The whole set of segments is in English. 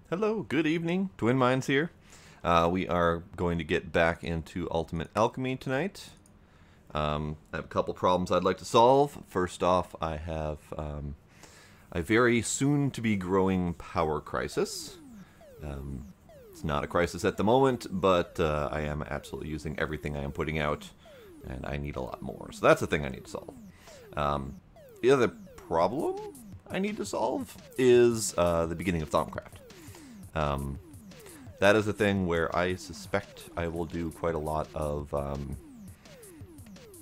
Hello, good evening. Twin Minds here. We are going to get back into Ultimate Alchemy tonight. I have a couple problems I'd like to solve. First off, I have a very soon-to-be growing power crisis. It's not a crisis at the moment, but I am absolutely using everything I am putting out, and I need a lot more. So that's the thing I need to solve. The other problem I need to solve is the beginning of Thaumcraft. That is a thing where I suspect I will do quite a lot of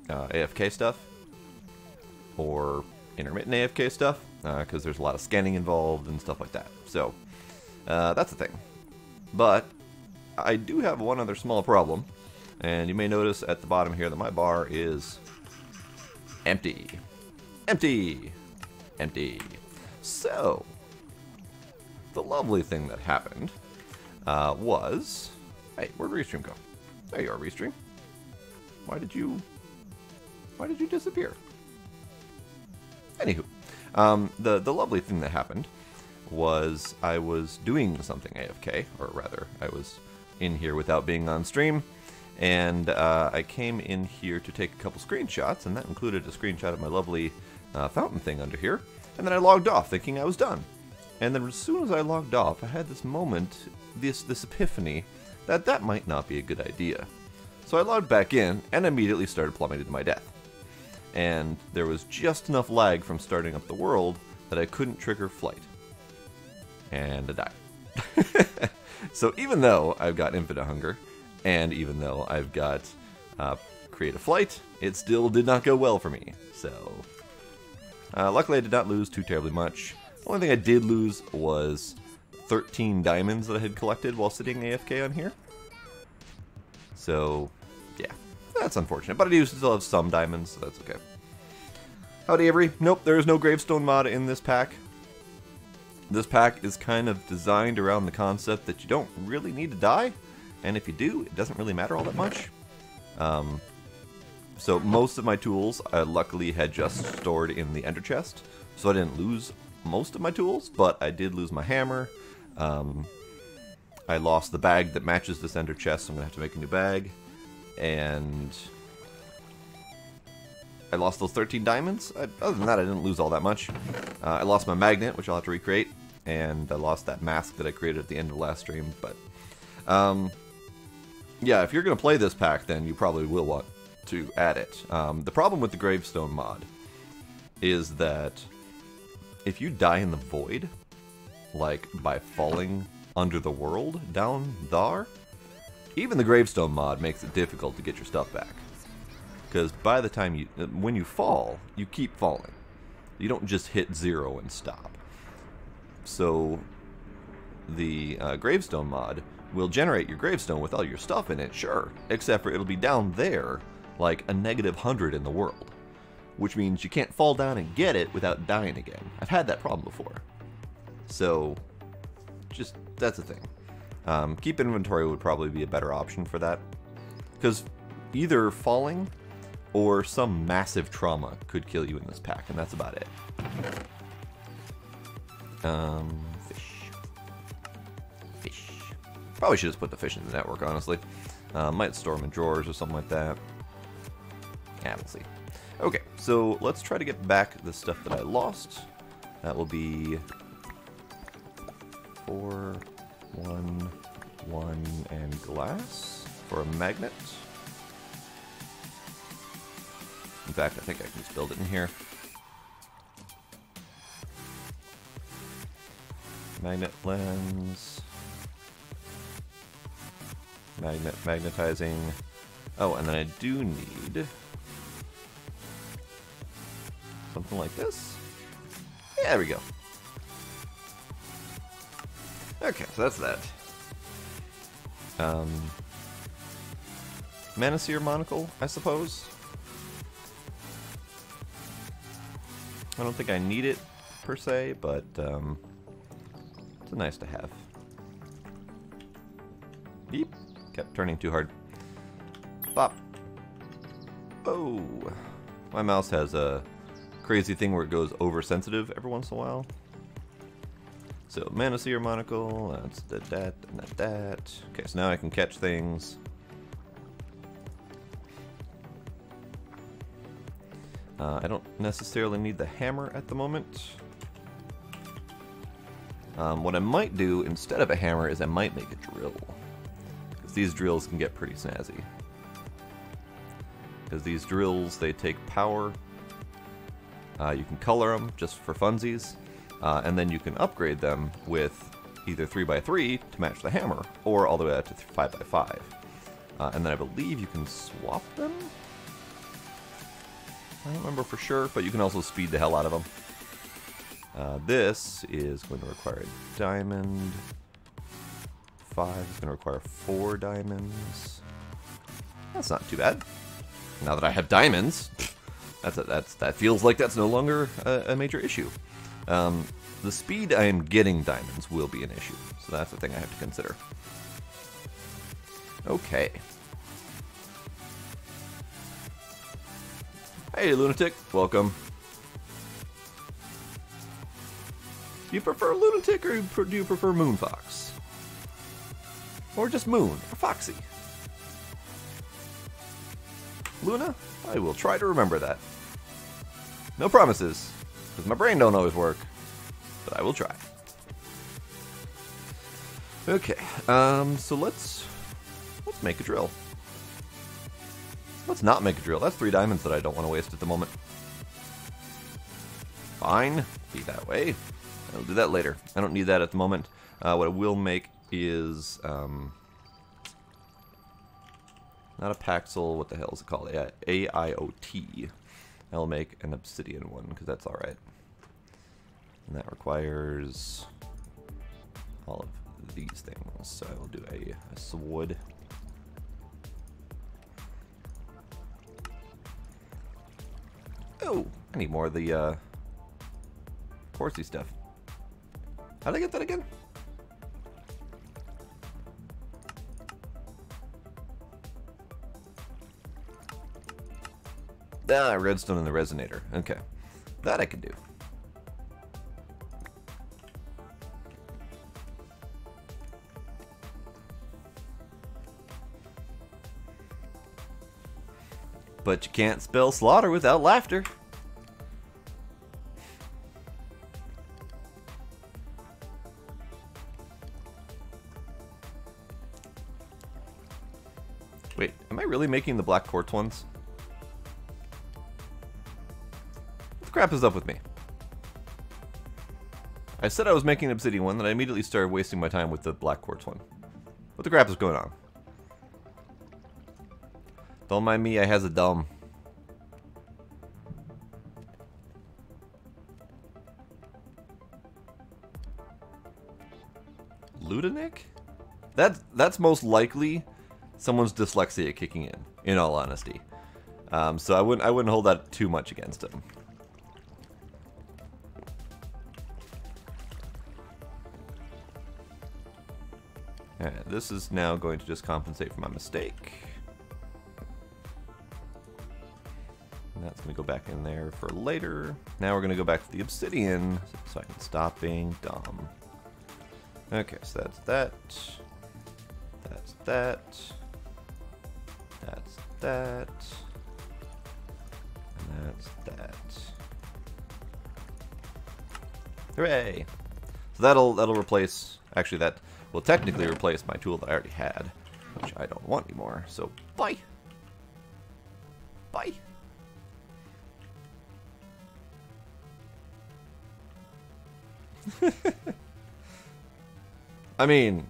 AFK stuff, or intermittent AFK stuff, because there's a lot of scanning involved and stuff like that. So, that's the thing. But, I do have one other small problem, and you may notice at the bottom here that my bar is empty. Empty! Empty. So, the lovely thing that happened was... Hey, where'd Restream go? There you are, Restream. Why did you disappear? Anywho, the lovely thing that happened was I was doing something AFK, or rather, I was in here without being on stream, and I came in here to take a couple screenshots, and that included a screenshot of my lovely fountain thing under here, and then I logged off thinking I was done. And then as soon as I logged off, I had this moment, this epiphany, that might not be a good idea. So I logged back in, and immediately started plummeting to my death. And there was just enough lag from starting up the world that I couldn't trigger flight. And I died. So even though I've got infinite hunger, and even though I've got creative flight, it still did not go well for me. So, luckily I did not lose too terribly much. The only thing I did lose was 13 diamonds that I had collected while sitting AFK on here. So, yeah, that's unfortunate. But I do still have some diamonds, so that's okay. Howdy, Avery. Nope, there is no gravestone mod in this pack. This pack is kind of designed around the concept that you don't really need to die. And if you do, it doesn't really matter all that much. So most of my tools I luckily had just stored in the ender chest. So I didn't lose most of my tools, but I did lose my hammer. I lost the bag that matches this ender chest, so I'm going to have to make a new bag. And I lost those 13 diamonds. Other than that, I didn't lose all that much. I lost my magnet, which I'll have to recreate. And I lost that mask that I created at the end of the last stream. But, yeah, if you're going to play this pack, then you probably will want to add it. The problem with the gravestone mod is that if you die in the void, like by falling under the world down there, even the gravestone mod makes it difficult to get your stuff back. Because by the time when you fall, you keep falling. You don't just hit zero and stop. So the gravestone mod will generate your gravestone with all your stuff in it, sure, except for it'll be down there like a -100 in the world. Which means you can't fall down and get it without dying again. I've had that problem before. So, just, that's the thing. Keep inventory would probably be a better option for that. Because either falling or some massive trauma could kill you in this pack, and that's about it. Fish. Fish. Probably should just put the fish in the network, honestly. Might store them in drawers or something like that. Yeah, we'll see. Okay, so let's try to get back the stuff that I lost. That will be 4, 1, 1, and glass for a magnet. In fact, I think I can just build it in here. Magnet lens. Magnetizing. Oh, and then I do need something like this. Yeah, there we go. Okay, so that's that. Manaseer monocle, I suppose. I don't think I need it, per se, but it's nice to have. Beep. Kept turning too hard. Bop. Oh. My mouse has a crazy thing where it goes oversensitive every once in a while. So Mana Seer Monocle, that's that, and that. Okay, so now I can catch things. I don't necessarily need the hammer at the moment. What I might do instead of a hammer is I might make a drill. Because these drills can get pretty snazzy. Because these drills, they take power. You can color them just for funsies. And then you can upgrade them with either 3x3 to match the hammer, or all the way up to 5x5. And then I believe you can swap them? I don't remember for sure, but you can also speed the hell out of them. This is going to require a diamond. 5 is going to require 4 diamonds. That's not too bad. Now that I have diamonds, that feels like that's no longer a major issue. The speed I am getting diamonds will be an issue, so that's the thing I have to consider. Okay. Hey, Lunatic, welcome. Do you prefer Lunatic or do you prefer Moonfox? Or just Moon, or Foxy? Luna, I will try to remember that. No promises, because my brain don't always work, but I will try. Okay, so let's make a drill. Let's not make a drill. That's 3 diamonds that I don't want to waste at the moment. Fine, be that way. I'll do that later. I don't need that at the moment. What I will make is not a Paxel. What the hell is it called? AIOT. I'll make an obsidian one because that's all right. And that requires all of these things. So I will do a sword. Oh, I need more of the horsey stuff. How did I get that again? Ah, redstone in the resonator. Okay. That I can do. But you can't spell slaughter without laughter. Wait, am I really making the black quartz ones? What the crap is up with me? I said I was making an obsidian one, then I immediately started wasting my time with the black quartz one. What the crap is going on? Don't mind me, I has a dumb. Ludinic? That's most likely someone's dyslexia kicking in all honesty. So I wouldn't hold that too much against him. Alright, this is now going to just compensate for my mistake. And that's going to go back in there for later. Now we're going to go back to the obsidian so I can stop being dumb. Okay, so that's that. That's that. That's that. And that's that. Hooray! So that'll replace, actually that will technically replace my tool that I already had, which I don't want anymore. So bye. Bye. I mean,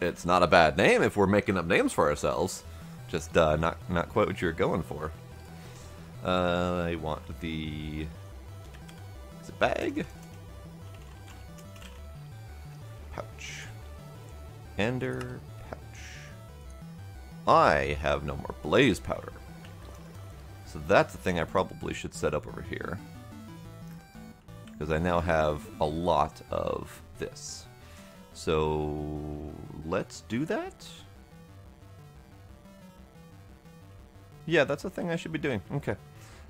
it's not a bad name if we're making up names for ourselves. Just not quite what you're going for. I want the... Is it bag? Pouch. Ender pouch. I have no more blaze powder. So that's the thing I probably should set up over here. Because I now have a lot of this. So let's do that. Yeah, that's the thing I should be doing. Okay.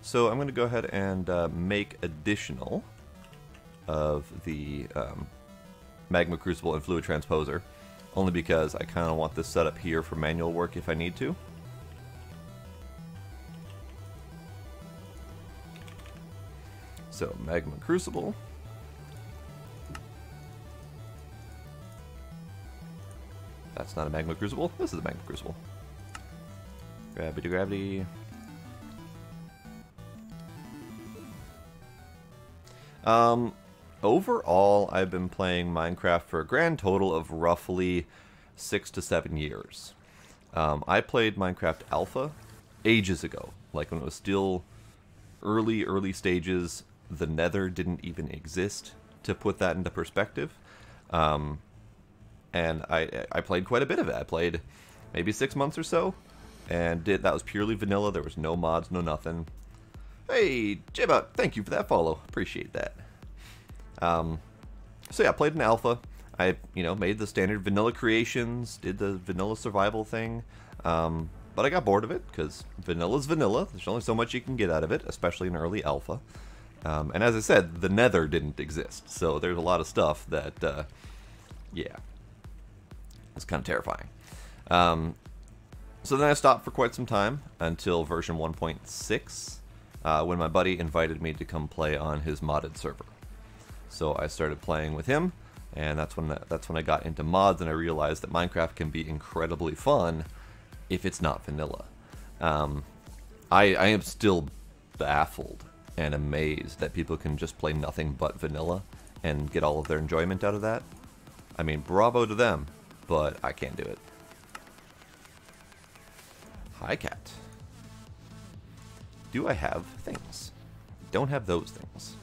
So I'm going to go ahead and make additional of the Magma Crucible and Fluid Transposer, only because I kind of want this set up here for manual work if I need to. So, Magma Crucible. That's not a Magma Crucible. This is a Magma Crucible. Gravity, gravity. Overall, I've been playing Minecraft for a grand total of roughly 6 to 7 years. I played Minecraft Alpha ages ago, like when it was still early stages. The Nether didn't even exist, to put that into perspective. And I played quite a bit of it. I played maybe 6 months or so, and that was purely vanilla. There was no mods, no nothing. Hey, Jibba, thank you for that follow. Appreciate that. So yeah, I played in alpha. I, made the standard vanilla creations, did the vanilla survival thing, but I got bored of it, because vanilla's vanilla. There's only so much you can get out of it, especially in early alpha. And as I said, the Nether didn't exist, so there's a lot of stuff that, yeah, it's kind of terrifying. So then I stopped for quite some time, until version 1.6, when my buddy invited me to come play on his modded server. So I started playing with him, and that's when I got into mods, and I realized that Minecraft can be incredibly fun if it's not vanilla. I am still baffled and amazed that people can just play nothing but vanilla and get all of their enjoyment out of that. I mean, bravo to them, but I can't do it. Hi, cat. Do I have things? Don't have those things.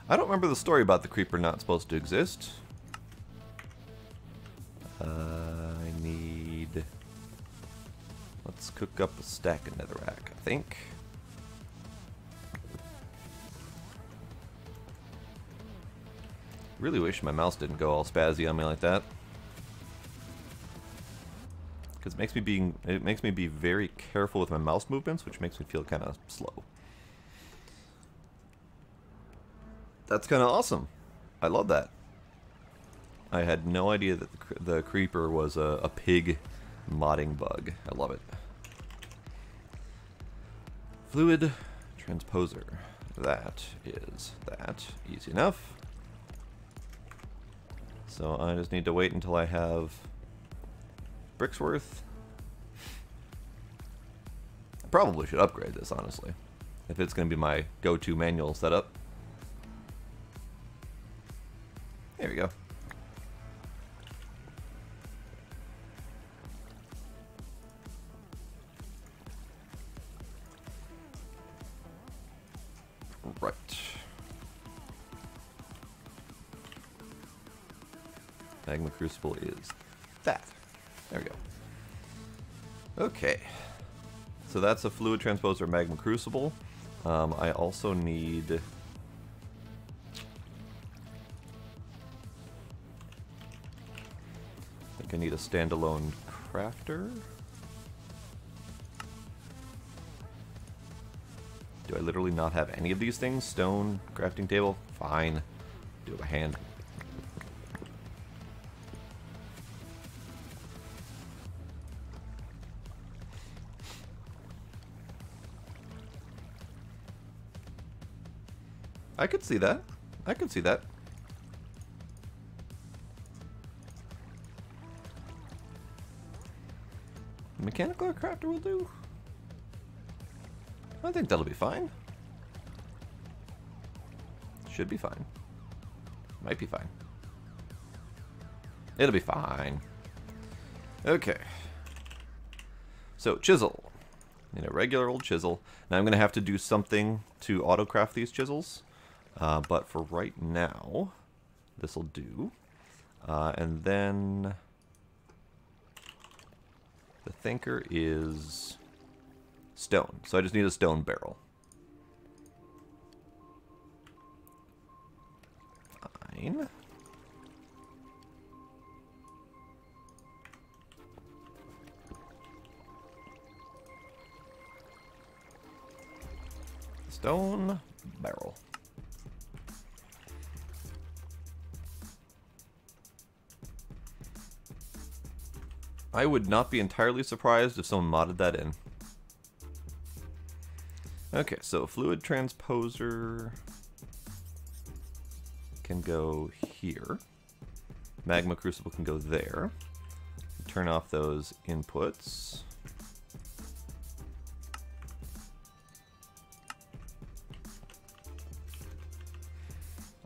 I don't remember the story about the creeper not supposed to exist. I need... Let's cook up a stack of netherrack, I think. Really wish my mouse didn't go all spazzy on me like that. Because it makes me be very careful with my mouse movements, which makes me feel kind of slow. That's kind of awesome. I love that. I had no idea that the creeper was a pig modding bug. I love it. Fluid transposer. That is that. Easy enough. So I just need to wait until I have bricks worth. I probably should upgrade this, honestly, if it's going to be my go-to manual setup. There we go. Right. Magma Crucible is that. There we go. Okay. So that's a Fluid Transposer Magma Crucible. I also need... I need a standalone crafter. Do I literally not have any of these things? Stone, crafting table? Fine. Do it by hand. I could see that. I could see that. Mechanical crafter will do. I think that'll be fine. Should be fine. Might be fine. It'll be fine. Okay. So, chisel. Need a regular old chisel. Now I'm going to have to do something to auto-craft these chisels. But for right now, this will do. And then... the thinker is stone, so I just need a stone barrel. Fine. Stone barrel. I would not be entirely surprised if someone modded that in. Okay, so fluid transposer can go here. Magma crucible can go there. Turn off those inputs.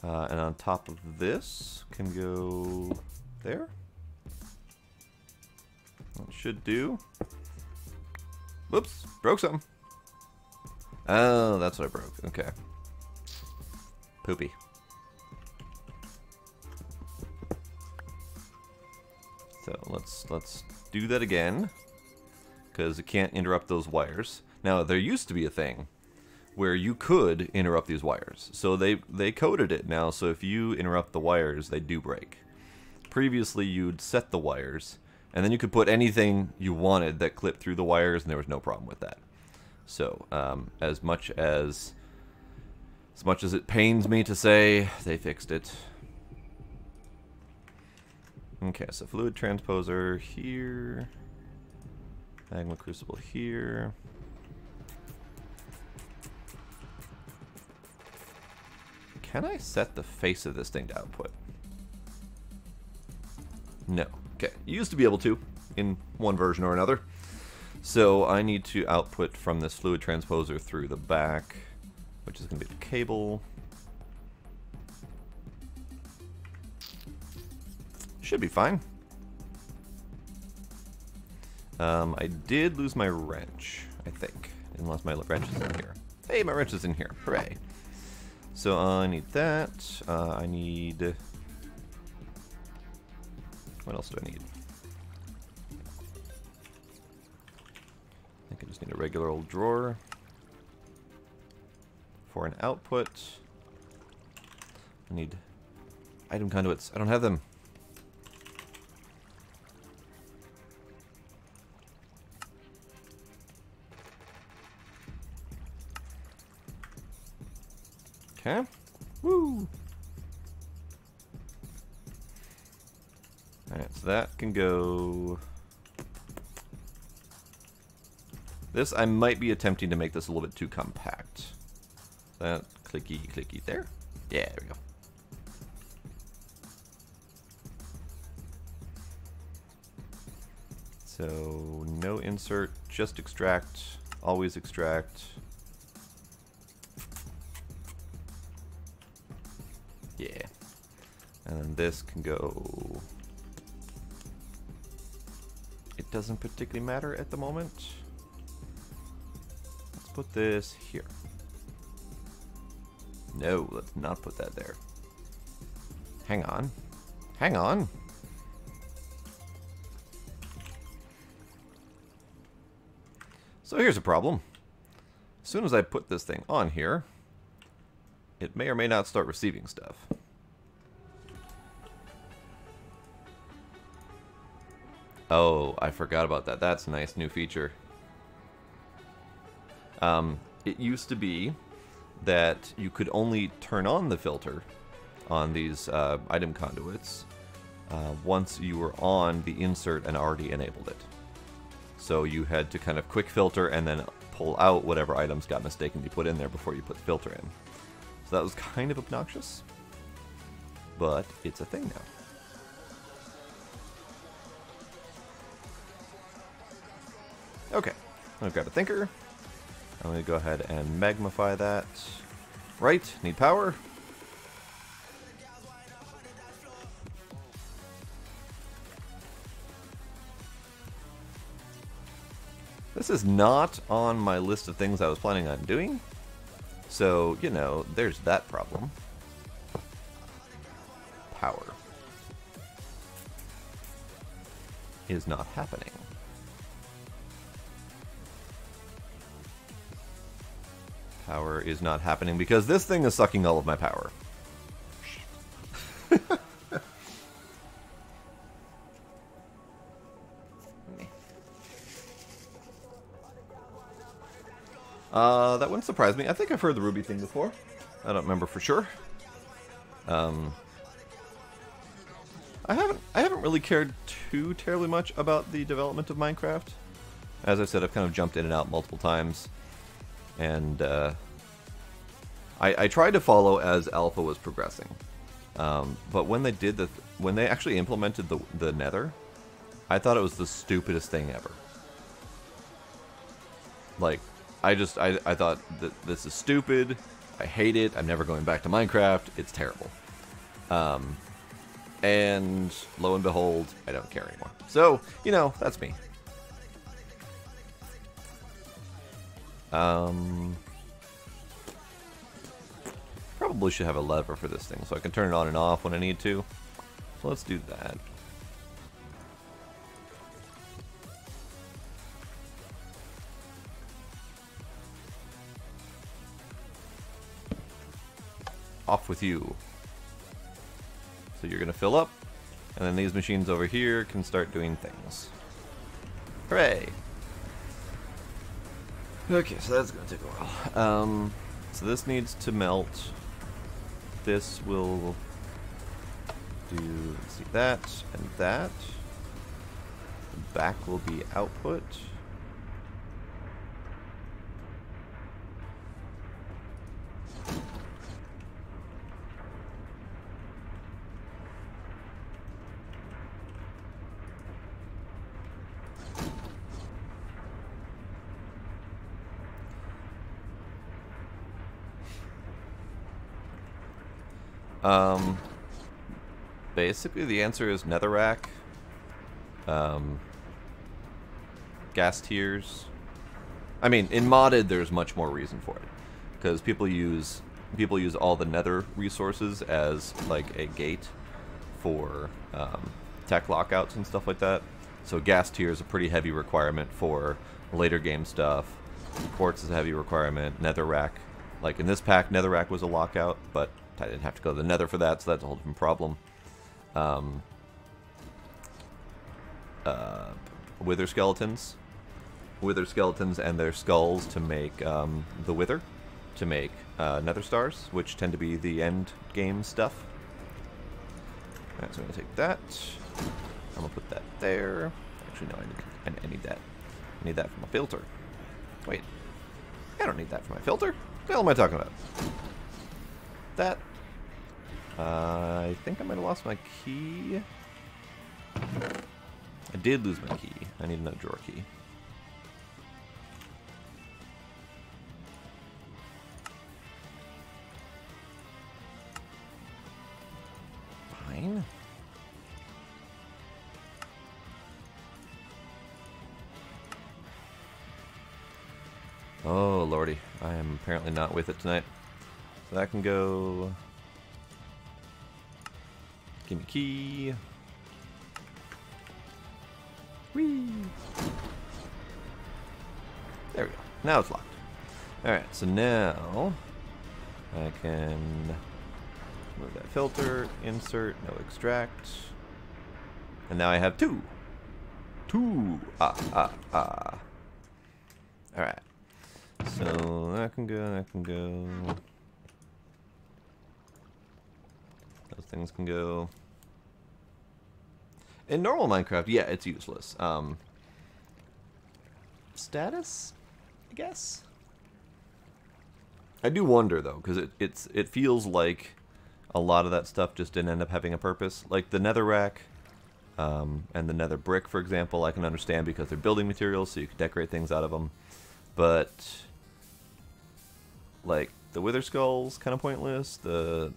And on top of this can go there. That should do. Whoops, broke something. Oh, that's what I broke. Okay. Poopy. So let's do that again, because it can't interrupt those wires. Now there used to be a thing where you could interrupt these wires, so they coded it now. So if you interrupt the wires, they do break. Previously, you'd set the wires, and then you could put anything you wanted that clipped through the wires, and there was no problem with that. So as much as it pains me to say, they fixed it. Okay, so fluid transposer here, magma crucible here. Can I set the face of this thing to output? No. Okay, you used to be able to in one version or another. So I need to output from this fluid transposer through the back, which is going to be the cable. Should be fine. I did lose my wrench, I think. Unless my wrench is in here. Hey, my wrench is in here. Hooray. So I need that. I need... What else do I need? I think I just need a regular old drawer. For an output, I need item conduits. I don't have them. Okay. Woo! Alright, so that can go... This, I might be attempting to make this a little bit too compact. That, clicky there. Yeah, there we go. So, no insert, just extract, always extract. Yeah. And then this can go... It doesn't particularly matter at the moment. Let's put this here. No, let's not put that there. Hang on. Hang on. So here's a problem. As soon as I put this thing on here, it may or may not start receiving stuff. Oh, I forgot about that. That's a nice new feature. It used to be that you could only turn on the filter on these item conduits once you were on the insert and already enabled it. So you had to kind of quick filter and then pull out whatever items got mistakenly put in there before you put the filter in. So that was kind of obnoxious, but it's a thing now. Okay, I'm gonna grab a thinker. I'm gonna go ahead and magmify that. Right, need power. This is not on my list of things I was planning on doing. So, you know, there's that problem. Power is not happening. Power is not happening because this thing is sucking all of my power. That wouldn't surprise me. I think I've heard the ruby thing before. I don't remember for sure. I haven't really cared too terribly much about the development of Minecraft. As I said, I've kind of jumped in and out multiple times, and I tried to follow as alpha was progressing. But when they actually implemented the Nether, I thought it was the stupidest thing ever. Like, I thought that this is stupid. I hate it. I'm never going back to Minecraft. It's terrible. And lo and behold, I don't care anymore. So, you know, that's me. Probably should have a lever for this thing so I can turn it on and off when I need to. So let's do that. Off with you. So you're going to fill up, and then these machines over here can start doing things. Hooray! Okay, so that's going to take a while. So this needs to melt. This will do, let's see, that and that. The back will be output. Basically the answer is netherrack, gas tiers. I mean, in modded there's much more reason for it, because people use all the nether resources as like a gate for tech lockouts and stuff like that. So gas tier is a pretty heavy requirement for later game stuff. Quartz is a heavy requirement. Netherrack, like in this pack, netherrack was a lockout, but I didn't have to go to the nether for that, so that's a whole different problem. Wither skeletons and their skulls to make the wither, to make nether stars, which tend to be the end game stuff. Alright, so I'm gonna take that. I'm gonna put that there. Actually, no, I need that. I need that for my filter. Wait, I don't need that for my filter. What the hell am I talking about? That. I think I might have lost my key. I did lose my key. I need another drawer key. Fine. Oh, lordy. I am apparently not with it tonight. So that can go... Give me key. Whee! There we go. Now it's locked. Alright, so now I can move that filter, insert, no extract. And now I have two. Alright. So that can go, that can go. Those things can go. In normal Minecraft, yeah, it's useless. Status, I guess. I do wonder though, because it feels like a lot of that stuff just didn't end up having a purpose. Like the netherrack and the nether brick, for example, I can understand because they're building materials, so you can decorate things out of them. But like the wither skull's kind of pointless. The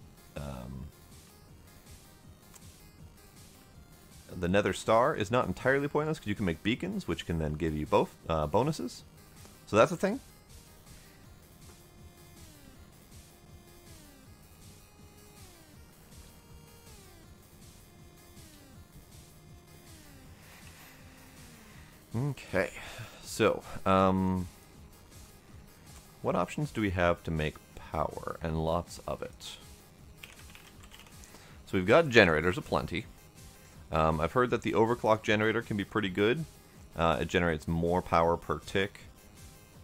nether star is not entirely pointless because you can make beacons, which can then give you both bonuses. So that's a thing. Okay, so what options do we have to make power? And lots of it. So we've got generators aplenty. I've heard that the overclock generator can be pretty good. It generates more power per tick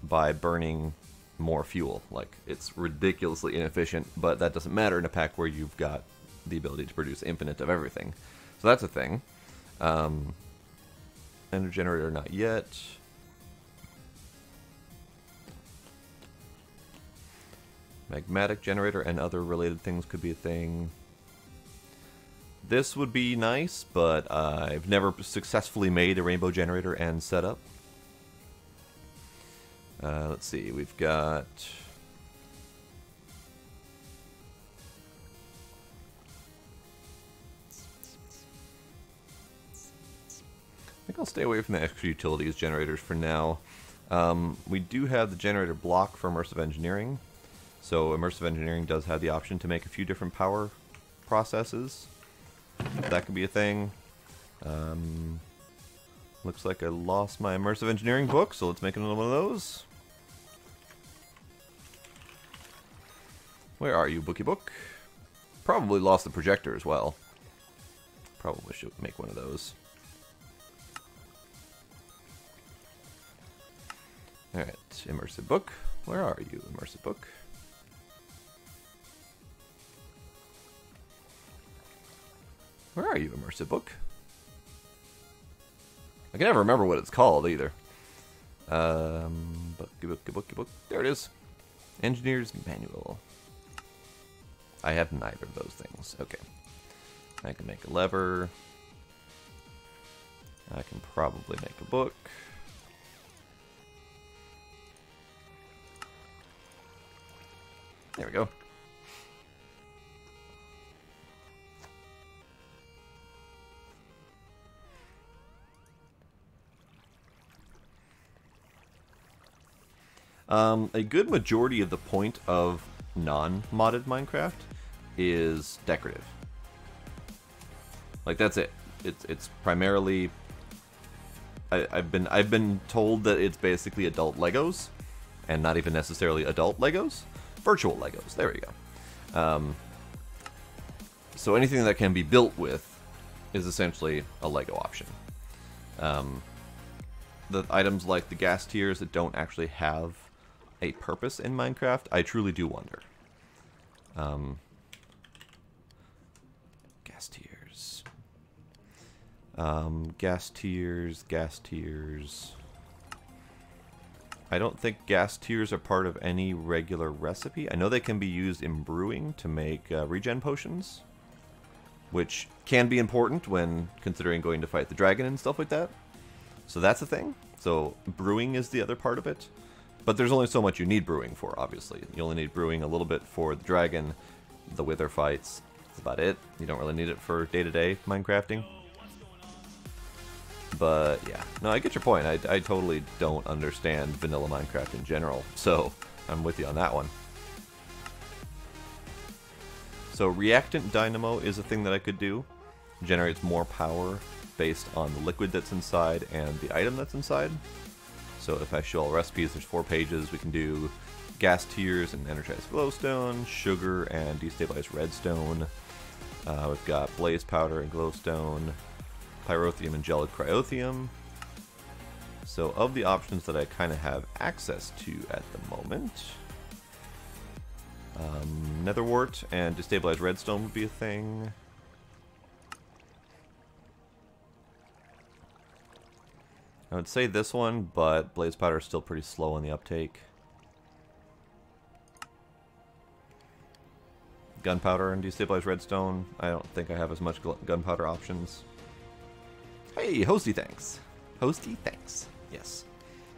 by burning more fuel. Like, it's ridiculously inefficient, but that doesn't matter in a pack where you've got the ability to produce infinite of everything. So that's a thing. Ender generator, not yet. Magmatic generator and other related things could be a thing. This would be nice, but I've never successfully made a rainbow generator and setup. Let's see, we've got... I think I'll stay away from the extra utilities generators for now. We do have the generator block for immersive engineering. So immersive engineering does have the option to make a few different power processes. That could be a thing. Looks like I lost my immersive engineering book, so let's make another one of those. Where are you, bookie book? Probably lost the projector as well. Probably should make one of those. Alright, immersive book. Where are you, immersive book? Where are you, immersive book? I can never remember what it's called either. Book. There it is. Engineer's Manual. I have neither of those things. Okay. I can make a lever. I can probably make a book. There we go. A good majority of the point of non-modded Minecraft is decorative. Like, that's it. It's primarily... I've been told that it's basically adult Legos, and not even necessarily adult Legos. Virtual Legos. There we go. So anything that can be built with is essentially a Lego option. The items like the gas tiers that don't actually have a purpose in Minecraft, I truly do wonder. Gas tiers. Gas tiers. I don't think gas tiers are part of any regular recipe. I know they can be used in brewing to make regen potions, which can be important when considering going to fight the dragon and stuff like that. So that's a thing. So brewing is the other part of it. But there's only so much you need brewing for, obviously. You only need brewing a little bit for the dragon, the wither fights. That's about it. You don't really need it for day-to-day Minecrafting. But yeah, no, I get your point. I totally don't understand vanilla Minecraft in general, so I'm with you on that one. So reactant dynamo is a thing that I could do. It generates more power based on the liquid that's inside and the item that's inside. So if I show all recipes, there's 4 pages. We can do gas tiers and energized glowstone, sugar and destabilized redstone. We've got blaze powder and glowstone, pyrotheum and gelid cryotheum. So of the options that I kind of have access to at the moment, netherwort and destabilized redstone would be a thing. I would say this one, but blaze powder is still pretty slow on the uptake. Gunpowder and destabilized redstone. I don't think I have as much gunpowder options. Hey, hosty thanks. Hosty thanks. Yes,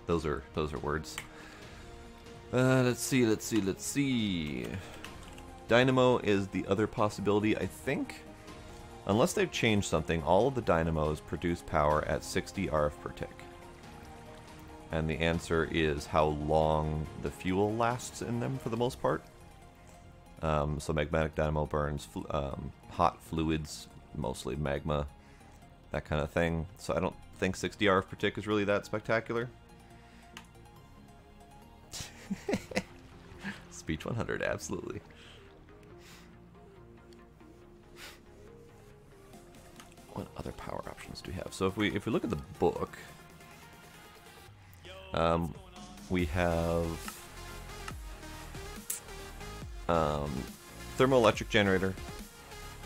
those are words. Let's see. Dynamo is the other possibility, I think. Unless they've changed something, all of the dynamos produce power at 60 RF per tick. And the answer is how long the fuel lasts in them for the most part. So magmatic dynamo burns hot fluids, mostly magma, that kind of thing. So I don't think 60 RF per tick is really that spectacular. Speech 100, absolutely. What other power options do we have? So if we look at the book, we have thermoelectric generator,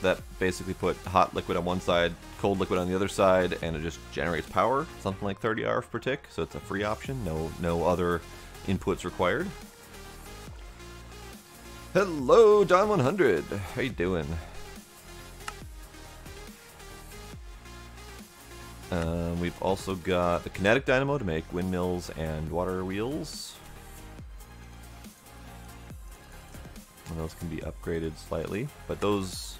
that basically put hot liquid on one side, cold liquid on the other side, and it just generates power, something like 30 RF per tick, so it's a free option, no other inputs required. Hello, Don100, how you doing? We've also got the kinetic dynamo to make windmills and water wheels. And those can be upgraded slightly, but those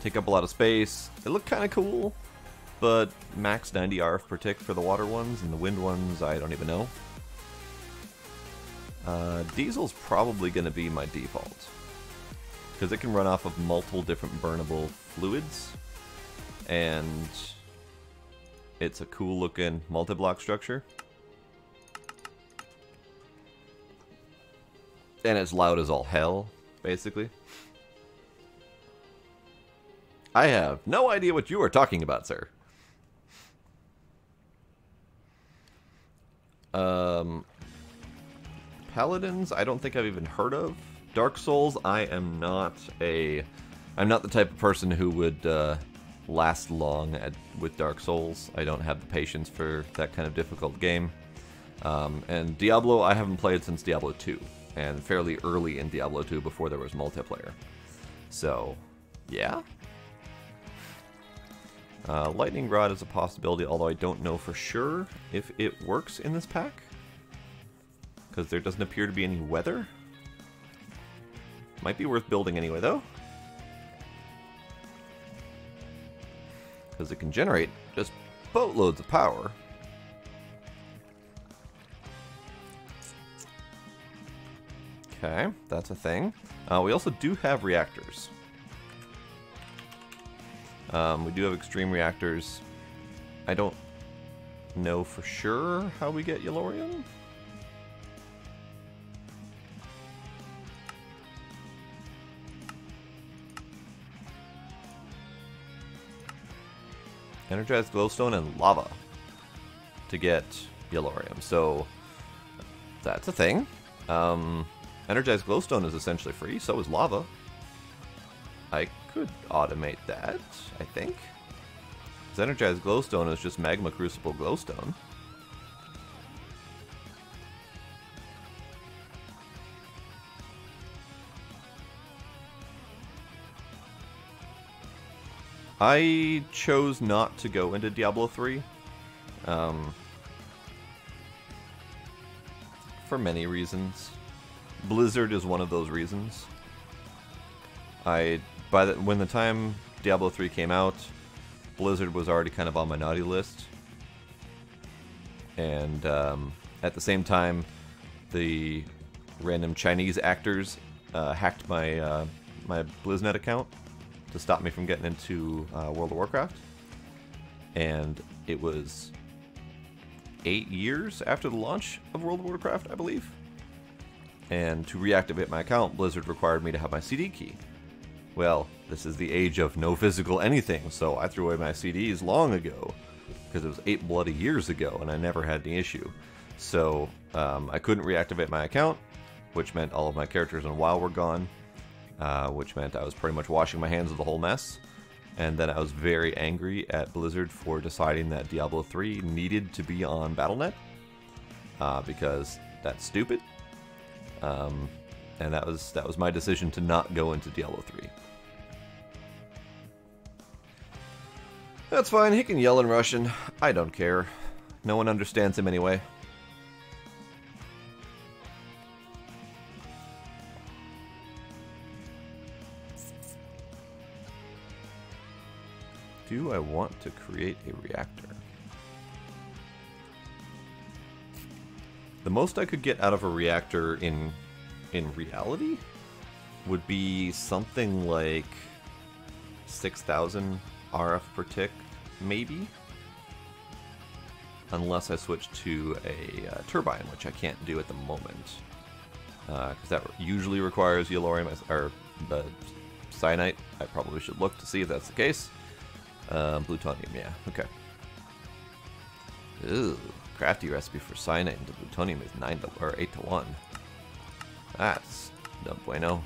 take up a lot of space. They look kind of cool, but max 90 RF per tick for the water ones, and the wind ones, I don't even know. Diesel's probably going to be my default, because it can run off of multiple different burnable fluids, and it's a cool looking multi-block structure. And it's loud as all hell, basically. I have no idea what you are talking about, sir. Paladins, I don't think I've even heard of. Dark Souls, I'm not the type of person who would last long with Dark Souls. I don't have the patience for that kind of difficult game. And Diablo, I haven't played since Diablo 2, and fairly early in Diablo 2 before there was multiplayer. So, yeah. Lightning Rod is a possibility, although I don't know for sure if it works in this pack, because there doesn't appear to be any weather. Might be worth building anyway, though, because it can generate just boatloads of power. Okay, that's a thing. We also do have reactors. We do have extreme reactors. I don't know for sure how we get Yellorium. Energized glowstone and lava to get Yellorium. So that's a thing. Energized glowstone is essentially free, so is lava. I could automate that, I think. Because energized glowstone is just magma crucible glowstone. I chose not to go into Diablo 3. For many reasons. Blizzard is one of those reasons. When the time Diablo 3 came out, Blizzard was already kind of on my naughty list. And at the same time, the random Chinese actors hacked my my BlizzNet account to stop me from getting into World of Warcraft. And it was 8 years after the launch of World of Warcraft, I believe. And to reactivate my account, Blizzard required me to have my CD key. Well, this is the age of no physical anything, so I threw away my CDs long ago, because it was 8 bloody years ago, and I never had any issue. So, I couldn't reactivate my account, which meant all of my characters on WoW were gone, which meant I was pretty much washing my hands of the whole mess. And then I was very angry at Blizzard for deciding that Diablo 3 needed to be on Battle.net, because that's stupid. And that was my decision to not go into Diablo 3. That's fine, he can yell in Russian. I don't care. No one understands him anyway. Do I want to create a reactor? The most I could get out of a reactor in reality would be something like 6,000 RF per tick, maybe? Unless I switch to a turbine, which I can't do at the moment. Because that usually requires Yellorium, or Cyanite. I probably should look to see if that's the case. Plutonium, yeah, okay. Ooh, crafty recipe for cyanite into plutonium is 8 to 1. That's no bueno.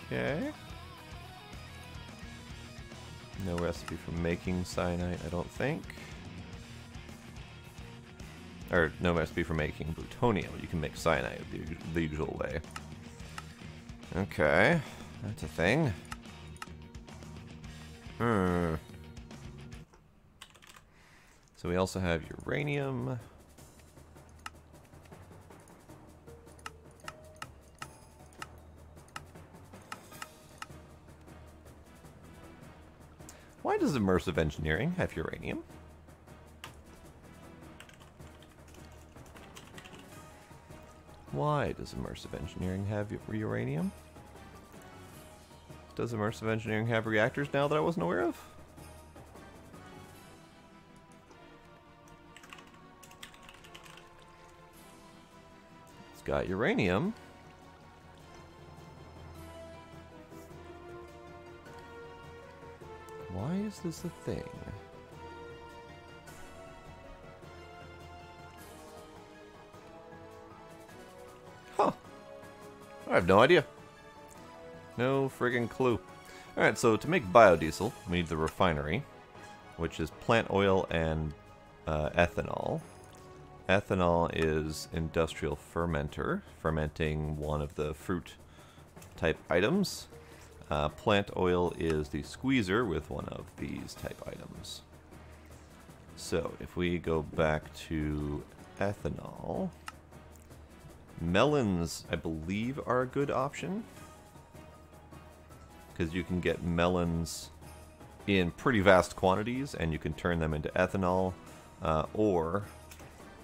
Okay. No recipe for making cyanite, I don't think. Or no recipe for making plutonium. You can make cyanide the usual way. Okay, that's a thing. So we also have uranium. Why does immersive engineering have uranium? Why does immersive engineering have uranium? Does immersive engineering have reactors now that I wasn't aware of? It's got uranium. Why is this a thing? Huh. I have no idea. No friggin' clue. Alright, so to make biodiesel, we need the refinery, which is plant oil and ethanol. Ethanol is industrial fermenter, fermenting one of the fruit type items. Plant oil is the squeezer with one of these type items. So if we go back to ethanol, melons, I believe, are a good option, because you can get melons in pretty vast quantities and you can turn them into ethanol, or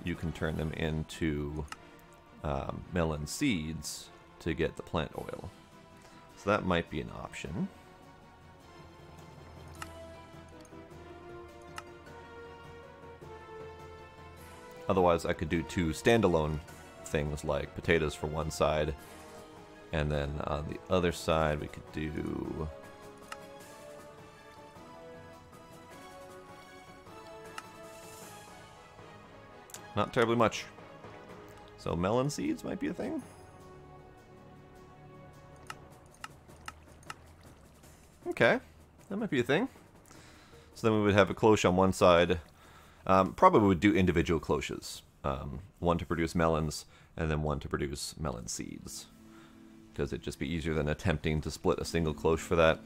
you can turn them into melon seeds to get the plant oil. So that might be an option. Otherwise, I could do two standalone things like potatoes for one side, and then on the other side we could do not terribly much. So melon seeds might be a thing. Okay, that might be a thing. So then we would have a cloche on one side. Probably would do individual cloches. One to produce melons, and then one to produce melon seeds. Because it'd just be easier than attempting to split a single cloche for that.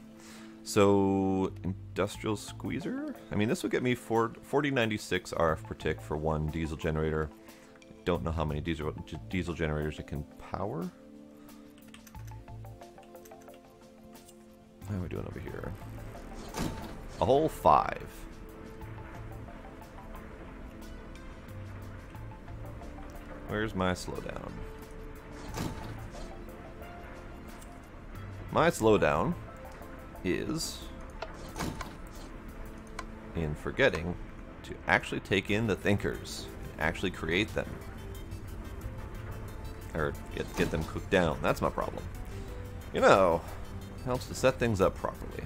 So, industrial squeezer? I mean, this would get me 4096 RF per tick for one diesel generator. Don't know how many diesel generators it can power. How are we doing over here? A whole 5. Where's my slowdown? My slowdown is in forgetting to actually take in the thinkers and actually create them. Or get them cooked down. That's my problem. You know, helps to set things up properly.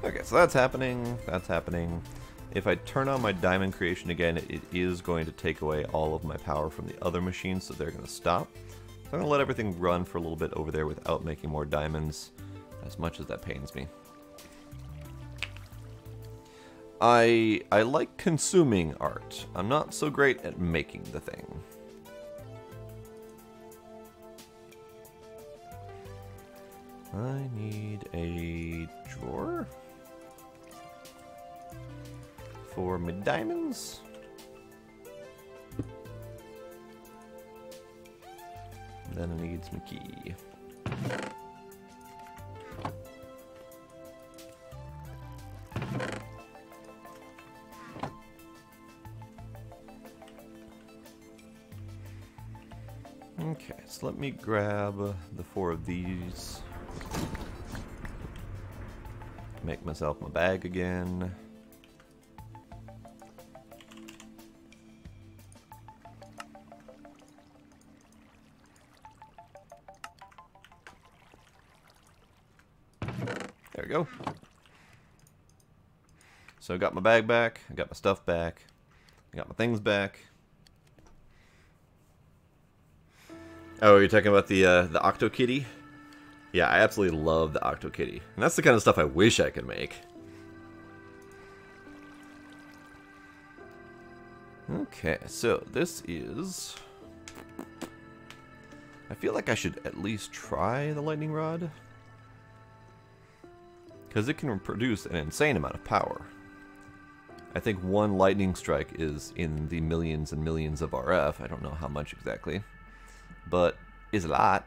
Okay, so that's happening. That's happening. If I turn on my diamond creation again, it is going to take away all of my power from the other machines, so they're going to stop. So I'm going to let everything run for a little bit over there without making more diamonds, as much as that pains me. I like consuming art. I'm not so great at making the thing. I need a drawer for my diamonds. Then it needs my key. Okay, so let me grab the 4 of these. Make myself my bag again. There we go. So I got my bag back, I got my stuff back, I got my things back. Oh, you're talking about the Octo Kitty? Yeah, I absolutely love the OctoKitty. And that's the kind of stuff I wish I could make. Okay, so this is... I feel like I should at least try the lightning rod. Because it can produce an insane amount of power. I think one lightning strike is in the millions and millions of RF. I don't know how much exactly. But is a lot.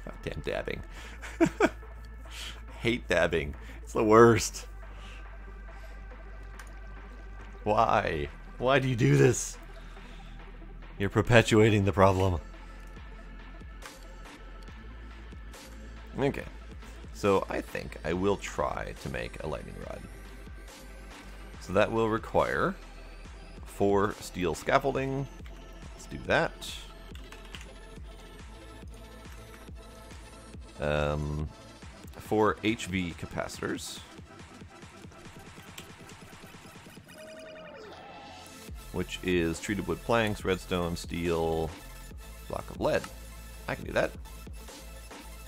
Goddamn dabbing. Hate dabbing. It's the worst. Why? Why do you do this? You're perpetuating the problem. Okay. So I think I will try to make a lightning rod. So that will require 4 steel scaffolding. Let's do that. 4 HV capacitors. Which is treated wood planks, redstone, steel, block of lead. I can do that.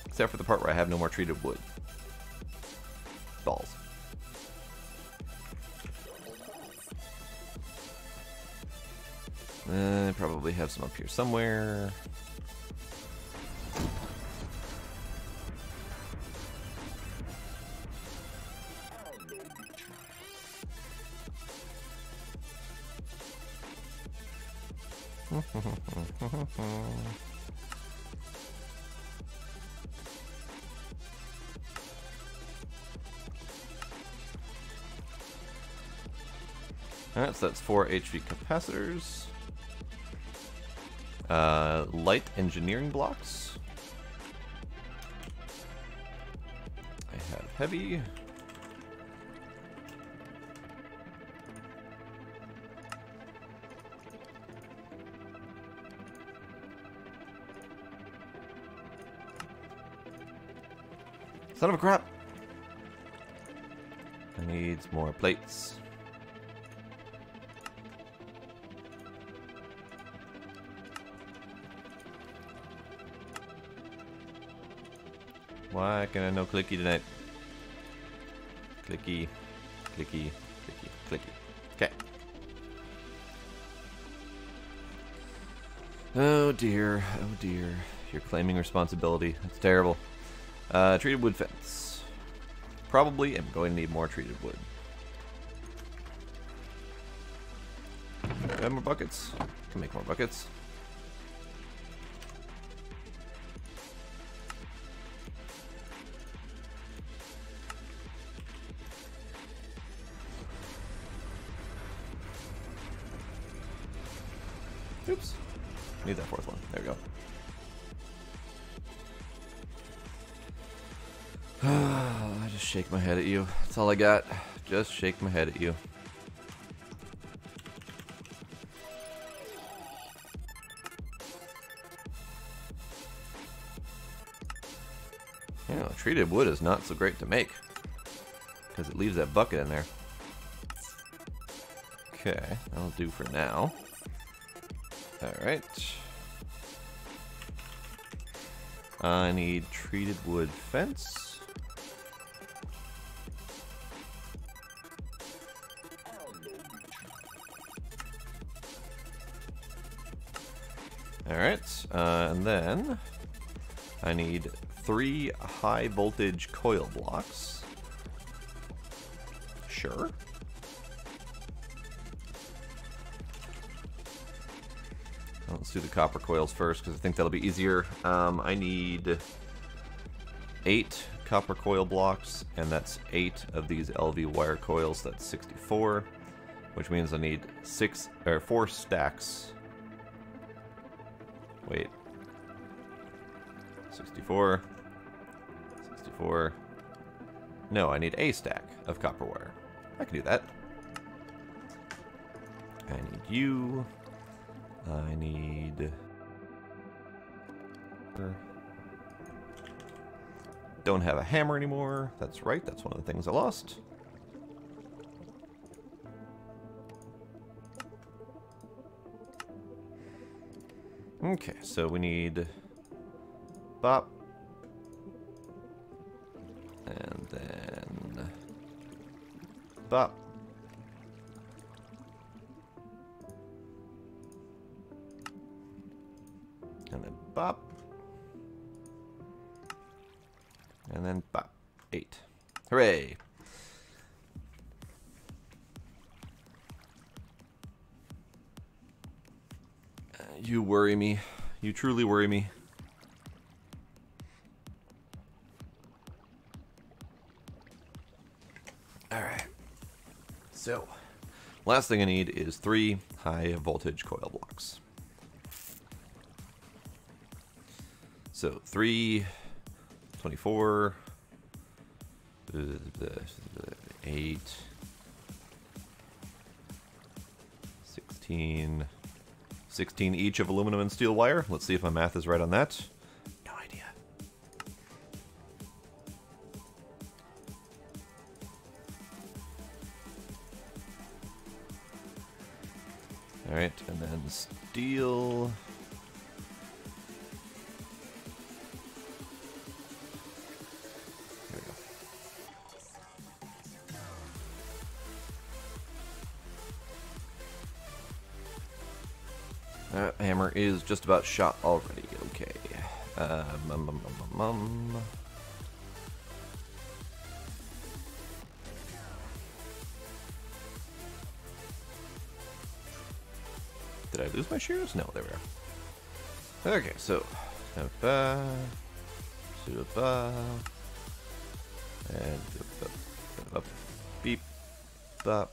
Except for the part where I have no more treated wood. Balls. I probably have some up here somewhere. Alright, so that's 4 HV capacitors. Light engineering blocks. I have heavy. Son of a crap! I need more plates. Why can I no clicky tonight? Clicky, clicky, clicky, clicky. Okay. Oh dear, oh dear. You're claiming responsibility. That's terrible. Treated wood fence. Probably am going to need more treated wood. Do I have more buckets? Can make more buckets. Oops. Need that 4th one. There we go. I just shake my head at you. That's all I got. Just shake my head at you. You know, treated wood is not so great to make because it leaves that bucket in there. Okay, that'll do for now. Alright. I need treated wood fence. Alright, and then I need 3 high voltage coil blocks. Sure. Let's do the copper coils first because I think that'll be easier. I need 8 copper coil blocks, and that's 8 of these LV wire coils. That's 64, which means I need 4 stacks. Wait. 64. 64. No, I need a stack of copper wire. I can do that. I need you. I need... Don't have a hammer anymore. That's right, that's one of the things I lost. Okay, so we need bop. And then bop. And then bop. And then bop. 8. Hooray! You worry me. You truly worry me. Alright. So, last thing I need is 3 high voltage coil blocks. So, 3, 24, 8, 16, 16 each of aluminum and steel wire. Let's see if my math is right on that. No idea. Alright, and then steel. There we go. That hammer is just about shot already. Okay. Did I lose my shears? No, there we are. Okay, so and beep, bop.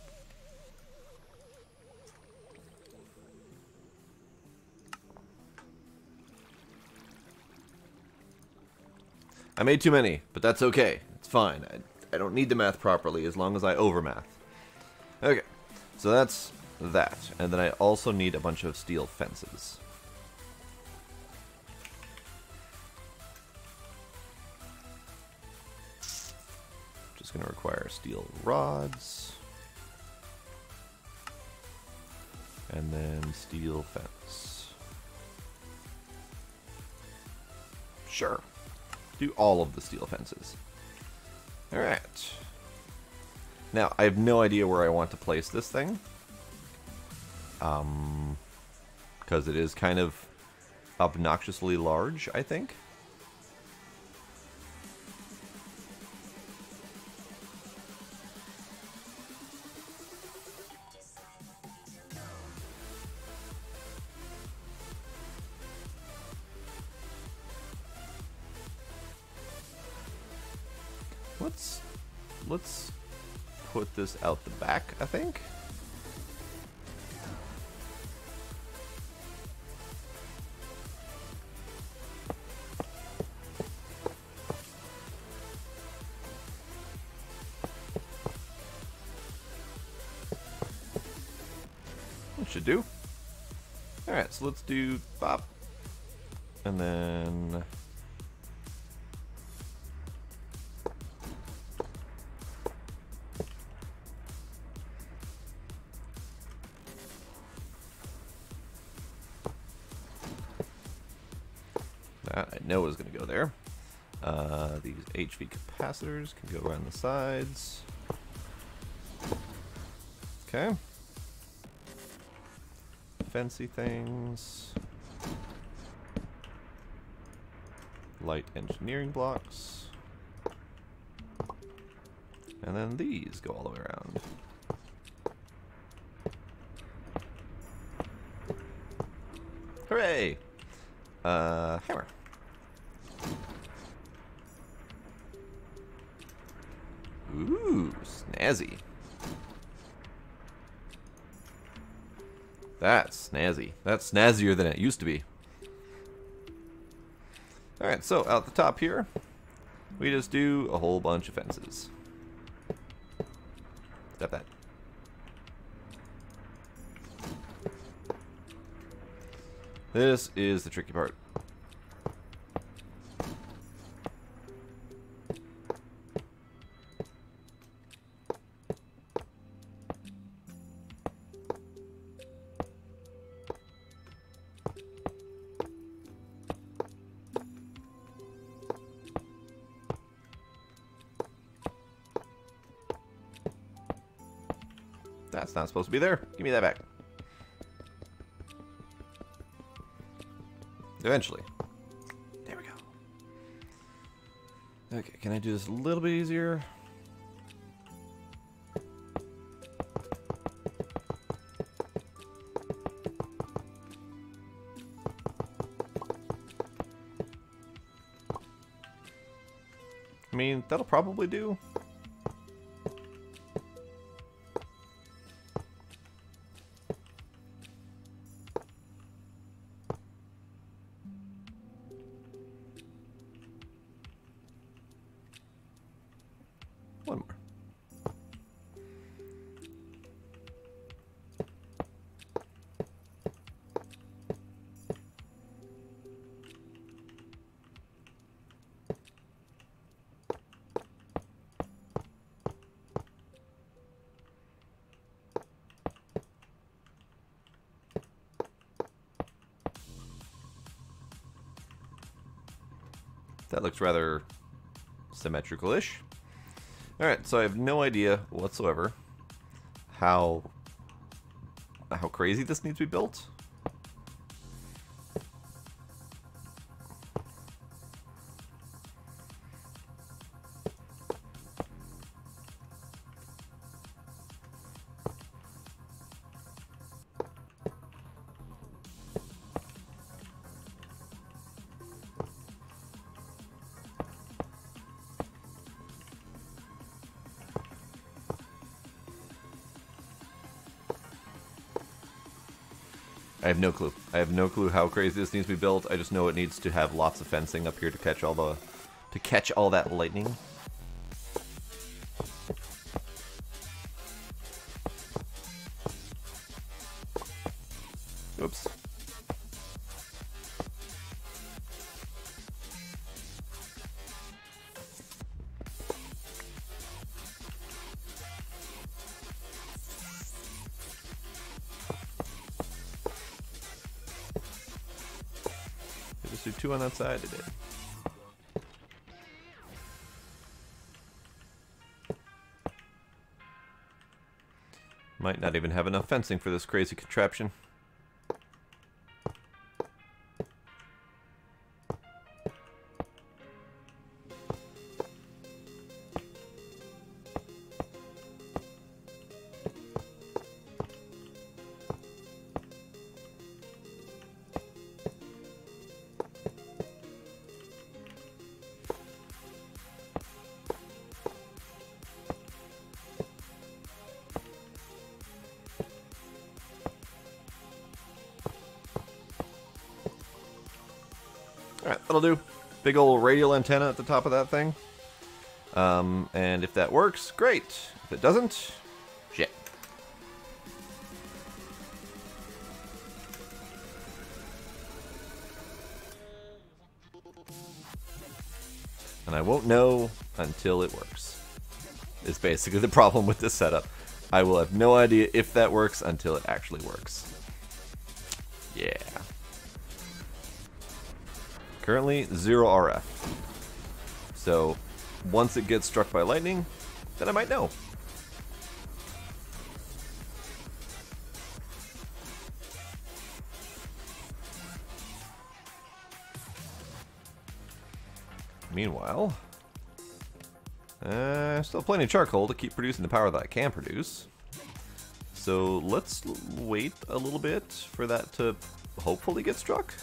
I made too many, but that's okay. It's fine. I don't need to math properly as long as I overmath. Okay, so that's that. And then I also need a bunch of steel fences. Just going to require steel rods. And then steel fence. Sure. Do all of the steel fences. Alright. Now, I have no idea where I want to place this thing. Because it is kind of obnoxiously large, I think. Let's put this out the back, I think. That should do. Alright, so let's do bop. And then that I know is going to go there. These HV capacitors can go around the sides. Okay. Fancy things. Light engineering blocks. And then these go all the way around. Hooray! Hammer. Ooh, snazzy. That's snazzy. That's snazzier than it used to be. Alright, so out the top here, we just do a whole bunch of fences. Step that. This is the tricky part. That's not supposed to be there. Give me that back. Eventually. There we go. Okay, can I do this a little bit easier? I mean, that'll probably do. One more. That looks rather symmetrical-ish. Alright, so I have no idea whatsoever how crazy this needs to be built. I have no clue. I have no clue how crazy this needs to be built. I just know it needs to have lots of fencing up here to catch all that lightning. Oops. Just do two on that side today. Might not even have enough fencing for this crazy contraption. Alright, that'll do. Big old radial antenna at the top of that thing. And if that works, great. If it doesn't, shit. And I won't know until it works. Is basically the problem with this setup. I will have no idea if that works until it actually works. Yeah. Currently, 0 RF. So, once it gets struck by lightning, then I might know. Meanwhile, still plenty of charcoal to keep producing the power that I can produce. So let's wait a little bit for that to hopefully get struck.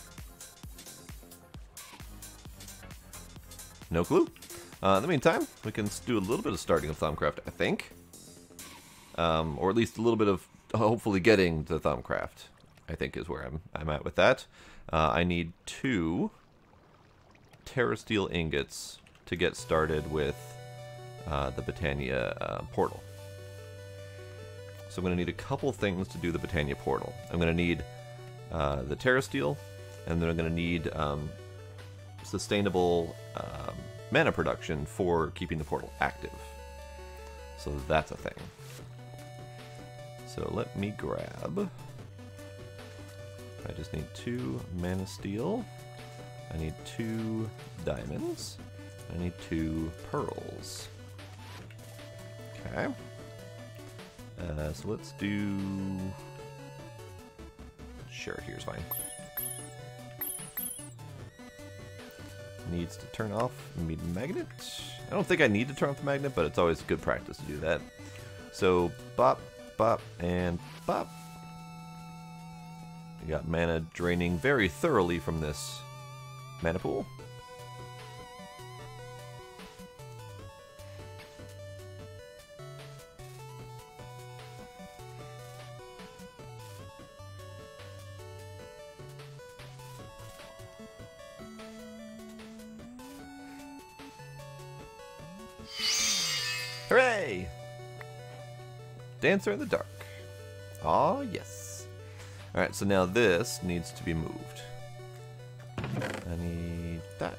No clue. In the meantime, we can do a little bit of starting of Thaumcraft, I think. Or at least a little bit of hopefully getting to Thaumcraft, I think is where I'm at with that. I need 2 Terrasteel ingots to get started with the Britannia portal. So I'm going to need a couple things to do the Britannia portal. I'm going to need the Terrasteel, and then I'm going to need sustainable mana production for keeping the portal active. So that's a thing. So let me grab... I just need 2 mana steel. I need 2 diamonds. I need 2 pearls. Okay. So let's do... Sure, here's fine. Needs to turn off magnet. I don't think I need to turn off the magnet, but it's always good practice to do that. So, bop, bop, and bop. We got mana draining very thoroughly from this mana pool. Hooray! Dancer in the dark. Aw, yes. Alright, so now this needs to be moved. I need that.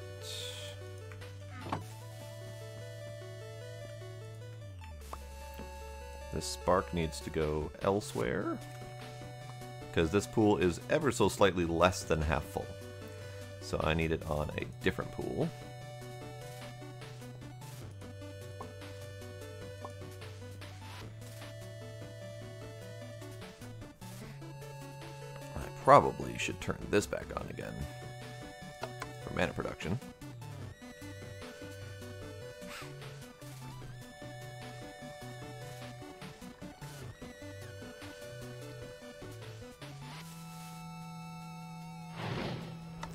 This spark needs to go elsewhere, because this pool is ever so slightly less than half full. So I need it on a different pool. Probably should turn this back on again for mana production.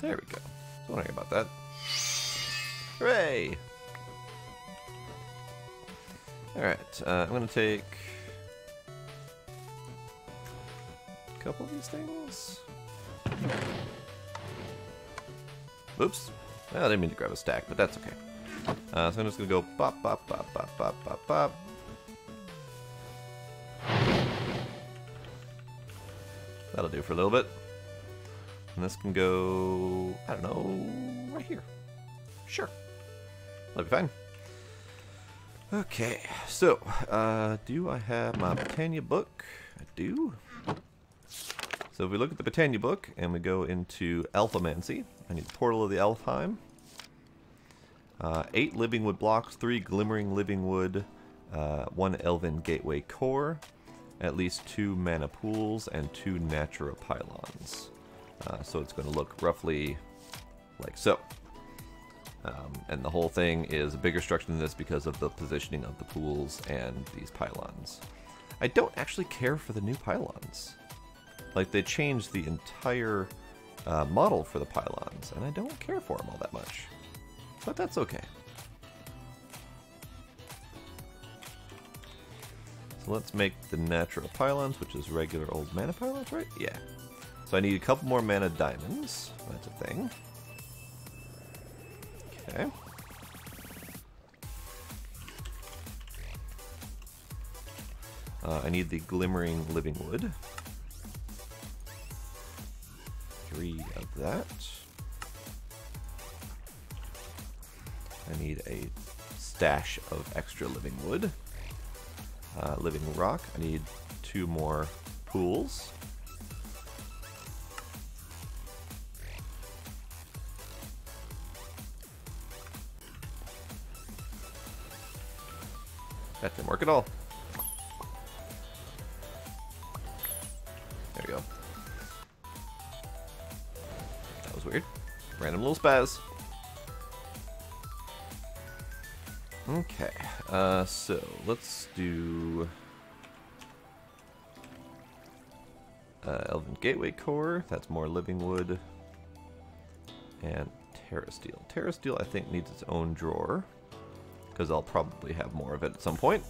There we go. I was wondering about that. Hooray! Alright, I'm going to take a couple of these things. Oops. Well, I didn't mean to grab a stack, but that's okay. So I'm just going to go bop, bop, bop, bop, bop, bop, bop. That'll do for a little bit. And this can go, I don't know, right here. Sure. That'll be fine. Okay, so, do I have my Britannia book? I do. So if we look at the Britannia book and we go into Elfamancy, I need the Portal of the Elfheim, 8 living wood blocks, 3 glimmering living wood, 1 elven gateway core, at least 2 mana pools, and 2 natura pylons. So it's going to look roughly like so. And the whole thing is a bigger structure than this because of the positioning of the pools and these pylons. I don't actually care for the new pylons. Like, they changed the entire model for the pylons, and I don't care for them all that much. But that's okay. So let's make the natural pylons, which is regular old mana pylons, right? Yeah. So I need a couple more mana diamonds. That's a thing. Okay. I need the glimmering living wood. 3 of that. I need a stash of extra living wood. Living rock. I need 2 more pools. That didn't work at all. There we go. That was weird. Random little spaz. Okay, so let's do Elven Gateway Core. That's more living wood. And Terra Steel. Terra Steel, I think, needs its own drawer, because I'll probably have more of it at some point.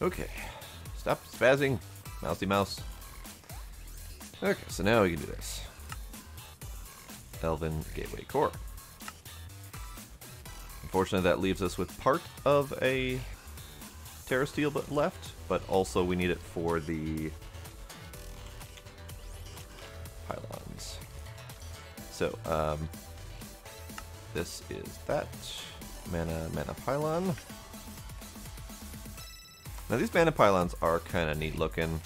Okay, stop spazzing, mousy mouse. Okay, so now we can do this. Elven Gateway Core. Unfortunately, that leaves us with part of a Terra Steel left, but also we need it for the pylons. So, this is that mana pylon. Now these mana pylons are kind of neat looking.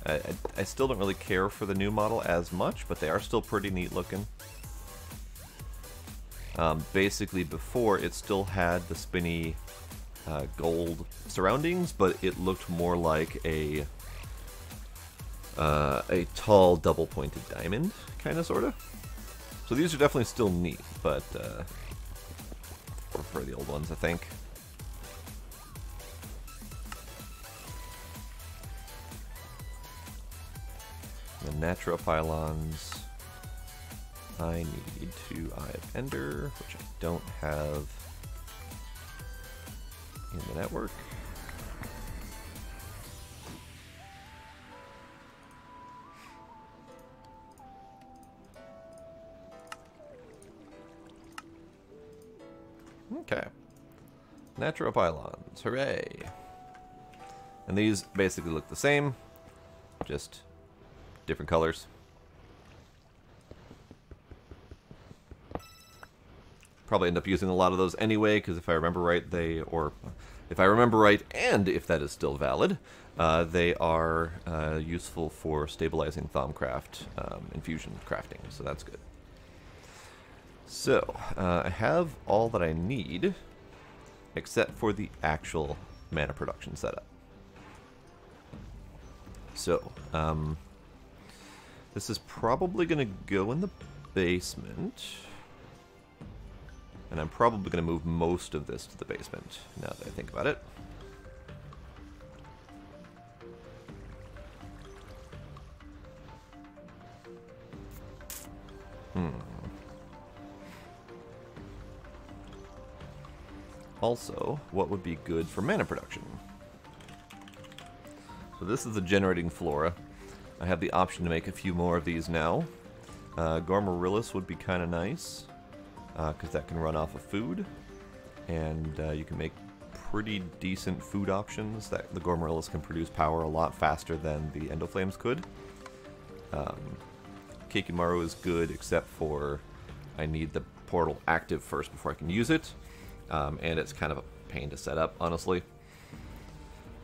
I still don't really care for the new model as much, but they are still pretty neat looking. Basically before it still had the spinny gold surroundings, but it looked more like a tall double-pointed diamond, kind of, sort of. So these are definitely still neat, but I prefer the old ones, I think. The Natural pylons. I need to Eye of Ender, which I don't have in the network. Okay. Natural pylons, hooray! And these basically look the same, just different colors. Probably end up using a lot of those anyway, because if I remember right, and if that is still valid, they are useful for stabilizing Thaumcraft infusion crafting, so that's good. So, I have all that I need, except for the actual mana production setup. So, this is probably going to go in the basement. And I'm probably going to move most of this to the basement, now that I think about it. Also, what would be good for mana production? So this is the generating flora. I have the option to make a few more of these now. Gormorillus would be kind of nice, because that can run off of food, and you can make pretty decent food options. That the Gormorillus can produce power a lot faster than the Endoflames could. Kekimaru is good, except for I need the portal active first before I can use it, and it's kind of a pain to set up, honestly.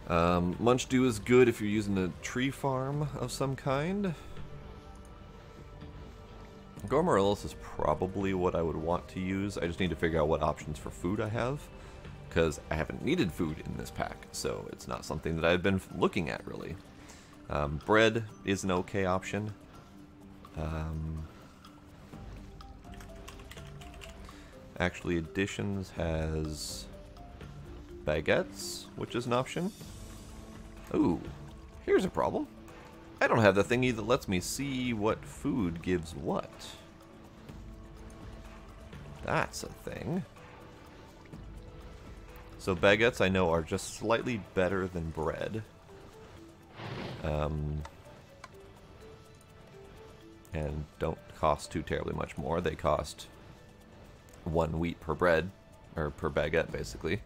Munchdew is good if you're using a tree farm of some kind. Gormorillus is probably what I would want to use. I just need to figure out what options for food I have, because I haven't needed food in this pack, so it's not something that I've been looking at, really. Bread is an okay option. Actually, Additions has baguettes, which is an option. Ooh, here's a problem. I don't have the thingy that lets me see what food gives what. That's a thing. So baguettes I know are just slightly better than bread. And don't cost too terribly much more. They cost 1 wheat per bread, or per baguette basically.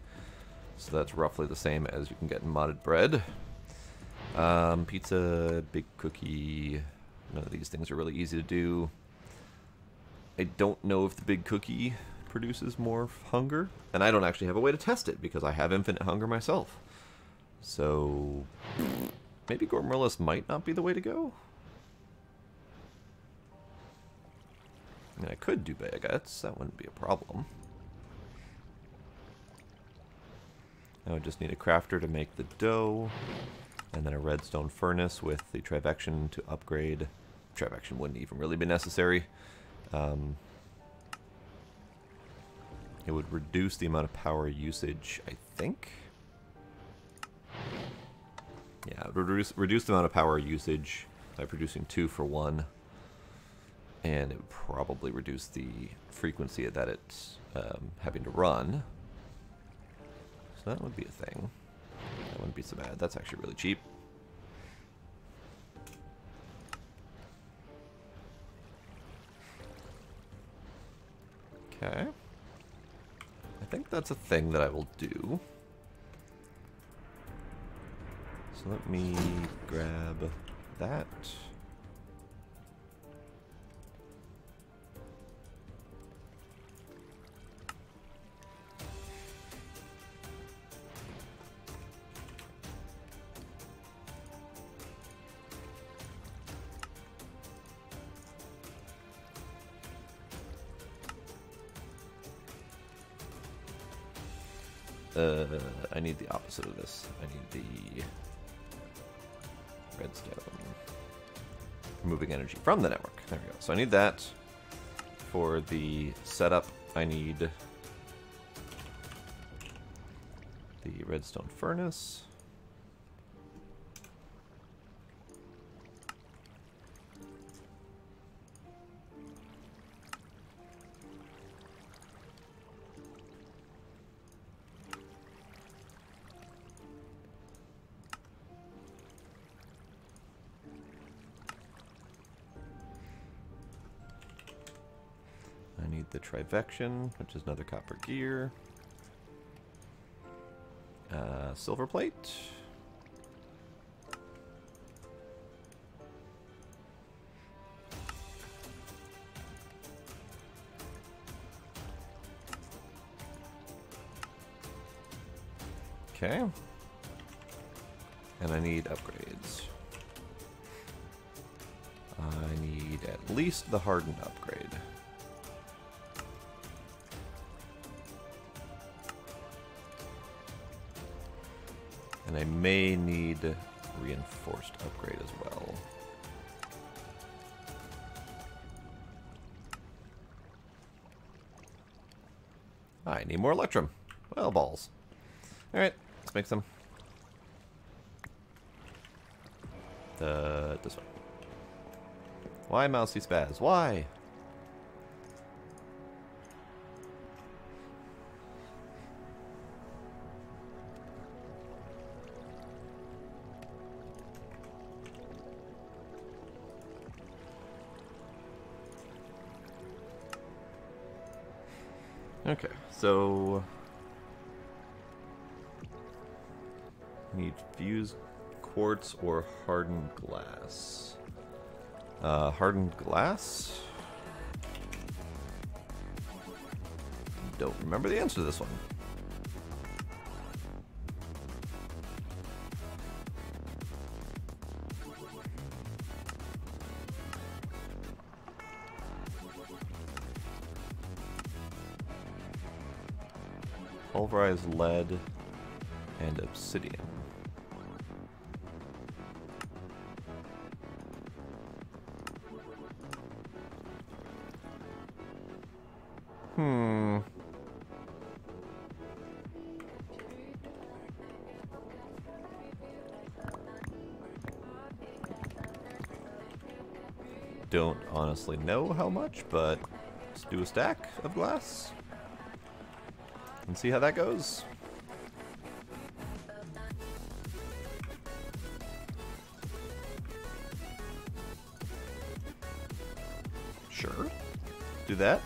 So that's roughly the same as you can get in modded bread. Pizza, big cookie, none of these things are really easy to do. I don't know if the big cookie produces more hunger, and I don't actually have a way to test it because I have infinite hunger myself. So maybe Gormorillus might not be the way to go. I mean, I could do baguettes, that wouldn't be a problem. I would just need a crafter to make the dough, and then a redstone furnace with the Trivection to upgrade. Trivection wouldn't even really be necessary. It would reduce the amount of power usage, I think. Yeah, it would reduce the amount of power usage by producing 2 for 1. And it would probably reduce the frequency that it's having to run. So that would be a thing. That wouldn't be so bad. That's actually really cheap. Okay. I think that's a thing that I will do. So let me grab that. I need the opposite of this. I need the redstone. Removing energy from the network. There we go. So I need that. For the setup, I need the redstone furnace. I need the Trivection, which is another copper gear. Silver plate. Okay. And I need upgrades. I need at least the hardened upgrade. And I may need reinforced upgrade as well. I need more electrum. Well, balls. Alright, let's make some. This one. Why mousy spaz? Why? Okay, so need fused quartz or hardened glass. Hardened glass? Don't remember the answer to this one. Pulverized lead and obsidian. Don't honestly know how much, but let's do a stack of glass and see how that goes. Sure. Do that.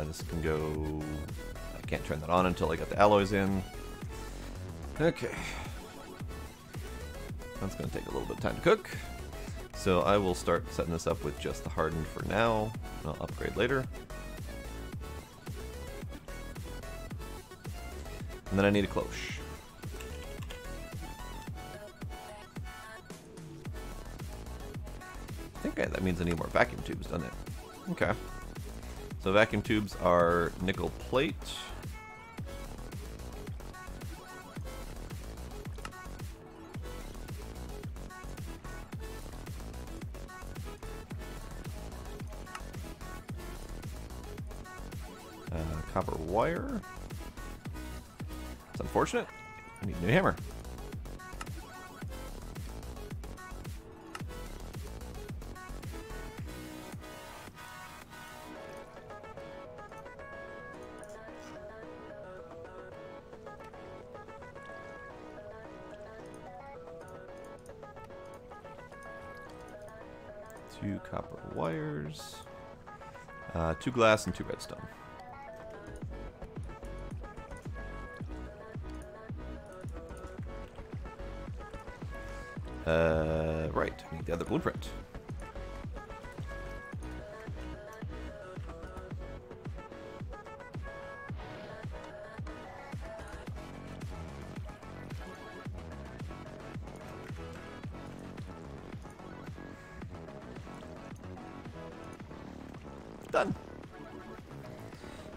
This can go... I can't turn that on until I get the alloys in. Okay. That's going to take a little bit of time to cook. So I will start setting this up with just the hardened for now. I'll upgrade later. And then I need a cloche. I think that means I need more vacuum tubes, doesn't it? Okay. So vacuum tubes are nickel plate. Copper wire. It's unfortunate. I need a new hammer. Two copper wires. 2 glass and 2 redstone. Right, I need the other blueprint. Done.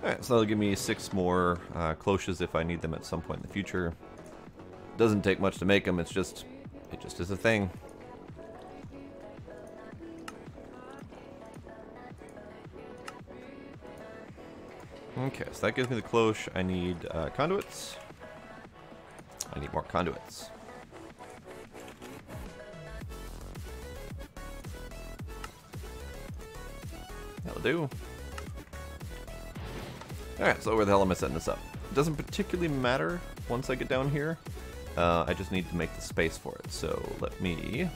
Alright, so that'll give me 6 more cloches if I need them at some point in the future. Doesn't take much to make them, it just is a thing. Okay, so that gives me the cloche. I need conduits. I need more conduits. That'll do. Alright, so where the hell am I setting this up? It doesn't particularly matter once I get down here. I just need to make the space for it. So let me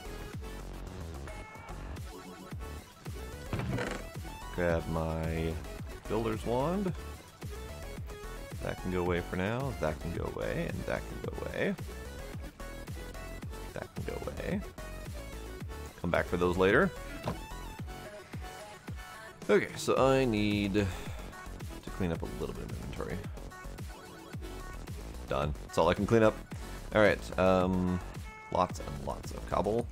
grab my builder's wand. That can go away for now. That can go away, and that can go away. That can go away. Come back for those later. Okay, so I need to clean up a little bit of inventory. Done. That's all I can clean up. Alright, lots and lots of cobble.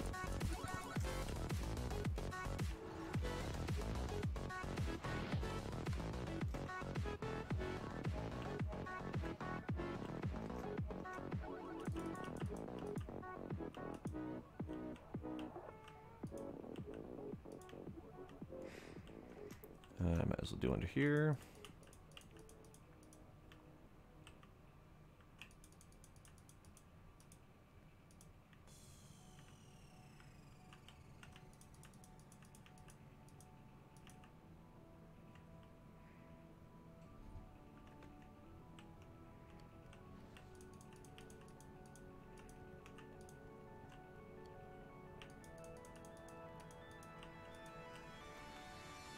I might as well do under here.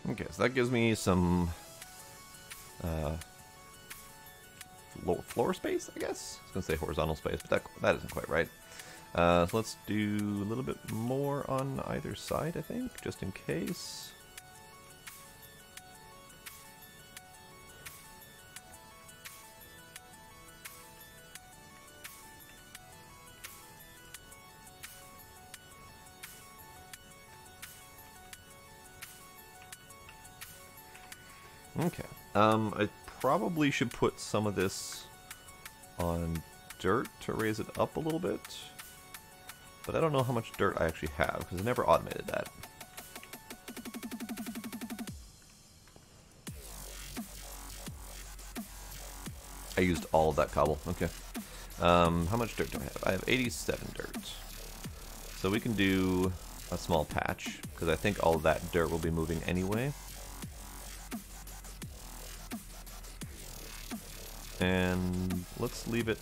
Okay, so that gives me some lower floor space, I guess. I was going to say horizontal space, but that isn't quite right. So let's do a little bit more on either side, I think, just in case. Okay. I probably should put some of this on dirt to raise it up a little bit. But I don't know how much dirt I actually have, because I never automated that. I used all of that cobble. Okay. How much dirt do I have? I have 87 dirt. So we can do a small patch, because I think all of that dirt will be moving anyway. And let's leave it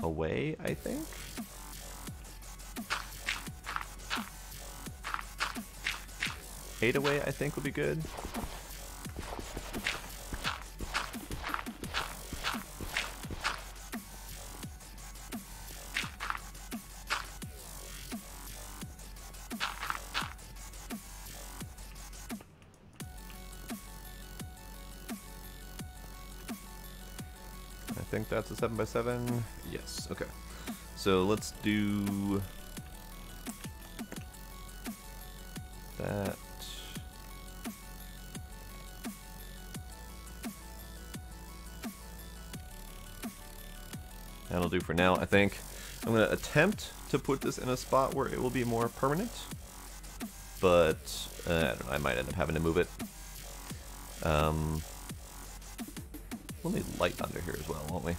away, I think. Eight away, I think, would be good. I think that's a 7x7. Yes, okay. So let's do that. That'll do for now, I think. I'm going to attempt to put this in a spot where it will be more permanent, but I don't know, I might end up having to move it. We'll need light under here as well, won't we?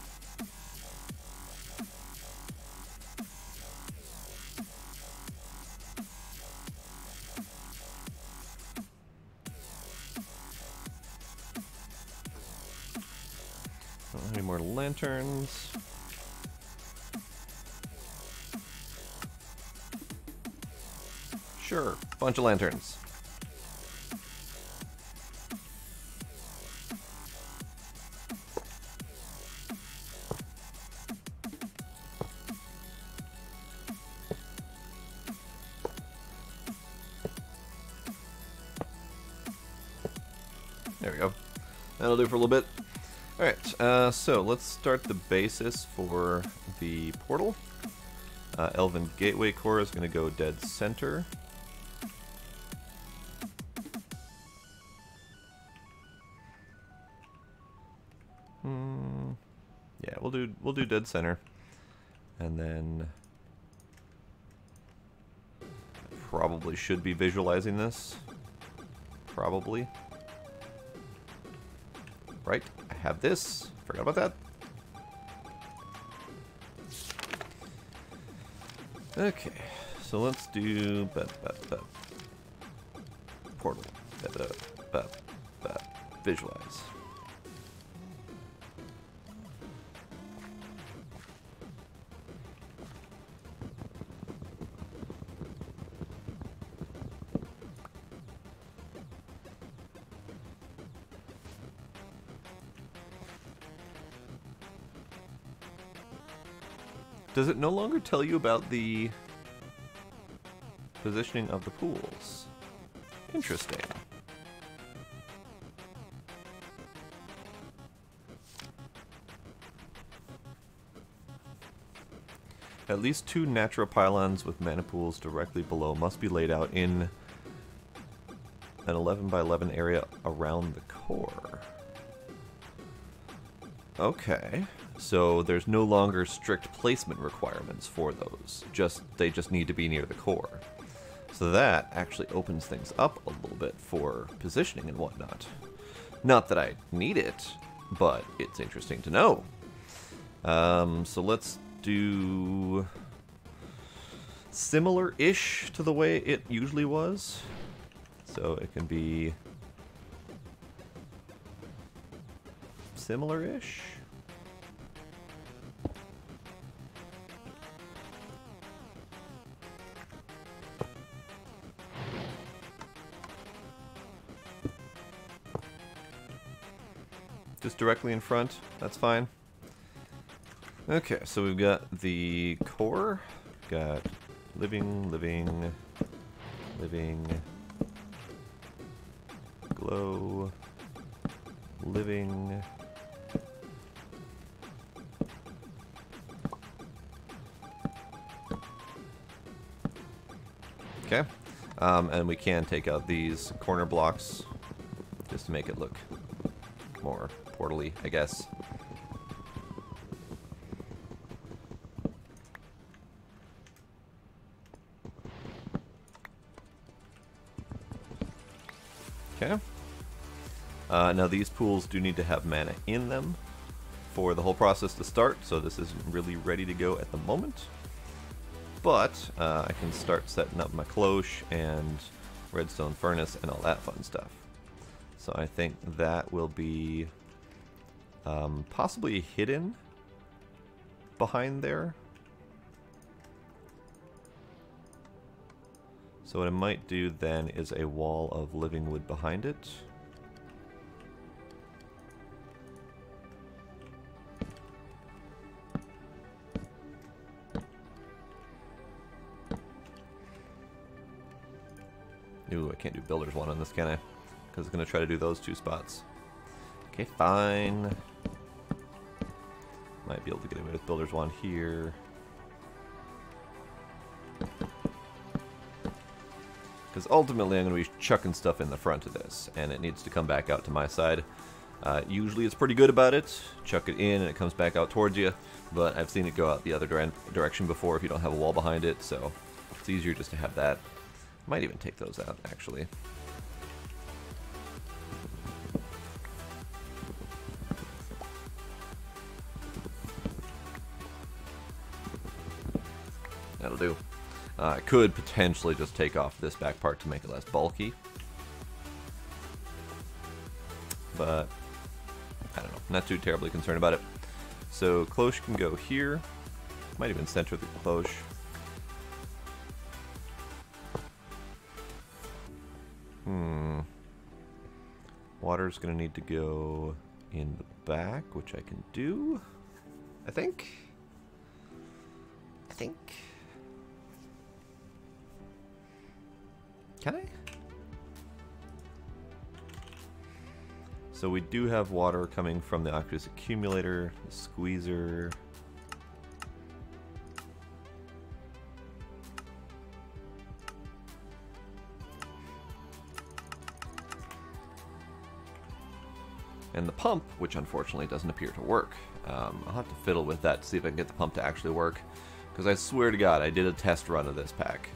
Any more lanterns? Sure, bunch of lanterns. There we go. That'll do for a little bit. Alright, so let's start the basis for the portal. Elven Gateway Core is going to go dead center. we'll do dead center, and then probably should be visualizing this. Probably. Right, I have this. Forgot about that. Okay, so let's do portal. Visualize. Does it no longer tell you about the positioning of the pools? Interesting. At least 2 natural pylons with mana pools directly below must be laid out in an 11 by 11 area around the core. Okay. So there's no longer strict placement requirements for those. They just need to be near the core. So that actually opens things up a little bit for positioning and whatnot. Not that I need it, but it's interesting to know. So let's do similar-ish to the way it usually was. So it can be similar-ish. Just directly in front, that's fine. Okay, so we've got the core, got living, glow, living, okay, and we can take out these corner blocks just to make it look more portally, I guess. Okay. Now these pools do need to have mana in them for the whole process to start, so this isn't really ready to go at the moment. But I can start setting up my cloche and redstone furnace and all that fun stuff. So I think that will be possibly hidden behind there. So what I might do then is a wall of living wood behind it. Ooh, I can't do builder's one on this, can I? Because it's going to try to do those 2 spots. Okay, fine. Might be able to get away with builder's one here. Because ultimately I'm going to be chucking stuff in the front of this, and it needs to come back out to my side. Usually it's pretty good about it. Chuck it in and it comes back out towards you, but I've seen it go out the other direction before if you don't have a wall behind it, so it's easier just to have that. Might even take those out, actually. That'll do. I could potentially just take off this back part to make it less bulky. But I don't know. Not too terribly concerned about it. So cloche can go here. Might even center the cloche. Water's gonna need to go in the back, which I can do. I think. Can I? So we do have water coming from the aqueous accumulator, the squeezer. And the pump, which unfortunately doesn't appear to work. I'll have to fiddle with that to see if I can get the pump to actually work. Because I swear to God, I did a test run of this pack.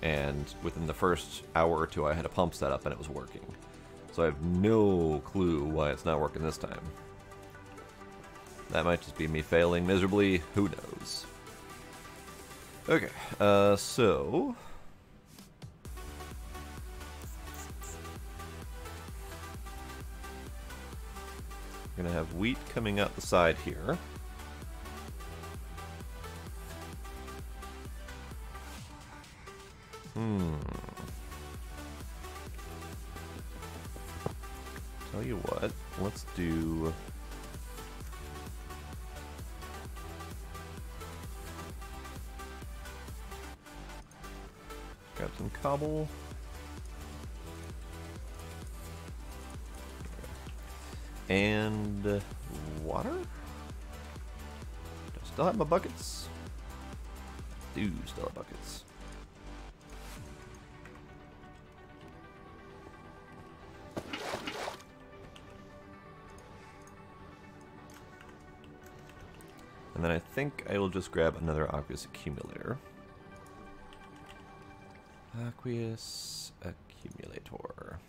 And within the first hour or two, I had a pump set up and it was working. So I have no clue why it's not working this time. That might just be me failing miserably. Who knows? Okay, so... we're going to have wheat coming out the side here. Tell you what, let's do... grab some cobble. And water? Do I still have my buckets? Do still have buckets. And then I think I will just grab another aqueous accumulator. Aqueous accumulator.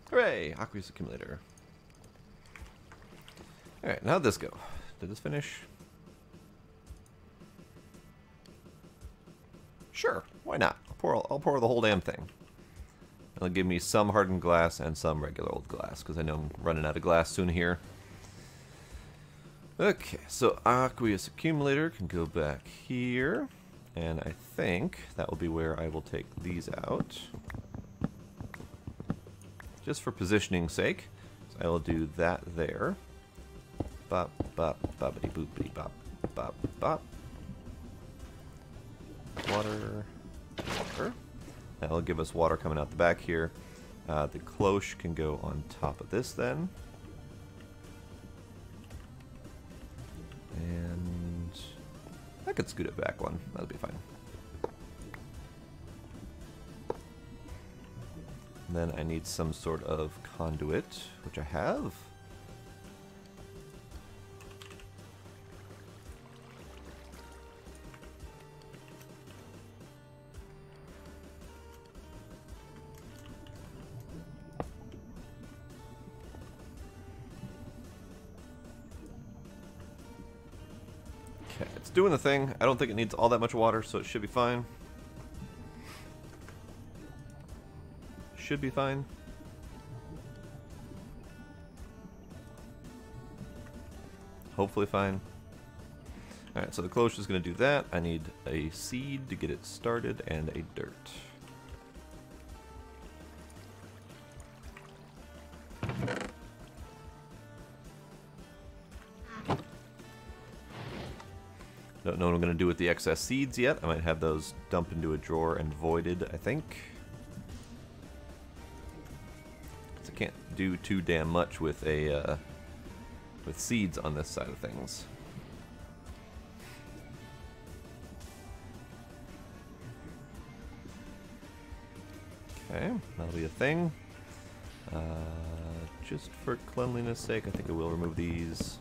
Hooray! Aqueous accumulator. Alright, how'd this go? Did this finish? Sure, why not? I'll pour the whole damn thing. It'll give me some hardened glass and some regular old glass, because I know I'm running out of glass soon here. Okay, so aqueous accumulator can go back here, and I think that will be where I will take these out. Just for positioning's sake, so I will do that there. Bop, bop, boppity boopity bop, bop, bop. Water, water. That will give us water coming out the back here. The cloche can go on top of this then. And I could scoot it back one. That'll be fine. And then I need some sort of conduit, which I have. Okay, it's doing the thing. I don't think it needs all that much water, so it should be fine. Should be fine. Hopefully fine. Alright, so the cloche is going to do that. I need a seed to get it started and a dirt. Don't know what I'm going to do with the excess seeds yet. I might have those dumped into a drawer and voided, I think. I can't do too damn much with a with seeds on this side of things. Okay, that'll be a thing. Just for cleanliness' sake, I think I will remove these.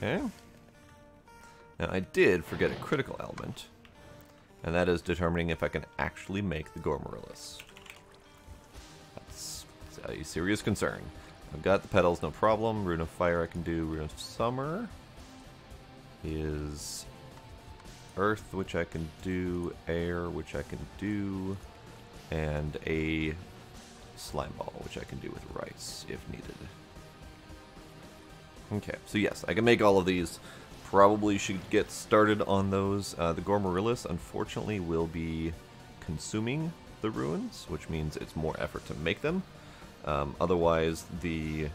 Okay. Now I did forget a critical element, and that is determining if I can actually make the Gormorillus. That's a serious concern. I've got the petals, no problem. Rune of Fire I can do. Rune of Summer is Earth, which I can do. Air, which I can do. And a Slime Ball, which I can do with rice, if needed. Okay, so yes, I can make all of these. Probably should get started on those. The Gormorillus, unfortunately, will be consuming the ruins, which means it's more effort to make them. Otherwise, the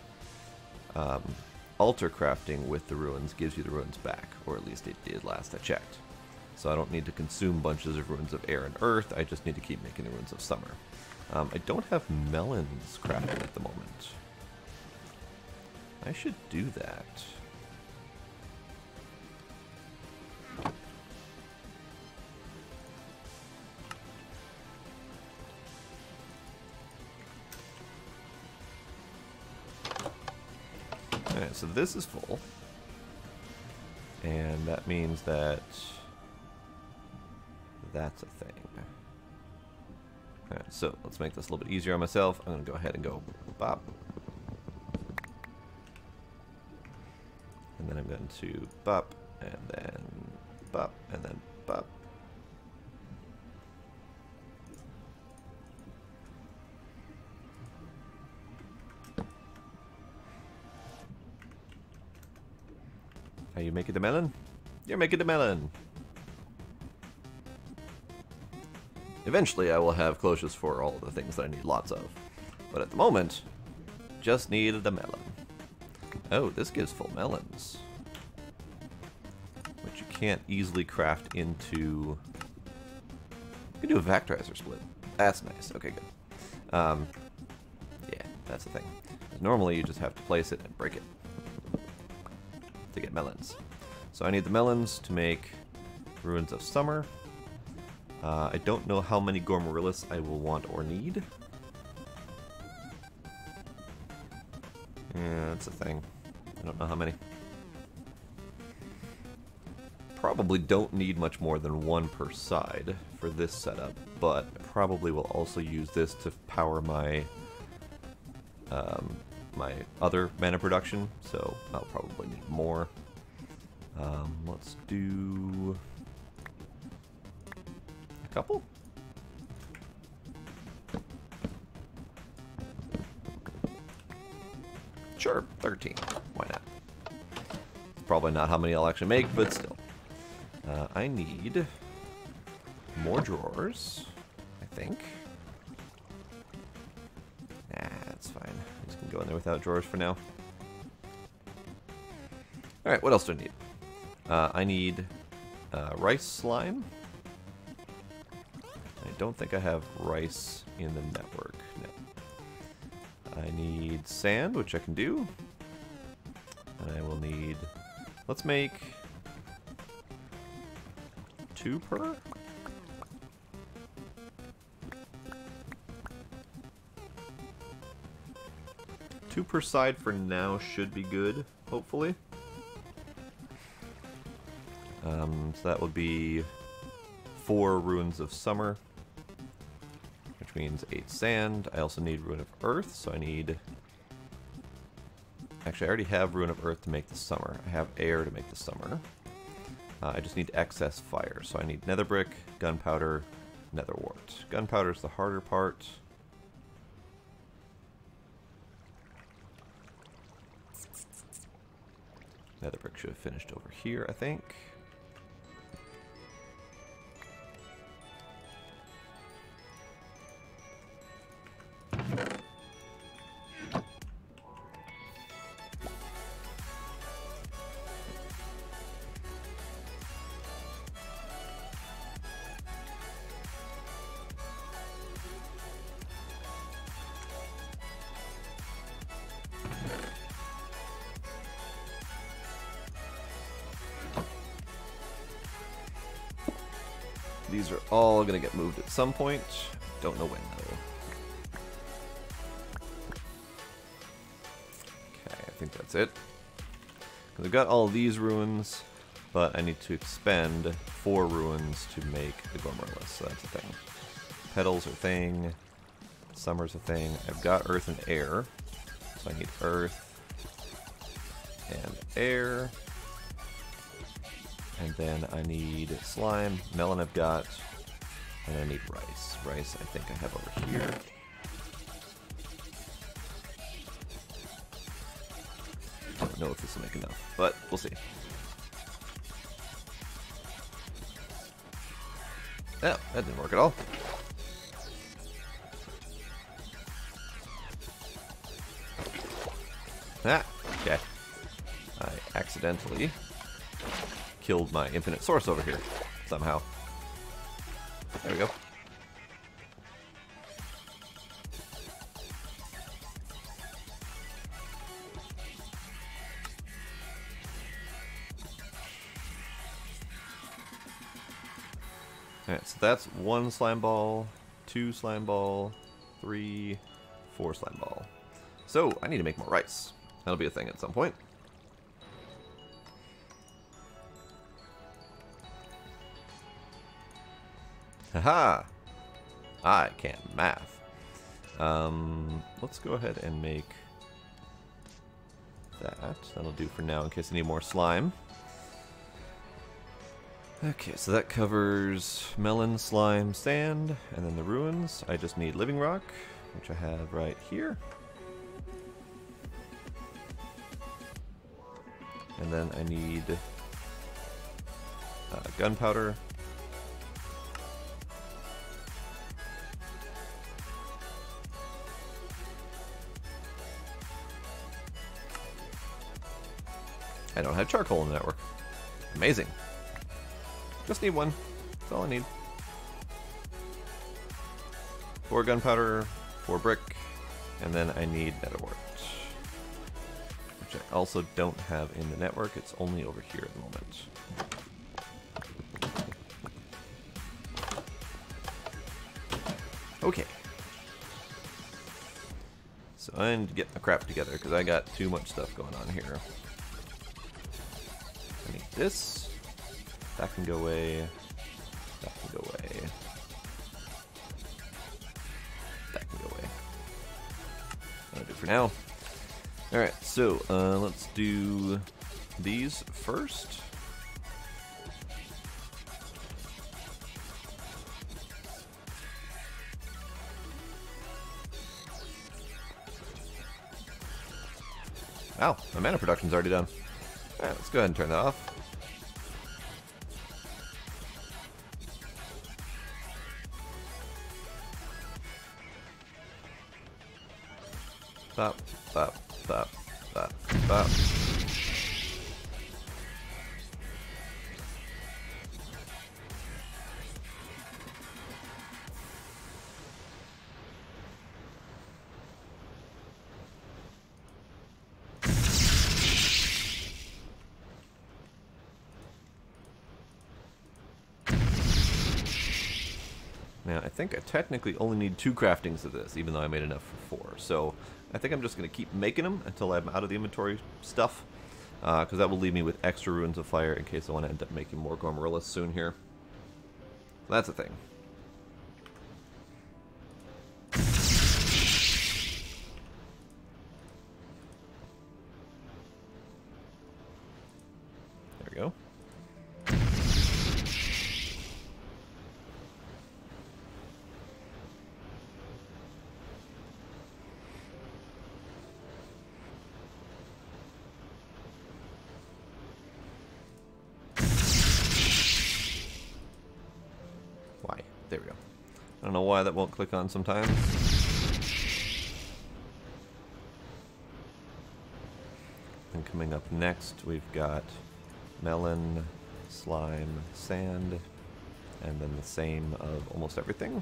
altar crafting with the ruins gives you the ruins back, or at least it did last I checked. So I don't need to consume bunches of ruins of air and earth, I just need to keep making the ruins of summer. I don't have melons crafted at the moment. I should do that. Alright, so this is full. And that means that that's a thing. Alright, so let's make this a little bit easier on myself. I'm going to go ahead and go bop. And then I'm going to bop, and then bop, and then bop. Are you making the melon? You're making the melon! Eventually I will have closures for all of the things that I need lots of. But at the moment, just need the melon. Oh, this gives full melons. Which you can't easily craft into... You can do a vectorizer split. That's nice. Okay, good. Yeah, that's the thing. Normally you just have to place it and break it to get melons. So I need the melons to make Ruins of Summer. I don't know how many Gormarillas I will want or need. Yeah, that's the thing. I don't know how many. Probably don't need much more than one per side for this setup, but probably will also use this to power my my other mana production, so I'll probably need more. Let's do a couple. Sure, 13. Why not? Probably not how many I'll actually make, but still. I need more drawers, I think. Nah, that's fine. I'm just gonna go in there without drawers for now. Alright, what else do I need? I need rice slime. I don't think I have rice in the network. No. I need sand, which I can do. And I will need... Let's make 2 per? Two per side for now should be good, hopefully. So that would be 4 Ruins of Summer, which means 8 sand. I also need Ruin of Earth, so I need... Actually, I already have Ruin of Earth to make the summer. I have air to make the summer. I just need excess fire, so I need nether brick, gunpowder, nether wart. Gunpowder is the harder part. Nether brick should have finished over here, I think. These are all going to get moved at some point. Don't know when, though. Okay, I think that's it. Because I've got all these ruins, but I need to expend 4 ruins to make the Gormarillas, so that's a thing. Petals are a thing. Summer's a thing. I've got earth and air, so I need earth and air. And then I need slime, melon I've got, and I need rice. Rice I think I have over here. I don't know if this will make enough, but we'll see. Oh, that didn't work at all. Ah, okay. accidentally killed my infinite source over here somehow. There we go. Alright, so that's 1 slime ball, 2 slime ball, 3, 4 slime ball. So, I need to make more rice. That'll be a thing at some point. Haha! I can't math. Let's go ahead and make that. That'll do for now in case I need more slime. Okay, so that covers melon, slime, sand, and then the ruins. I just need living rock, which I have right here. And then I need gunpowder. I don't have charcoal in the network. Amazing. Just need 1. That's all I need. 4 gunpowder, 4 brick, and then I need netherwort, which I also don't have in the network. It's only over here at the moment. Okay. So I need to get my crap together because I got too much stuff going on here. I need this. That can go away. That can go away. That can go away. That'll do for now. Alright, so let's do these first. Wow, my mana production's already done. Alright, let's go ahead and turn that off. Stop, stop, stop, stop, stop. Now, I think I technically only need 2 craftings of this, even though I made enough for 4. So, I think I'm just going to keep making them until I'm out of the inventory stuff, because that will leave me with extra runes of fire in case I want to end up making more Gormarillas soon here. So that's a thing. There we go. There we go. I don't know why that won't click on sometimes. And coming up next, we've got melon, slime, sand, and then the same of almost everything.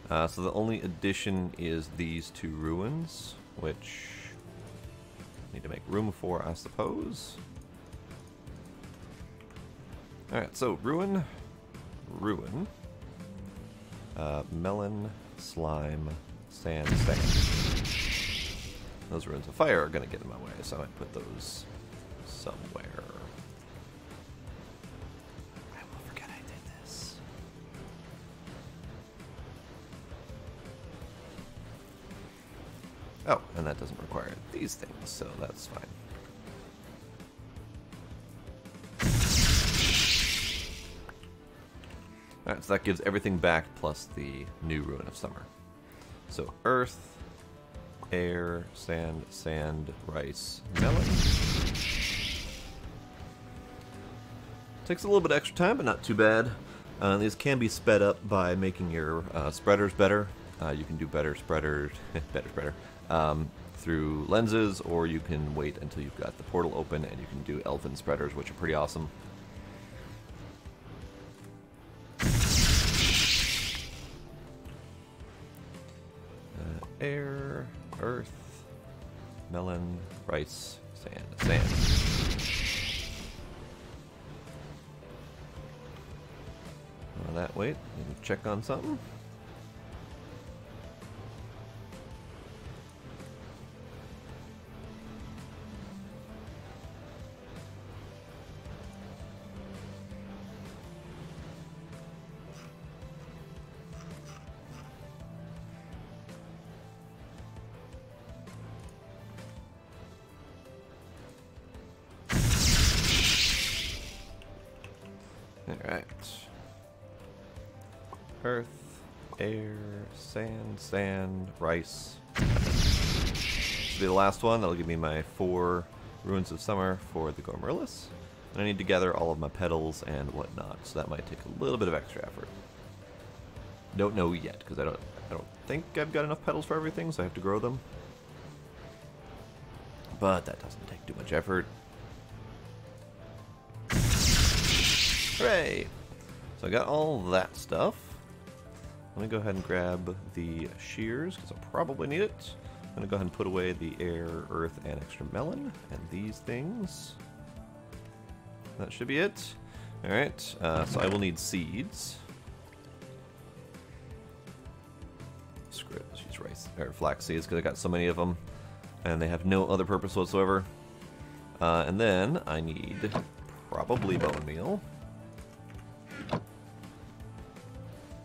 So the only addition is these 2 ruins, which I need to make room for, I suppose. Alright, so ruin, melon, slime, sand, sand. Those ruins of fire are going to get in my way, so I might put those somewhere. I will forget I did this. Oh, and that doesn't require these things, so that's fine. Alright, so that gives everything back plus the new Ruin of Summer. So earth, air, sand, sand, rice, melon. Takes a little bit extra time, but not too bad. These can be sped up by making your spreaders better. You can do better spreaders, through lenses, or you can wait until you've got the portal open and you can do elven spreaders, which are pretty awesome. Air, earth, melon, rice, sand. Wait, let me check on something. Alright. Earth, air, sand, rice. This will be the last one. That'll give me my 4 Ruins of Summer for the Gourmurlus. And I need to gather all of my petals and whatnot, so that might take a little bit of extra effort. Don't know yet, because I don't think I've got enough petals for everything, so I have to grow them. But that doesn't take too much effort. Hooray! So I got all that stuff. Let me go ahead and grab the shears, because I'll probably need it. I'm going to go ahead and put away the air, earth, and extra melon, and these things. That should be it. Alright, so I will need seeds. Screw it, let's use rice, or flax seeds, because I got so many of them, and they have no other purpose whatsoever. And then I need probably bone meal.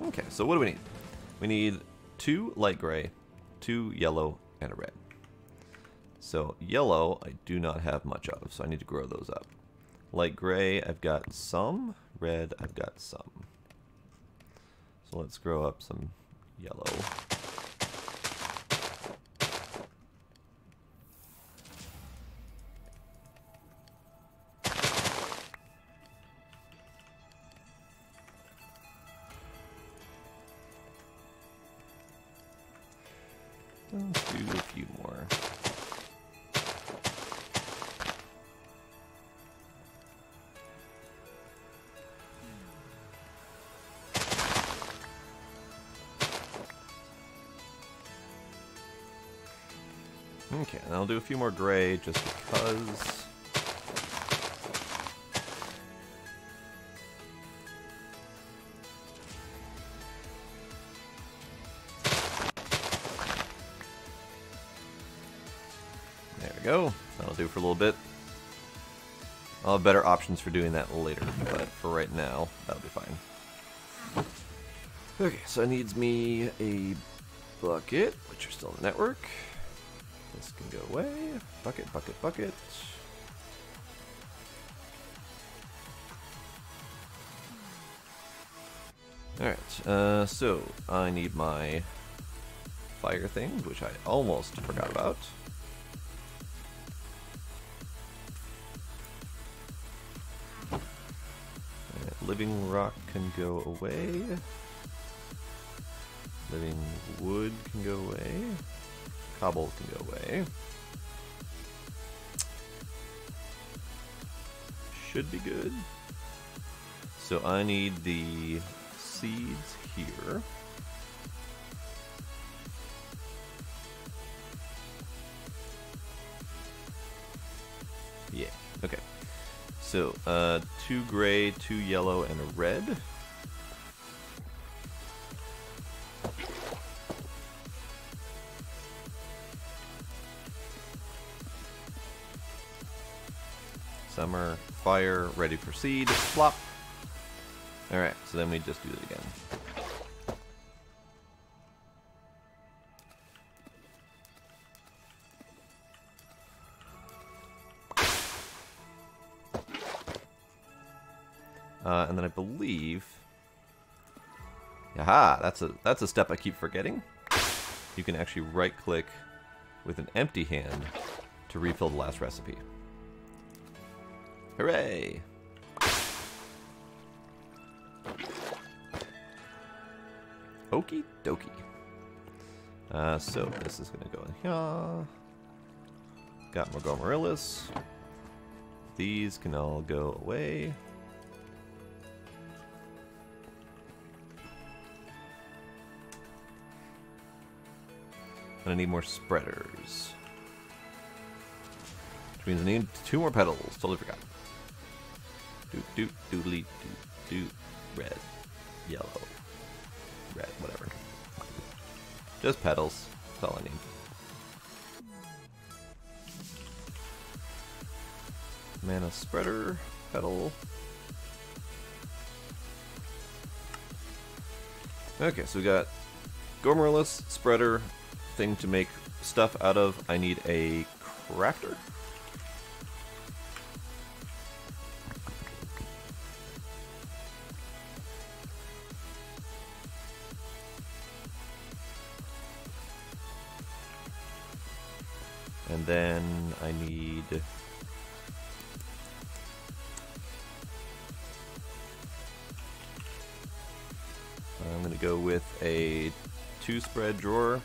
Okay, so what do we need? We need 2 light gray, 2 yellow, and a red. So yellow I do not have much of, so I need to grow those up. Light gray I've got some, red I've got some. So let's grow up some yellow. Let's do a few more. Okay, and I'll do a few more gray just because. There we go. That'll do for a little bit. I'll have better options for doing that later, but for right now, that'll be fine. Okay, so it needs me a bucket, which are still in the network. This can go away. Bucket, bucket, bucket. Alright, so I need my fire things, which I almost forgot about. Living rock can go away. Living wood can go away. Cobble can go away. Should be good. So I need the seeds here. Yeah, okay. So, 2 gray, 2 yellow, and a red. Summer, fire, ready for seed, flop. Alright, so then we just do it again. And then I believe, aha, that's a step I keep forgetting. You can actually right-click with an empty hand to refill the last recipe. Hooray! Okie dokie. So this is going to go in here. Got more Gomarillas. These can all go away. And I need more spreaders. Which means I need 2 more petals. Totally forgot. Doodly doo. Red. Yellow. Red. Whatever. Just petals. That's all I need. Mana spreader. Petal. Okay, so we got Gomarillas, spreader, thing to make stuff out of. I need a crafter. And then I need I'm going to go with a 2-spread drawer.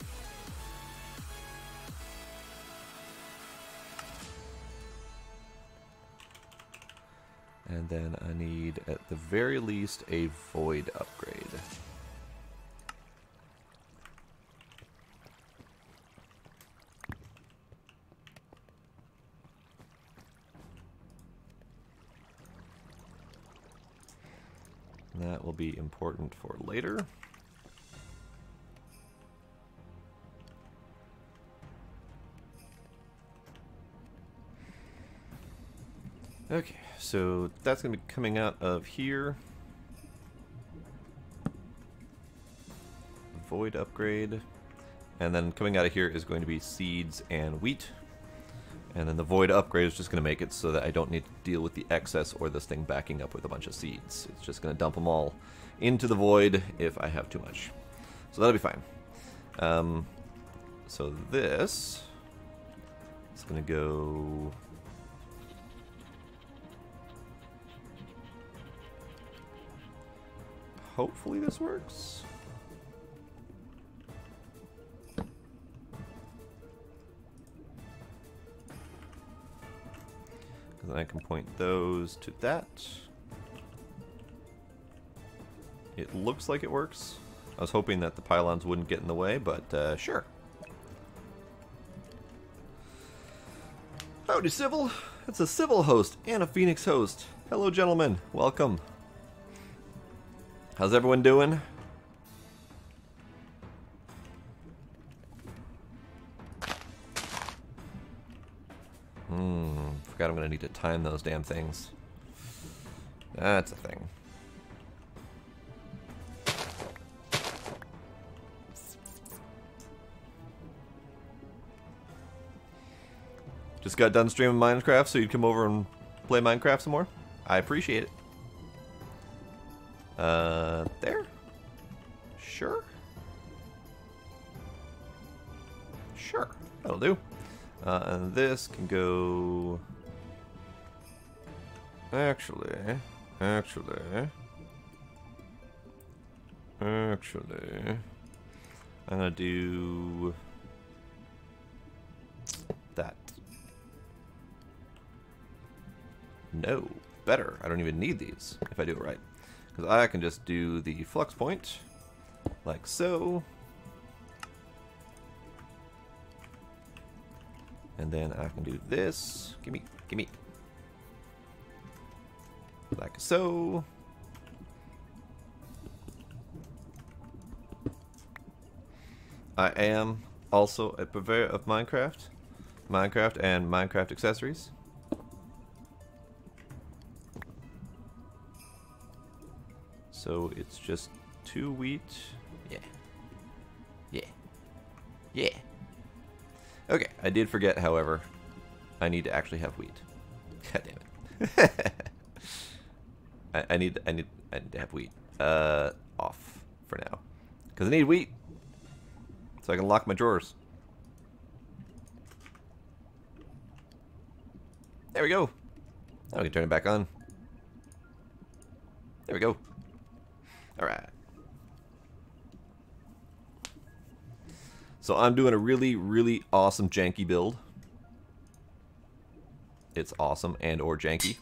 And then I need, at the very least, a void upgrade. That will be important for later. Okay, so that's going to be coming out of here. Void upgrade. And then coming out of here is going to be seeds and wheat. And then the void upgrade is just going to make it so that I don't need to deal with the excess or this thing backing up with a bunch of seeds. It's just going to dump them all into the void if I have too much. So that'll be fine. So this is going to go... Hopefully this works. Then I can point those to that. It looks like it works. I was hoping that the pylons wouldn't get in the way, but sure. Howdy, Civil. It's a Civil host and a Phoenix host. Hello, gentlemen. Welcome. How's everyone doing? Forgot I'm going to need to time those damn things. That's a thing. Just got done streaming Minecraft, so you'd come over and play Minecraft some more? I appreciate it. There? Sure. Sure, that'll do. And this can go... Actually, I'm gonna do that. No, better. I don't even need these if I do it right. Because I can just do the flux point, like so. And then I can do this. Gimme. Like so. I am also a purveyor of Minecraft and Minecraft accessories. So it's just 2 wheat. Yeah. Okay, I did forget, however, I need to actually have wheat. God damn it. I need to have wheat off for now, because I need wheat so I can lock my drawers. There we go. Now we can turn it back on. There we go. All right. So I'm doing a really, really awesome janky build. It's awesome and or janky.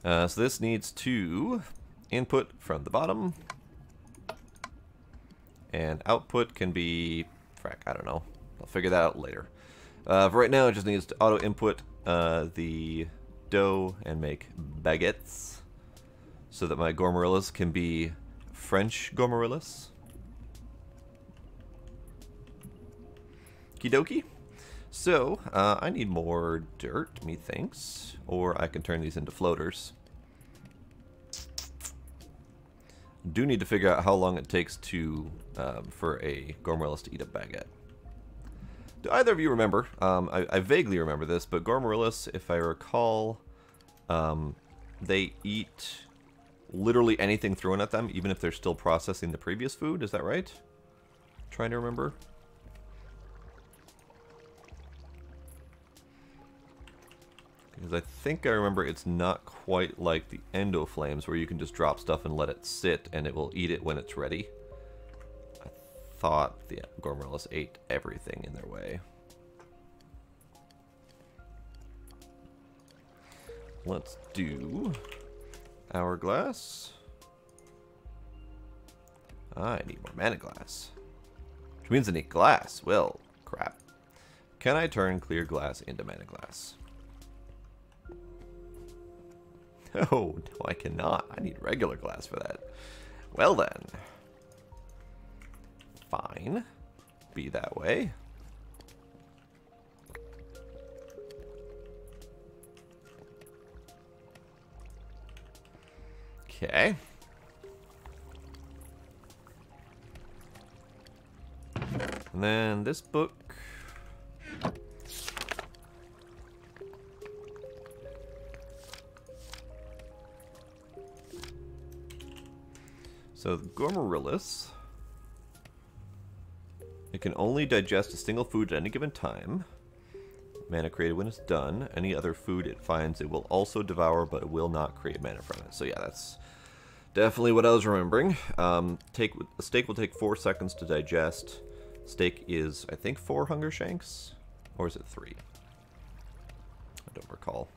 So this needs to input from the bottom. And output can be, frack, I don't know. I'll figure that out later. For right now, it just needs to auto-input the dough and make baguettes so that my gourmarillas can be French gourmarillas. Okie dokie. So, I need more dirt, methinks, or I can turn these into floaters. Do need to figure out how long it takes to for a gourmarillas to eat a baguette. Do either of you remember? I vaguely remember this, but gourmarillas, if I recall, they eat literally anything thrown at them, even if they're still processing the previous food. Is that right? Trying to remember. Because I think I remember it's not quite like the endo flames where you can just drop stuff and let it sit and it will eat it when it's ready. I thought the gourmarillas ate everything in their way. Let's do hourglass. I need more mana glass. Which means I need glass. Well, crap. Can I turn clear glass into mana glass? No, I cannot. I need regular glass for that. Well then. Fine. Be that way. Okay. And then this book. So the gourmarillas, it can only digest a single food at any given time. Mana created when it's done. Any other food it finds it will also devour, but it will not create mana from it. So yeah, that's definitely what I was remembering. A steak will take 4 seconds to digest. Steak is, I think, 4 hunger shanks? Or is it 3? I don't recall.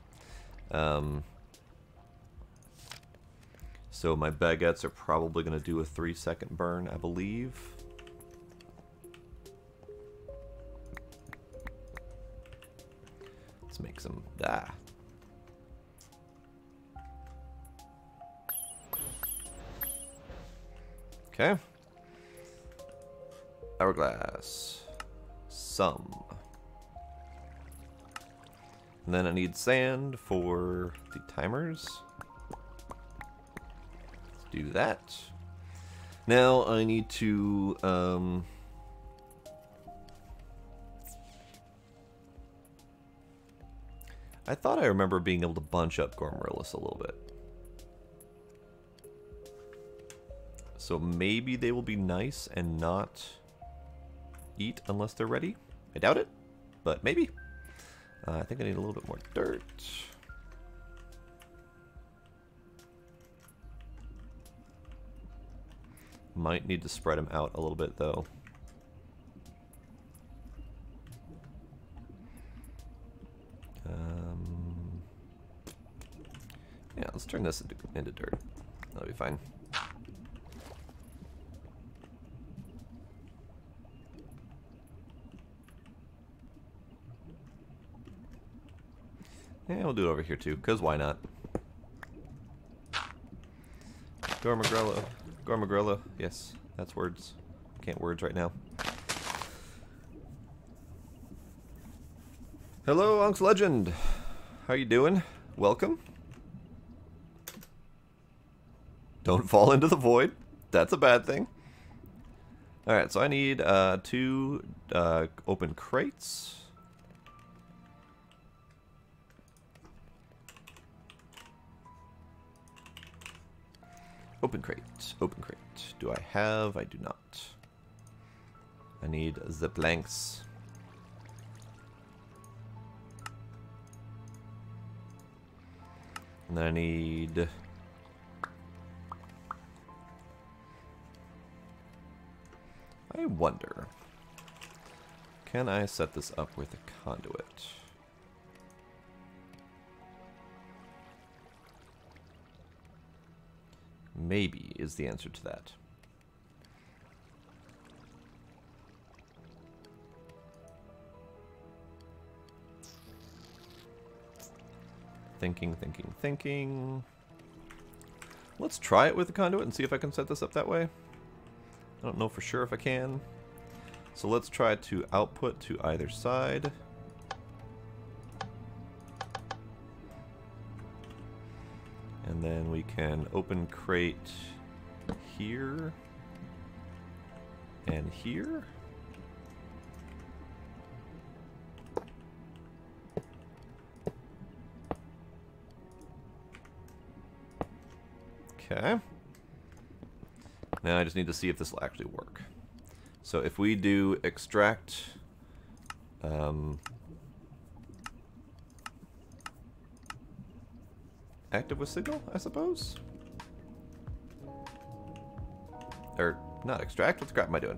So my baguettes are probably going to do a 3-second burn, I believe. Let's make some... Okay. Hourglass. Some. And then I need sand for the timers. Do that. Now I need to I thought I remember being able to bunch up gourmarillas a little bit. So maybe they will be nice and not eat unless they're ready. I doubt it, but maybe. I think I need a little bit more dirt. Might need to spread them out a little bit, though. Yeah, let's turn this into dirt. That'll be fine. Yeah, we'll do it over here, too, because why not? Gormagrella, yes, that's words. Can't words right now. Hello, Unks Legend. How you doing? Welcome. Don't fall into the void. That's a bad thing. Alright, so I need 2 open crates. Open crate, open crate. Do I have? I do not. I need the planks. And then I need I wonder, can I set this up with a conduit? Maybe is the answer to that. Thinking. Let's try it with the conduit and see if I can set this up that way. I don't know for sure if I can. So let's try to output to either side. And then we can open crate here and here. Okay. Now I just need to see if this will actually work. So if we do extract active with signal, I suppose? Or not extract, what the crap am I doing?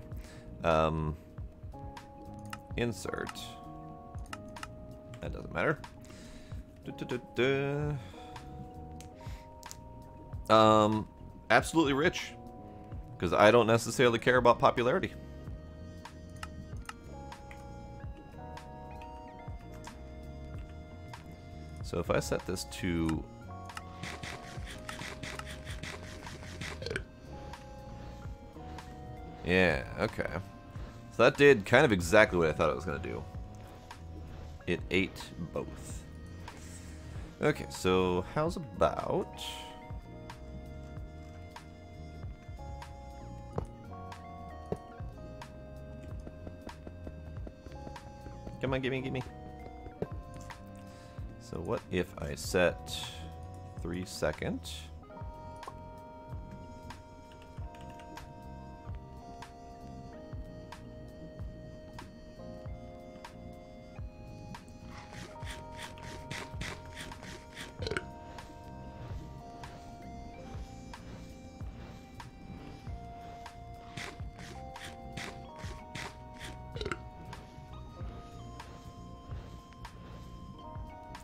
Insert. That doesn't matter. Absolutely rich. Because I don't necessarily care about popularity. So if I set this to... Yeah, okay. So that did kind of exactly what I thought it was going to do. It ate both. Okay, so how's about... Come on, gimme. So what if I set 3 seconds?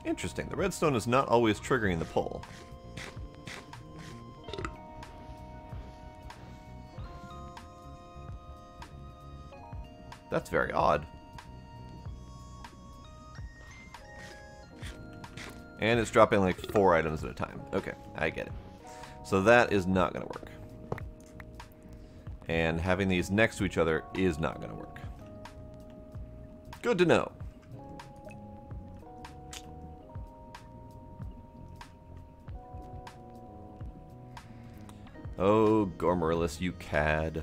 Interesting. The redstone is not always triggering the pull. That's very odd. And it's dropping like 4 items at a time. Okay, I get it. So that is not going to work. And having these next to each other is not going to work. Good to know. Oh, Gormorillus, you cad.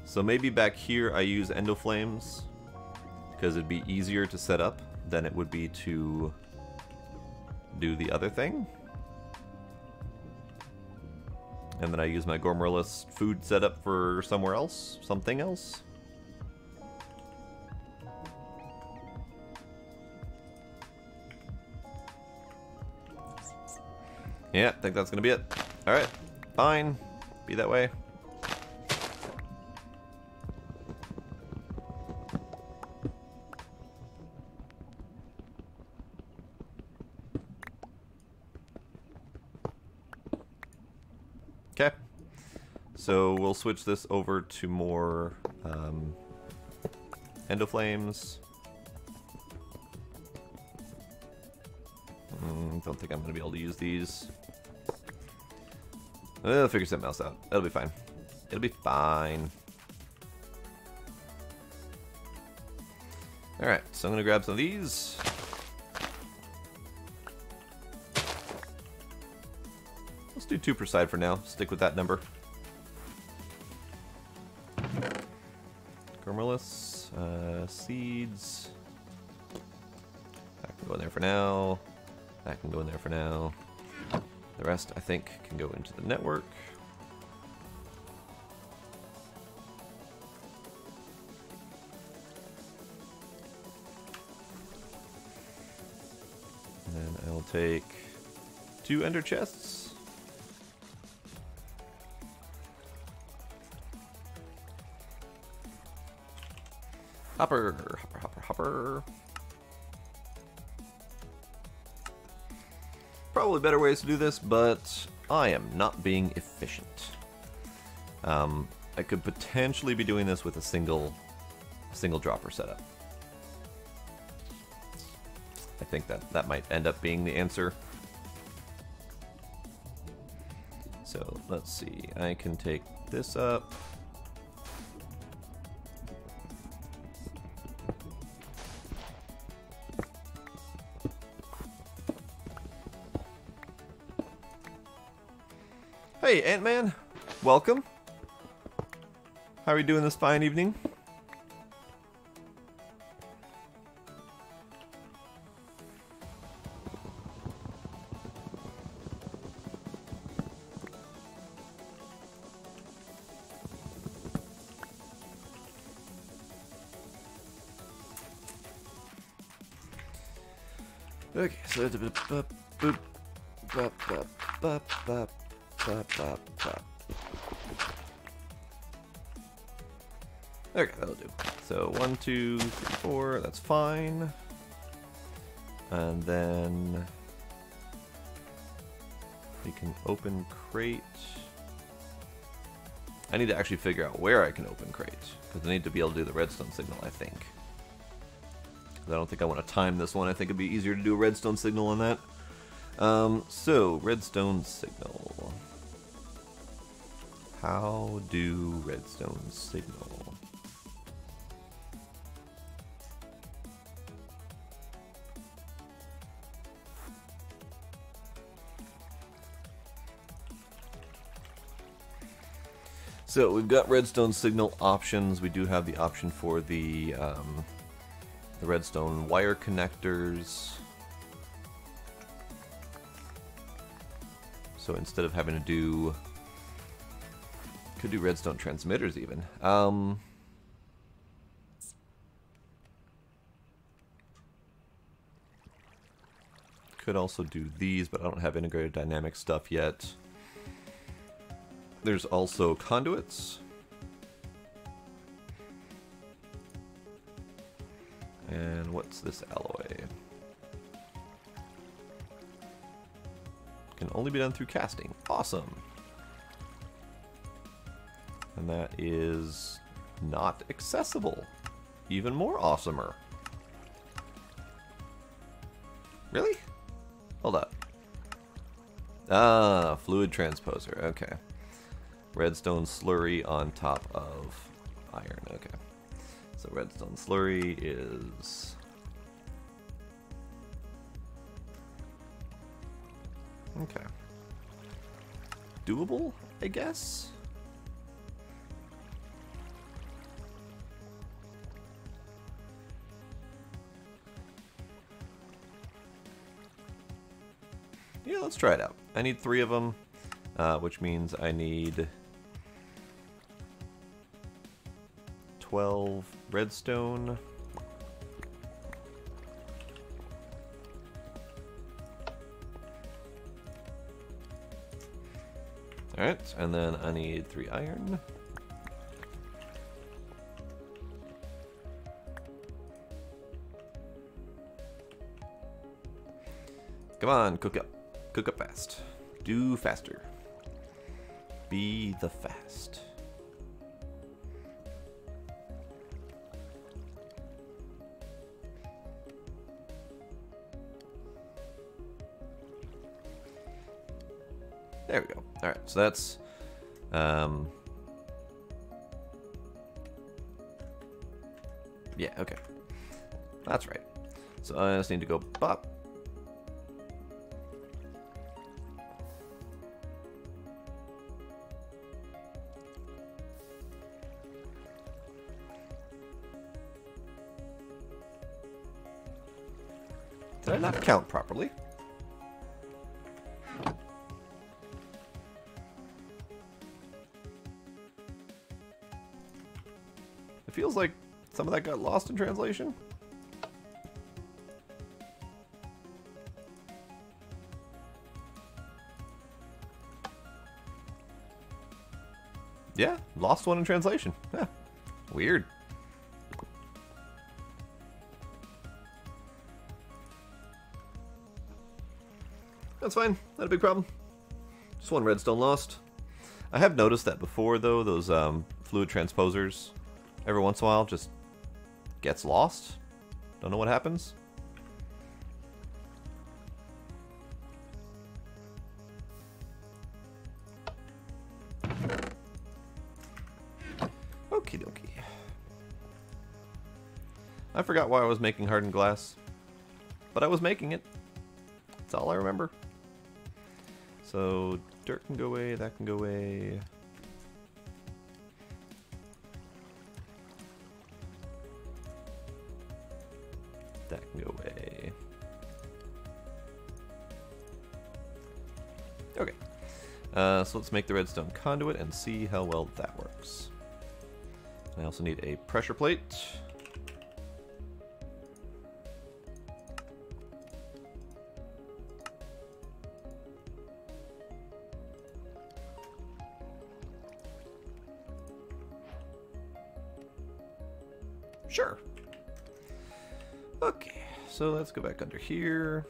So maybe back here I use Endoflames, because it'd be easier to set up than it would be to do the other thing. And then I use my Gormorillus food setup for somewhere else, something else. Yeah, I think that's gonna be it. Alright, fine. Be that way. Okay. So we'll switch this over to more Endoflames. Don't think I'm going to be able to use these. I'll figure something else out. It'll be fine. It'll be fine. Alright, so I'm going to grab some of these. Let's do 2 per side for now. Stick with that number. Gormorillus, seeds. That can go in there for now. That can go in there for now. The rest, I think, can go into the network. And then I'll take 2 ender chests. Hopper, hopper, hopper, hopper. Probably better ways to do this, but I am not being efficient. I could potentially be doing this with a single dropper setup. I think that might end up being the answer. So let's see, I can take this up. Hey, Ant-Man, welcome. How are you doing this fine evening? Okay, so it's okay, that'll do. So 1, 2, 3, 4, that's fine. And then we can open crate. I need to actually figure out where I can open crate, because I need to be able to do the redstone signal, I think. I don't think I want to time this one. I think it'd be easier to do a redstone signal on that. So, redstone signal. How do redstone signal? So we've got redstone signal options. We do have the option for the redstone wire connectors. So instead of having to do, could do redstone transmitters even. Could also do these, but I don't have integrated dynamic stuff yet. There's also conduits. And what's this alloy? Can only be done through casting. Awesome. And that is not accessible. Even more awesomer. Really? Hold up. Ah, fluid transposer. Okay. Redstone slurry on top of iron. Okay. So redstone slurry is... okay. Doable, I guess? Yeah, let's try it out. I need 3 of them, which means I need 12 redstone. Alright, and then I need 3 iron. Come on, cook up. Cook up fast. Do faster. Be the fast. There we go. Alright, so that's yeah, okay. That's right. So I just need to go pop. Did I not count properly? It feels like some of that got lost in translation. Yeah, lost one in translation. Yeah, weird. That's fine. Not a big problem. Just one redstone lost. I have noticed that before, though, those fluid transposers, every once in a while, just gets lost. Don't know what happens. Okie dokie. I forgot why I was making hardened glass, but I was making it. That's all I remember. So dirt can go away, that can go away. That can go away. Okay. So let's make the redstone conduit and see how well that works. I also need a pressure plate. Sure. Okay, so let's go back under here.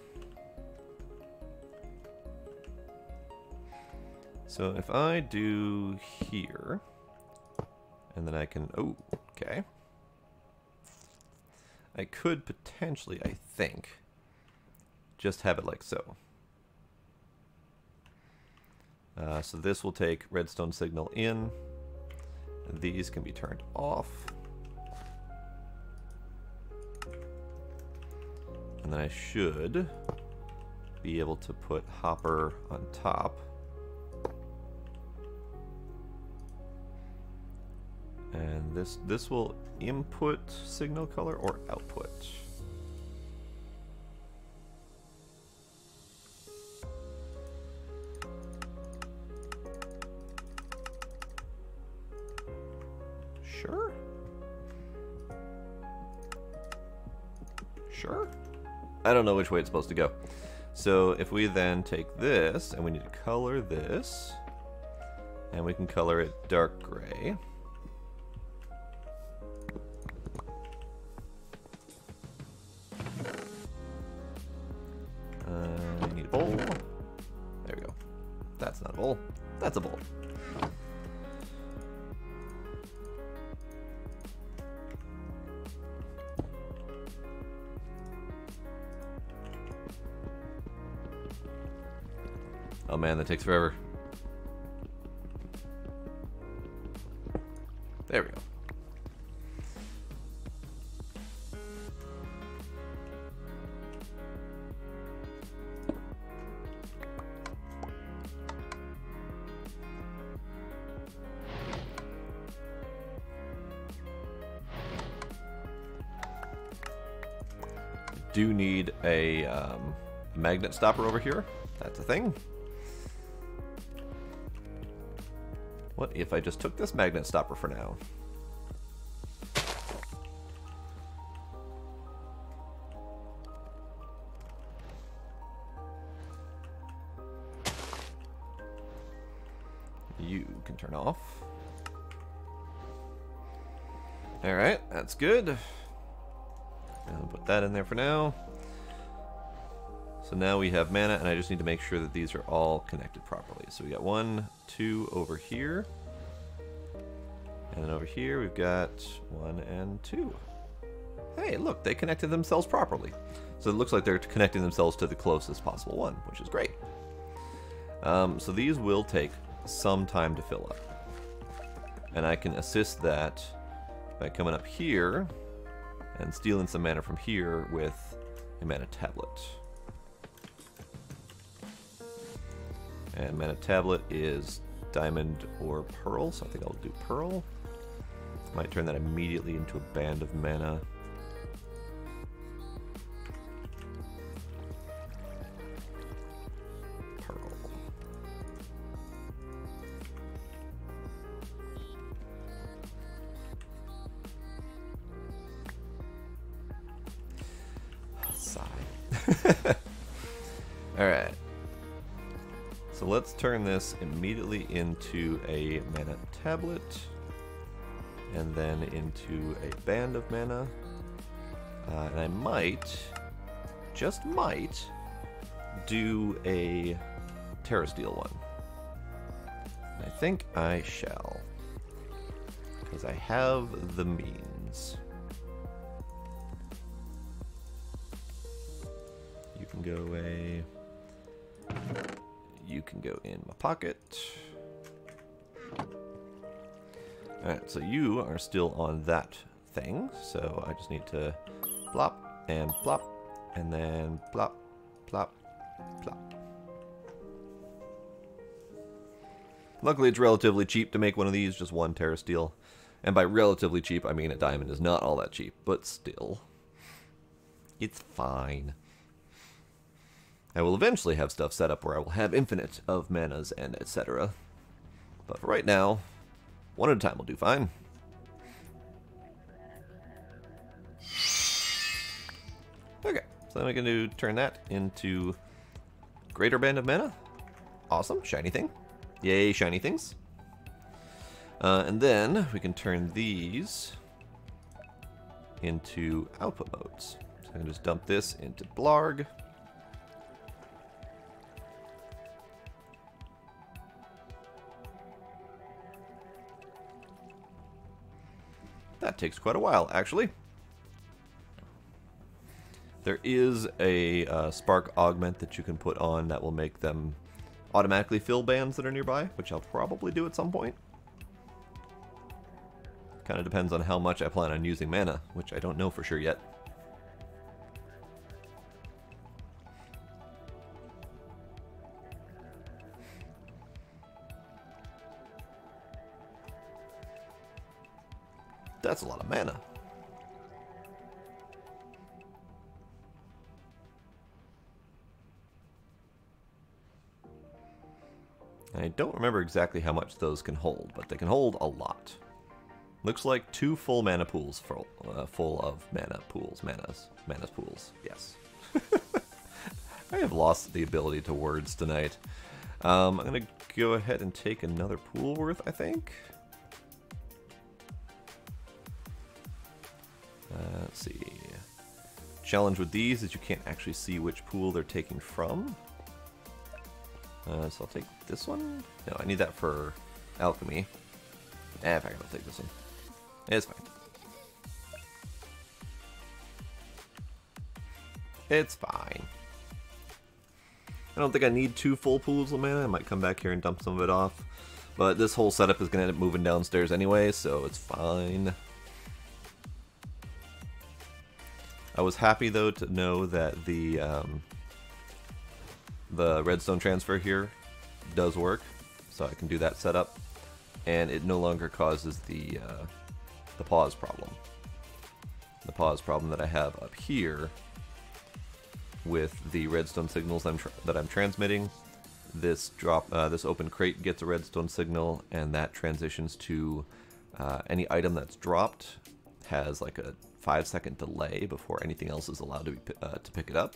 So if I do here, and then I can, oh, okay. I could potentially, I think, just have it like so. So this will take redstone signal in. These can be turned off. And then I should be able to put hopper on top. And this will input signal color or output. Sure. Sure. I don't know which way it's supposed to go. So if we then take this and we need to color this, and we can color it dark gray. I need a bowl. There we go. That's not a bowl. That's a bowl. Oh man, that takes forever. There we go. Do need a magnet stopper over here. That's a thing. What if I just took this magnet stopper for now? You can turn off. Alright, that's good. I'll put that in there for now. So now we have mana, and I just need to make sure that these are all connected properly. So we got 1, 2 over here. And then over here we've got 1 and 2. Hey, look, they connected themselves properly. So it looks like they're connecting themselves to the closest possible one, which is great. So these will take some time to fill up. And I can assist that by coming up here and stealing some mana from here with a mana tablet. And mana tablet is diamond or pearl, so I think I'll do pearl. Might turn that immediately into a band of mana. Pearl. Sigh. Alright. So let's turn this immediately into a mana tablet, and then into a band of mana. And I might, just might, do a Terra Steel one. I think I shall, because I have the means. You can go away. You can go in my pocket. Alright, so you are still on that thing, so I just need to plop and plop, and then plop, plop, plop. Luckily, it's relatively cheap to make one of these, just one Terra Steel. And by relatively cheap, I mean a diamond is not all that cheap, but still. It's fine. I will eventually have stuff set up where I will have infinite of manas and etc. But for right now, one at a time will do fine. Okay, so then we can turn that into Greater Band of Mana. Awesome, shiny thing. Yay, shiny things. And then we can turn these into output modes. So I can just dump this into Blarg. That takes quite a while, actually. There is a spark augment that you can put on that will make them automatically fill bands that are nearby, which I'll probably do at some point. Kind of depends on how much I plan on using mana, which I don't know for sure yet. That's a lot of mana. I don't remember exactly how much those can hold, but they can hold a lot. Looks like 2 full mana pools full of mana pools. Manas pools. Yes. I have lost the ability to words tonight. I'm going to go ahead and take another pool worth, I think. Let's see. Challenge with these is you can't actually see which pool they're taking from. So I'll take this one. No, I need that for Alchemy. In fact, I'll take this one. It's fine. It's fine. I don't think I need 2 full pools of mana. I might come back here and dump some of it off. But this whole setup is going to end up moving downstairs anyway, so it's fine. I was happy, though, to know that the redstone transfer here does work, so I can do that setup, and it no longer causes the pause problem. The pause problem that I have up here with the redstone signals that I'm transmitting. This open crate gets a redstone signal, and that transitions to any item that's dropped has like a 5-second delay before anything else is allowed to pick it up,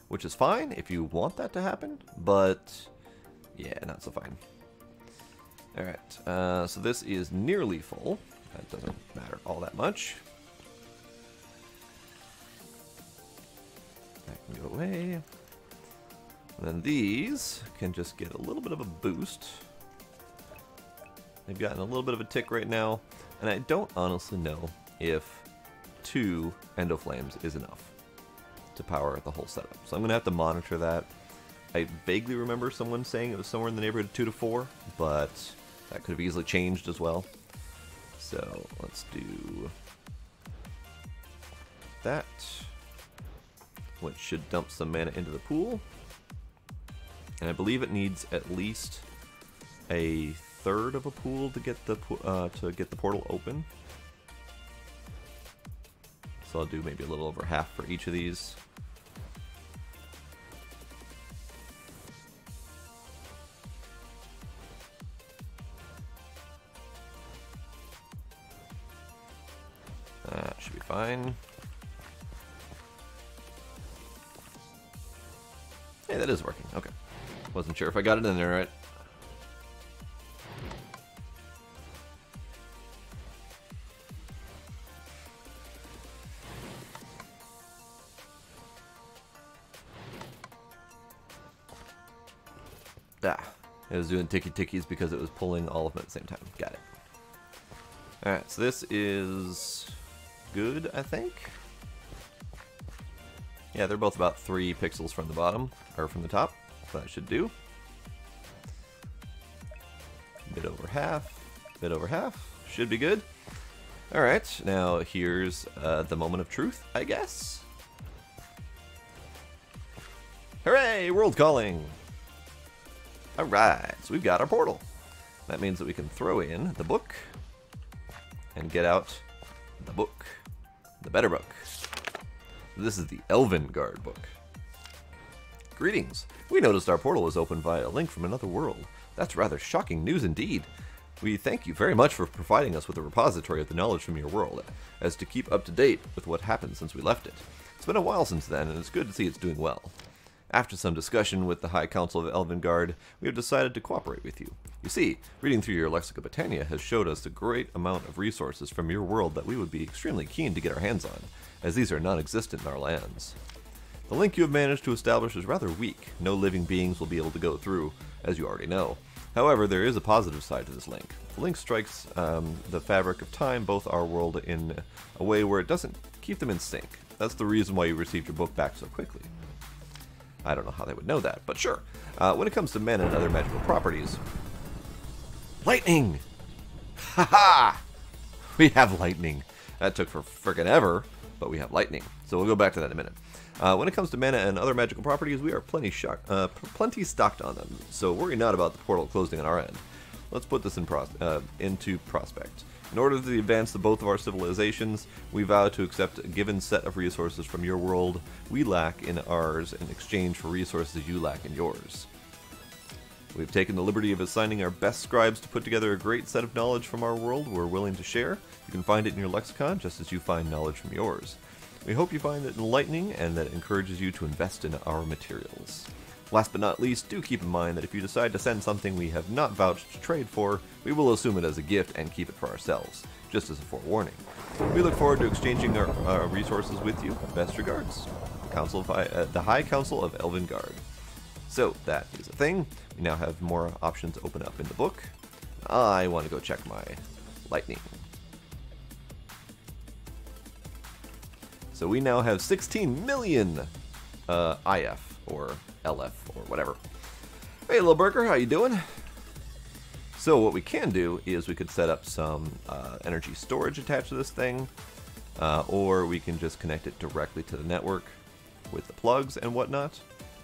which is fine if you want that to happen, but yeah, not so fine. Alright, so this is nearly full. That doesn't matter all that much. That can go away. And then these can just get a little bit of a boost. They've gotten a little bit of a tick right now, and I don't honestly know if 2 Endoflames is enough to power the whole setup. So I'm going to have to monitor that. I vaguely remember someone saying it was somewhere in the neighborhood of 2 to 4, but that could have easily changed as well. So let's do that, which should dump some mana into the pool. And I believe it needs at least a third of a pool to get the portal open. So I'll do maybe a little over half for each of these. That should be fine. Hey, that is working. Okay. Wasn't sure if I got it in there right. Ah, it was doing ticky-tickies because it was pulling all of them at the same time. Got it. Alright, so this is good, I think. Yeah, they're both about 3 pixels from the bottom, or from the top. So that should do. Bit over half, bit over half. Should be good. Alright, now here's the moment of truth, I guess. Hooray! World calling! Alright, so we've got our portal. That means that we can throw in the book and get out the book. The better book. This is the Elven Guard book. Greetings. We noticed our portal was opened via a link from another world. That's rather shocking news indeed. We thank you very much for providing us with a repository of the knowledge from your world, as to keep up to date with what happened since we left it. It's been a while since then, and it's good to see it's doing well. After some discussion with the High Council of Elven Guard, we have decided to cooperate with you. You see, reading through your Lexica Britannia has showed us a great amount of resources from your world that we would be extremely keen to get our hands on, as these are non-existent in our lands. The link you have managed to establish is rather weak. No living beings will be able to go through, as you already know. However, there is a positive side to this link. The link strikes the fabric of time, both our world, in a way where it doesn't keep them in sync. That's the reason why you received your book back so quickly. I don't know how they would know that, but sure. When it comes to mana and other magical properties... Lightning! Haha! We have lightning. That took for frickin' ever, but we have lightning. So we'll go back to that in a minute. When it comes to mana and other magical properties, we are plenty stocked on them, so worry not about the portal closing on our end. Let's put this into prospect. In order to advance both of our civilizations, we vow to accept a given set of resources from your world we lack in ours in exchange for resources you lack in yours. We've taken the liberty of assigning our best scribes to put together a great set of knowledge from our world we're willing to share. You can find it in your lexicon just as you find knowledge from yours. We hope you find it enlightening and that it encourages you to invest in our materials. Last but not least, do keep in mind that if you decide to send something we have not vouched to trade for, we will assume it as a gift and keep it for ourselves, just as a forewarning. We look forward to exchanging our resources with you. Best regards, the High Council of Elven Guard. So, that is a thing. We now have more options open up in the book. I want to go check my lightning. So we now have 16 million IF, or LF, or whatever. Hey, little Burger, how you doing? So what we can do is we could set up some energy storage attached to this thing, or we can just connect it directly to the network with the plugs and whatnot.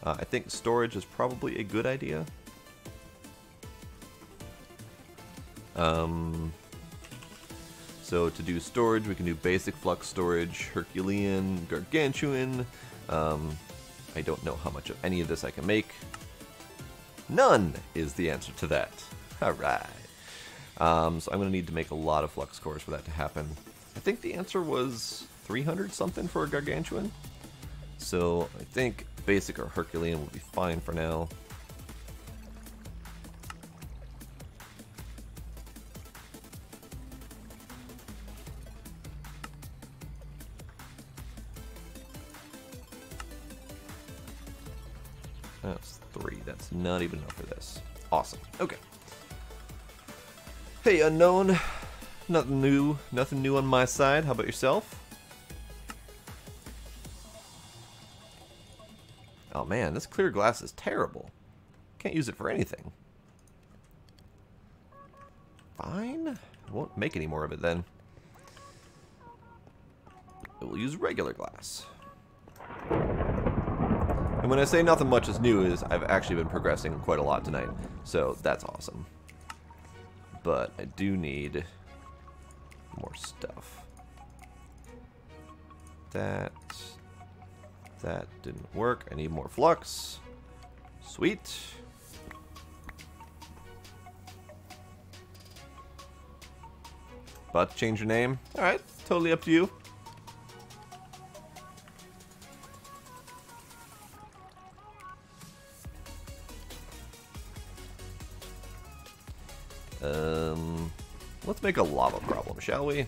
I think storage is probably a good idea. So to do storage, we can do basic flux storage, Herculean, Gargantuan. I don't know how much of any of this I can make. None is the answer to that. Alright. So I'm going to need to make a lot of flux cores for that to happen. I think the answer was 300 something for a Gargantuan. So I think basic or Herculean will be fine for now. That's 3. That's not even enough for this. Awesome. Okay. Hey, Unknown. Nothing new on my side. How about yourself? Oh man, this clear glass is terrible. Can't use it for anything. Fine. I won't make any more of it then. We'll use regular glass. And when I say nothing much is new, is I've actually been progressing quite a lot tonight. So that's awesome. But I do need more stuff. That didn't work. I need more flux. Sweet. About to change your name? Alright, totally up to you. Let's make a lava problem, shall we?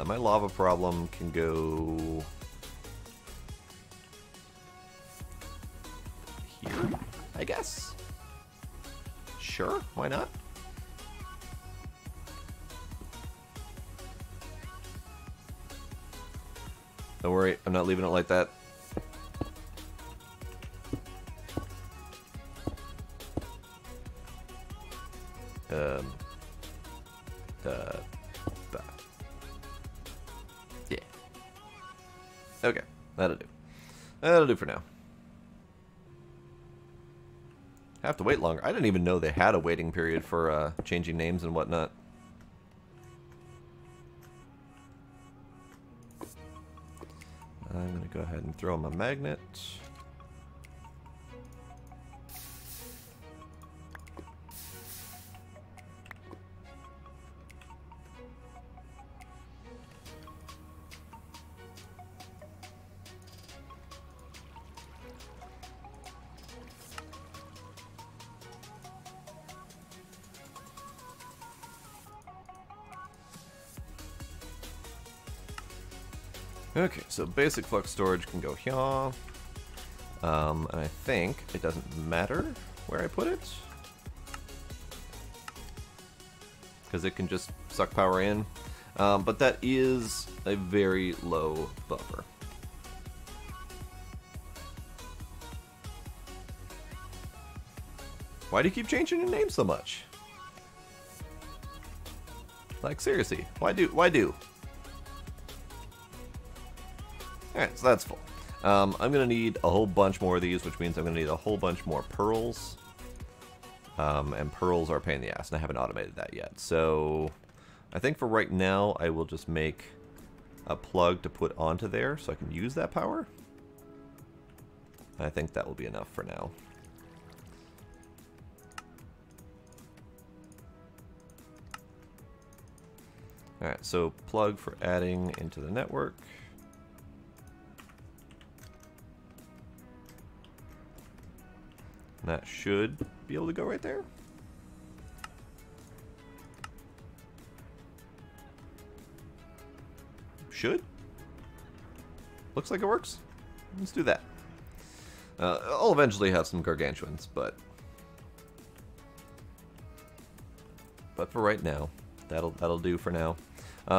My lava problem can go here, I guess. Sure, why not? Don't worry, I'm not leaving it like that. Yeah. Okay, that'll do. That'll do for now. Have to wait longer. I didn't even know they had a waiting period for changing names and whatnot. I'm going to go ahead and throw my magnet. Okay, so basic flux storage can go here. And I think it doesn't matter where I put it, because it can just suck power in. But that is a very low buffer. Why do you keep changing your name so much? Like, seriously, why do? Alright, so that's full. I'm going to need a whole bunch more of these, which means I'm going to need a whole bunch more pearls. And pearls are a pain in the ass, and I haven't automated that yet. So I think for right now, I will just make a plug to put onto there so I can use that power. I think that will be enough for now. Alright, so plug for adding into the network. That should be able to go right there. Should. Looks like it works. Let's do that. I'll eventually have some gargantuans, but for right now, that'll do for now.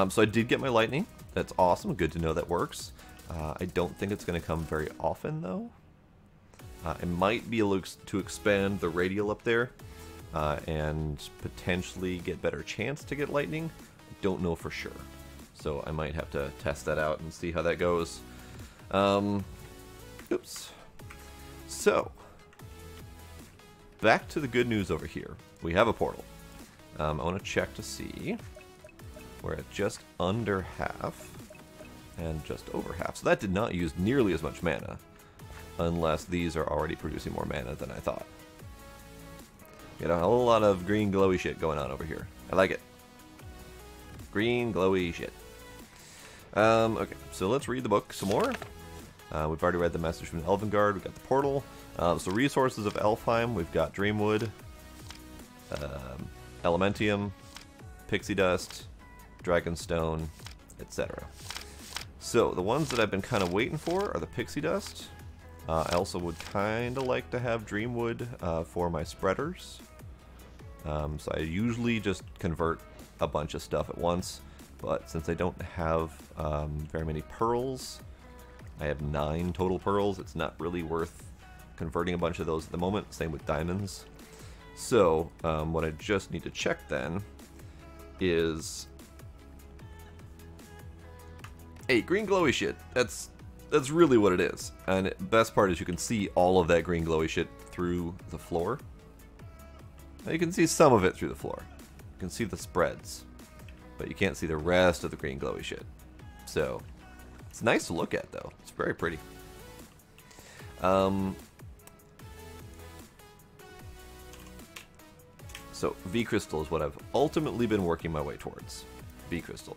So I did get my lightning. That's awesome. Good to know that works. I don't think it's going to come very often though. It might be able to expand the radial up there and potentially get better chance to get lightning. I don't know for sure. So I might have to test that out and see how that goes. Oops. So, back to the good news over here. We have a portal. I want to check to see. We're at just under half and just over half. So that did not use nearly as much mana. Unless these are already producing more mana than I thought. You know, a whole lot of green glowy shit going on over here. I like it. Green glowy shit. Okay, so let's read the book some more. We've already read the message from the Elven Guard. We've got the portal. So resources of Elfheim. We've got Dreamwood, Elementium, Pixie Dust, Dragonstone, etc. So the ones that I've been kind of waiting for are the Pixie Dust. I also would kind of like to have Dreamwood for my spreaders. So I usually just convert a bunch of stuff at once, but since I don't have very many pearls, I have 9 total pearls, it's not really worth converting a bunch of those at the moment. Same with diamonds. So what I just need to check then is... Hey, green glowy shit, that's really what it is. And the best part is you can see all of that green glowy shit through the floor. Now you can see some of it through the floor. You can see the spreads. But you can't see the rest of the green glowy shit. So, it's nice to look at though. It's very pretty. So, V Crystal is what I've ultimately been working my way towards. V Crystal.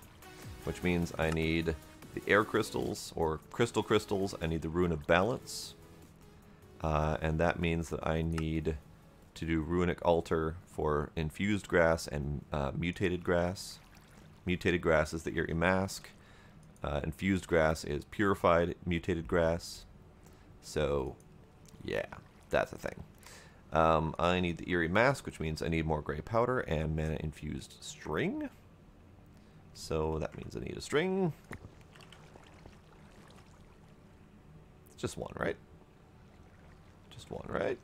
Which means I need the air crystals, or crystal crystals. I need the Rune of Balance. And that means that I need to do Runic Altar for Infused Grass and Mutated Grass. Mutated Grass is the Eerie Mask. Infused Grass is Purified Mutated Grass. So, yeah, that's a thing. I need the Eerie Mask, which means I need more gray powder and mana-infused string. So that means I need a string. It's just one, right? Just one, right?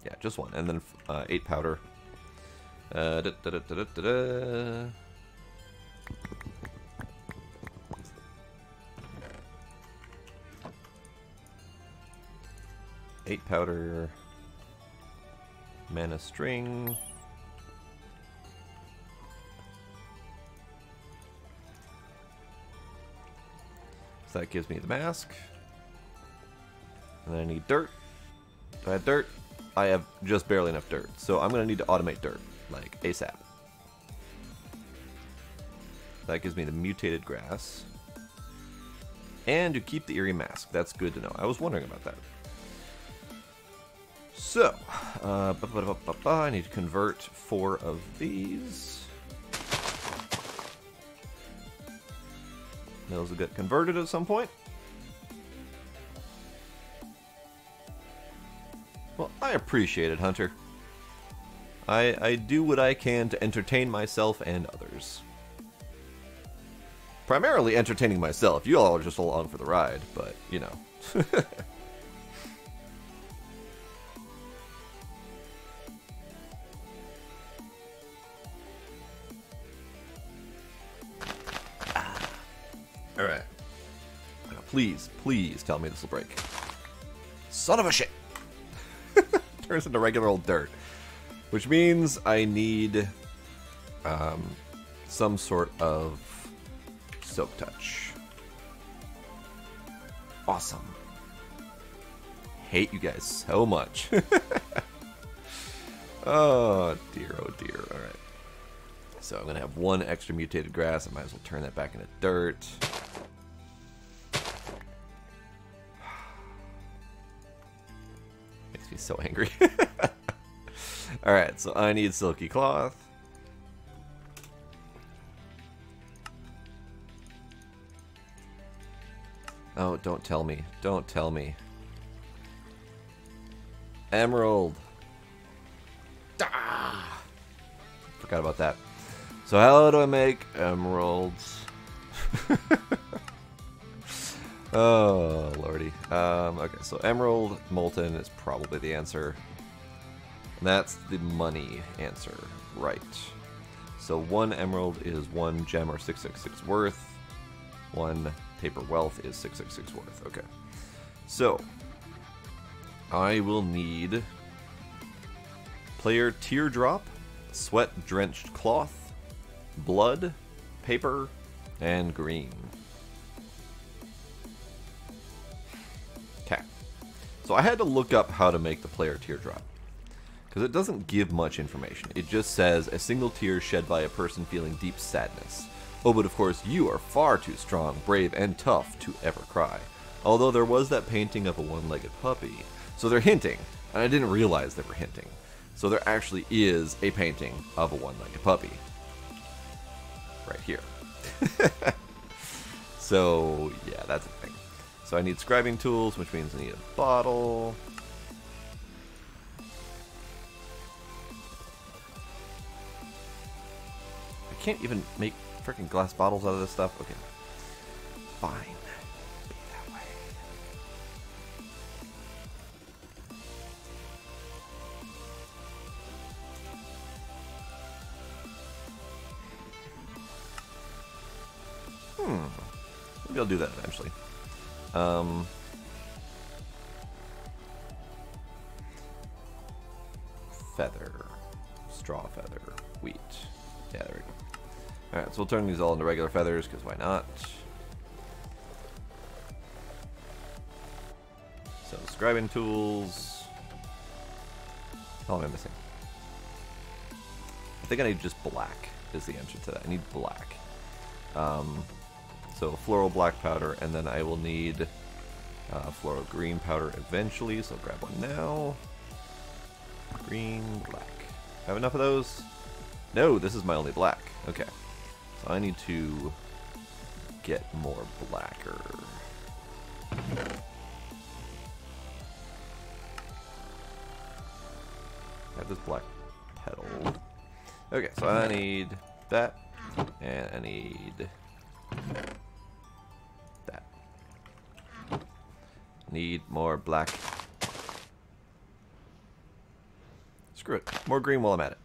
Yeah, just one. And then 8 powder. Da, da, da, da, da, da. 8 powder. Mana string. So that gives me the mask. And then I need dirt. Do I have dirt? I have just barely enough dirt. So I'm going to need to automate dirt, like ASAP. That gives me the mutated grass. And you keep the Eerie Mask. That's good to know. I was wondering about that. So, I need to convert 4 of these. Those will get converted at some point. Well, I appreciate it, Hunter. I do what I can to entertain myself and others. Primarily entertaining myself. You all are just along for the ride, but, you know. Alright. Please, please tell me this will break. Son of a shit! Turns into regular old dirt. Which means I need some sort of Soak Touch. Awesome. Hate you guys so much. Oh dear, oh dear. Alright. So I'm going to have 1 extra mutated grass. I might as well turn that back into dirt. Makes me so angry. Alright, so I need silky cloth. Oh, don't tell me. Don't tell me. Emerald. Ah! Forgot about that. So how do I make emeralds? Oh, lordy. Okay, so emerald molten is probably the answer. And that's the money answer, right. So 1 emerald is 1 gem or 666 worth. 1 paper wealth is 666 worth. Okay. So I will need player teardrop, sweat drenched cloth, blood, paper, and green. Okay. So I had to look up how to make the player teardrop, because it doesn't give much information. It just says a single tear shed by a person feeling deep sadness. Oh, but of course you are far too strong, brave, and tough to ever cry. Although there was that painting of a one-legged puppy. So they're hinting, and I didn't realize they were hinting. So there actually is a painting of a one-legged puppy. Right here. So, yeah, that's a thing. So I need scribing tools, which means I need a bottle. I can't even make freaking glass bottles out of this stuff. Okay. Fine. Be that way. Maybe I'll do that eventually. Feather. Straw feather. Wheat. Yeah, there we go. Alright, so we'll turn these all into regular feathers, because why not? So, scribing tools. How am I missing? I think I need just black, is the answer to that. I need black. So, floral black powder, and then I will need floral green powder eventually, so I'll grab one now. Green, black. Have enough of those? No, this is my only black. Okay. So I need to get more blacker. Have this black petal. Okay, so I need that, and I need that. Need more black. Screw it. More green while I'm at it.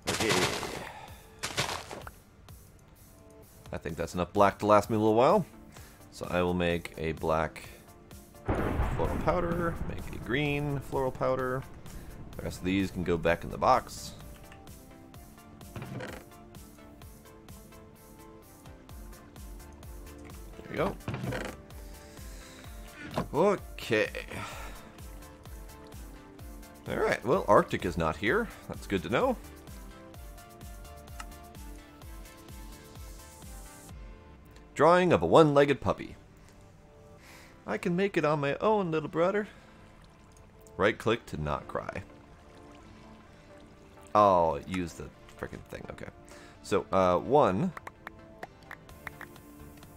Okay. I think that's enough black to last me a little while. So I will make a black floral powder, make a green floral powder. The rest of these can go back in the box. There we go. Okay. Alright, well, Arctic is not here. That's good to know. Drawing of a one-legged puppy. I can make it on my own, little brother. Right-click to not cry. Oh, use the frickin' thing. Okay. So, one.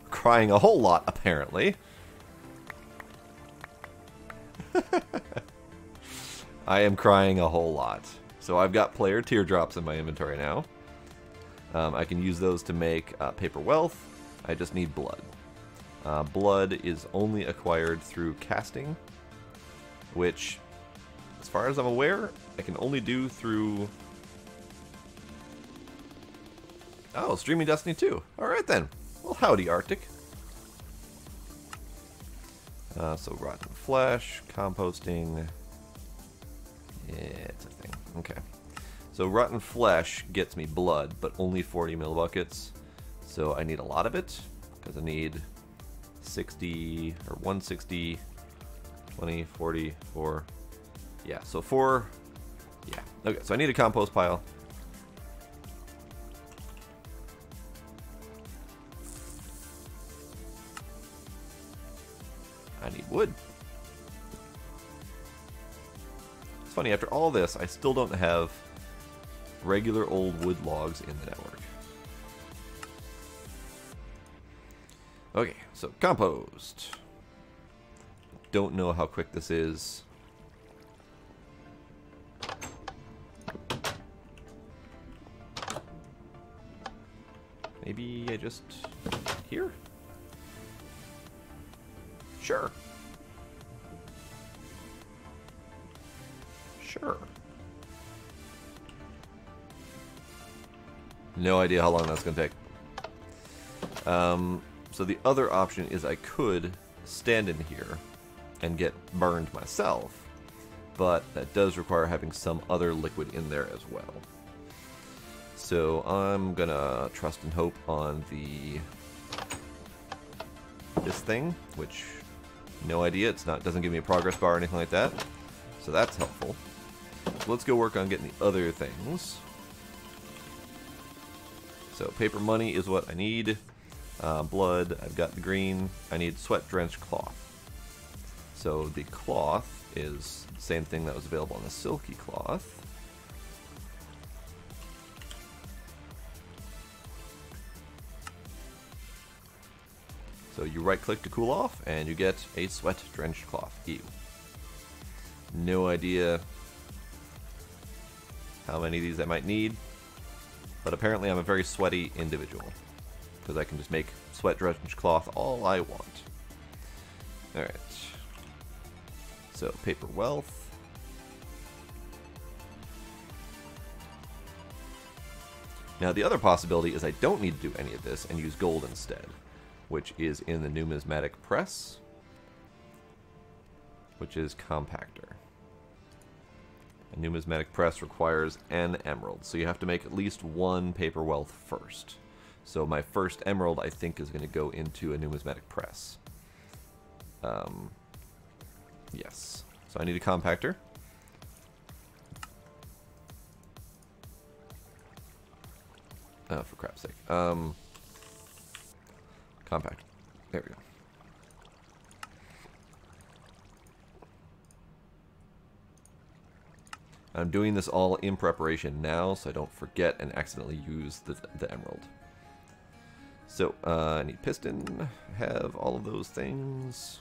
Crying a whole lot, apparently. I am crying a whole lot. So I've got player teardrops in my inventory now. I can use those to make paper wealth. I just need blood. Blood is only acquired through casting, which, as far as I'm aware, I can only do through... Oh, streaming Destiny 2. Alright then. Well, howdy, Arctic. So rotten flesh, composting... Yeah, it's a thing. Okay. So rotten flesh gets me blood, but only 40 millibuckets. So I need a lot of it, because I need 60, or 160, 20, 40, 4. Yeah, so 4. Yeah. Okay, so I need a compost pile. I need wood. It's funny, after all this, I still don't have regular old wood logs in the network. Okay, so compost. Don't know how quick this is. Maybe I just... here? Sure. Sure. No idea how long that's going to take. So the other option is I could stand in here and get burned myself, but that does require having some other liquid in there as well. So I'm gonna trust and hope on this thing, which no idea. It's not, doesn't give me a progress bar or anything like that, so that's helpful. So let's go work on getting the other things. So paper money is what I need. Blood, I've got the green. I need sweat-drenched cloth. So the cloth is the same thing that was available on the silky cloth. So you right-click to cool off, and you get a sweat-drenched cloth. Ew. No idea how many of these I might need, but apparently I'm a very sweaty individual, because I can just make sweat-drenched cloth all I want. Alright. So, paper wealth. Now, the other possibility is I don't need to do any of this and use gold instead, which is in the numismatic press, which is compactor. A numismatic press requires an emerald, so you have to make at least one paper wealth first. So my first emerald, I think, is going to go into a numismatic press. Yes. So I need a compactor. Oh, for crap's sake. Compact. There we go. I'm doing this all in preparation now, so I don't forget and accidentally use the emerald. So, I need piston, have all of those things.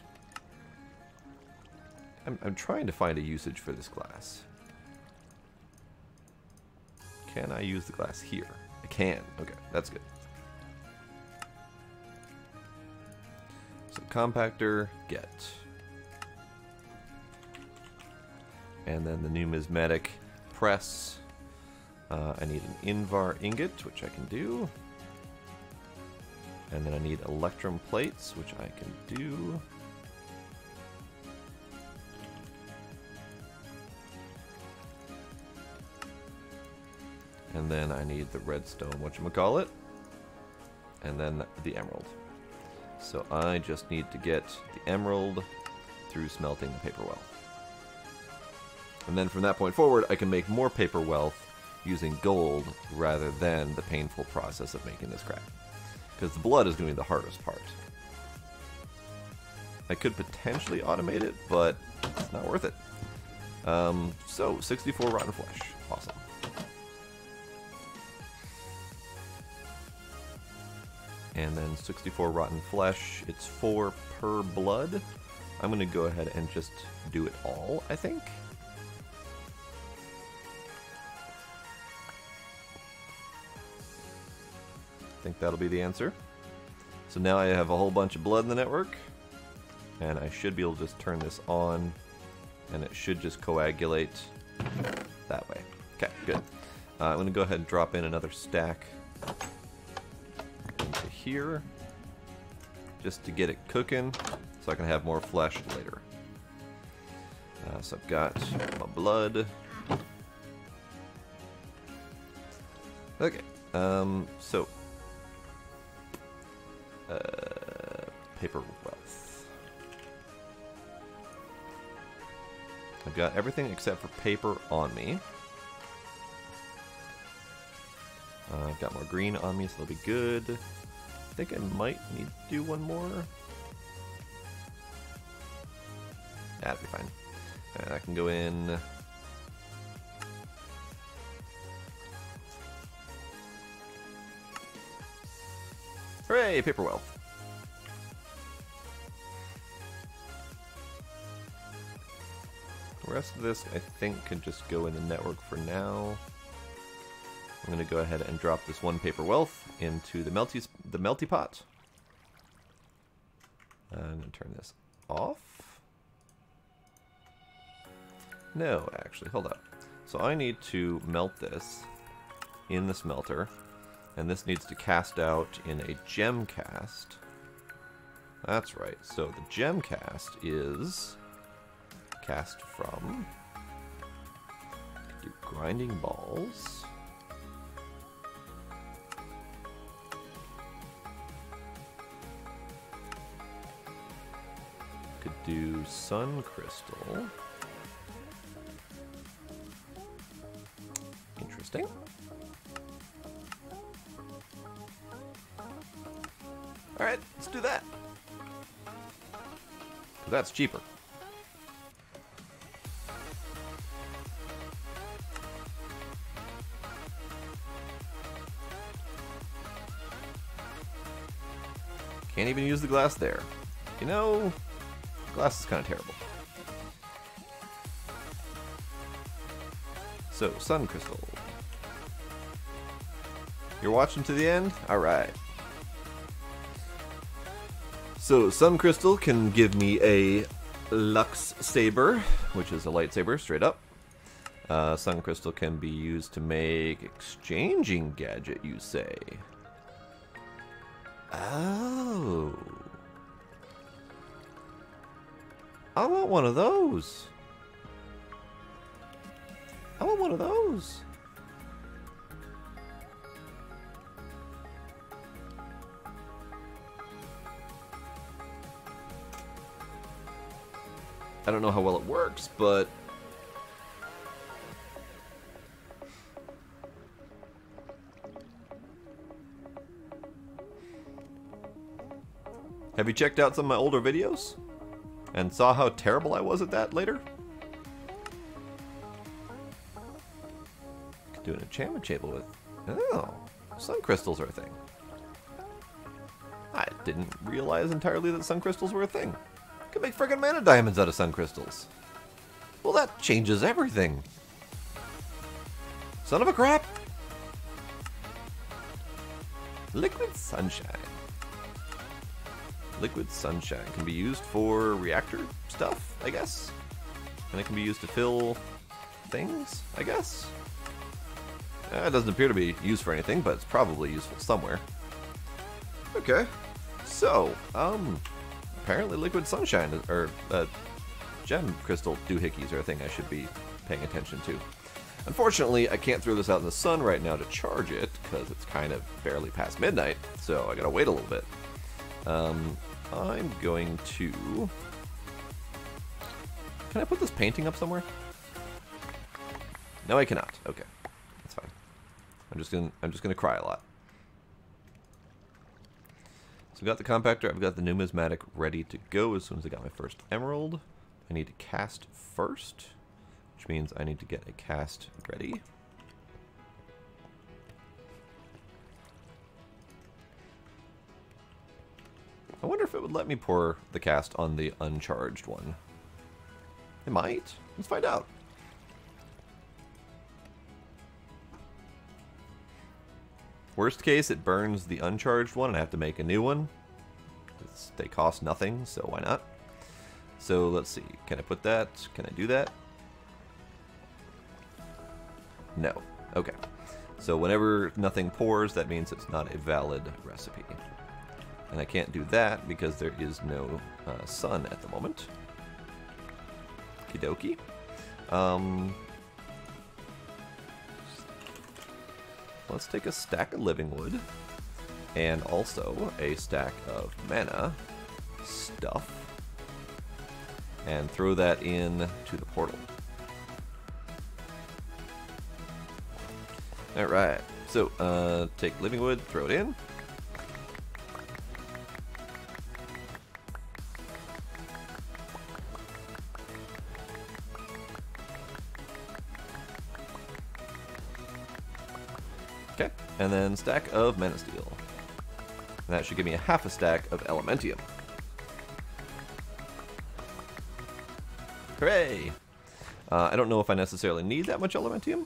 I'm trying to find a usage for this glass. Can I use the glass here? I can. Okay, that's good. So, compactor, get. And then the numismatic press. I need an Invar ingot, which I can do. And then I need electrum plates, which I can do. And then I need the redstone, whatchamacallit. And then the emerald. So I just need to get the emerald through smelting the paper well. And then from that point forward, I can make more paper wealth using gold rather than the painful process of making this crap. Because the blood is going to be the hardest part. I could potentially automate it, but it's not worth it. So, 64 rotten flesh. Awesome. And then 64 rotten flesh. It's 4 per blood. I'm going to go ahead and just do it all, I think. I think that'll be the answer. So now I have a whole bunch of blood in the network, and I should be able to just turn this on, and it should just coagulate that way. Okay, good. I'm going to go ahead and drop in another stack into here, just to get it cooking, so I can have more flesh later. So I've got my blood. Okay, so paper wealth. I've got everything except for paper on me. I've got more green on me, so that'll be good. I think I might need to do one more. That'll be fine. And I can go in. Hooray, paper wealth. The rest of this, I think, can just go in the network for now. I'm going to go ahead and drop this 1 paper wealth into the melty pot. I'm going to turn this off. No, actually, hold up. So I need to melt this in the smelter. And this needs to cast out in a gem cast. That's right. So the gem cast is cast from. Do grinding balls. Could do sun crystal. Interesting. Alright, let's do that. That's cheaper. Can't even use the glass there. You know, glass is kind of terrible. So, sun crystal. You're watching to the end? Alright. So, sun crystal can give me a Lux Saber, which is a lightsaber, straight up. Sun crystal can be used to make exchanging gadget, you say? Oh. I want one of those. I want one of those. I don't know how well it works, but Have you checked out some of my older videos? And saw how terrible I was at that later? Could do an enchantment table with... Oh, sun crystals are a thing. I didn't realize entirely that sun crystals were a thing. Could make friggin' mana diamonds out of sun crystals. Well, that changes everything. Son of a crap! Liquid sunshine. Liquid sunshine can be used for reactor stuff, I guess. And it can be used to fill things, I guess. It doesn't appear to be used for anything, but it's probably useful somewhere. Okay. So, apparently liquid sunshine, or gem crystal doohickeys are a thing I should be paying attention to. Unfortunately, I can't throw this out in the sun right now to charge it, because it's kind of barely past midnight, so I gotta wait a little bit. I'm going to... Can I put this painting up somewhere? No, I cannot. Okay, that's fine. I'm just gonna cry a lot. So I've got the compactor, I've got the numismatic ready to go as soon as I got my first emerald. I need to cast first, which means I need to get a cast ready. I wonder if it would let me pour the cast on the uncharged one. It might. Let's find out. Worst case, it burns the uncharged one and I have to make a new one. They cost nothing, so why not? So let's see. Can I put that? Can I do that? No. Okay. So whenever nothing pours, that means it's not a valid recipe. And I can't do that because there is no sun at the moment. Okie dokie. Let's take a stack of living wood and also a stack of mana stuff and throw that in to the portal. Alright, so take living wood, throw it in. Okay, and then stack of mana steel. And that should give me a half a stack of elementium. Hooray! I don't know if I necessarily need that much elementium,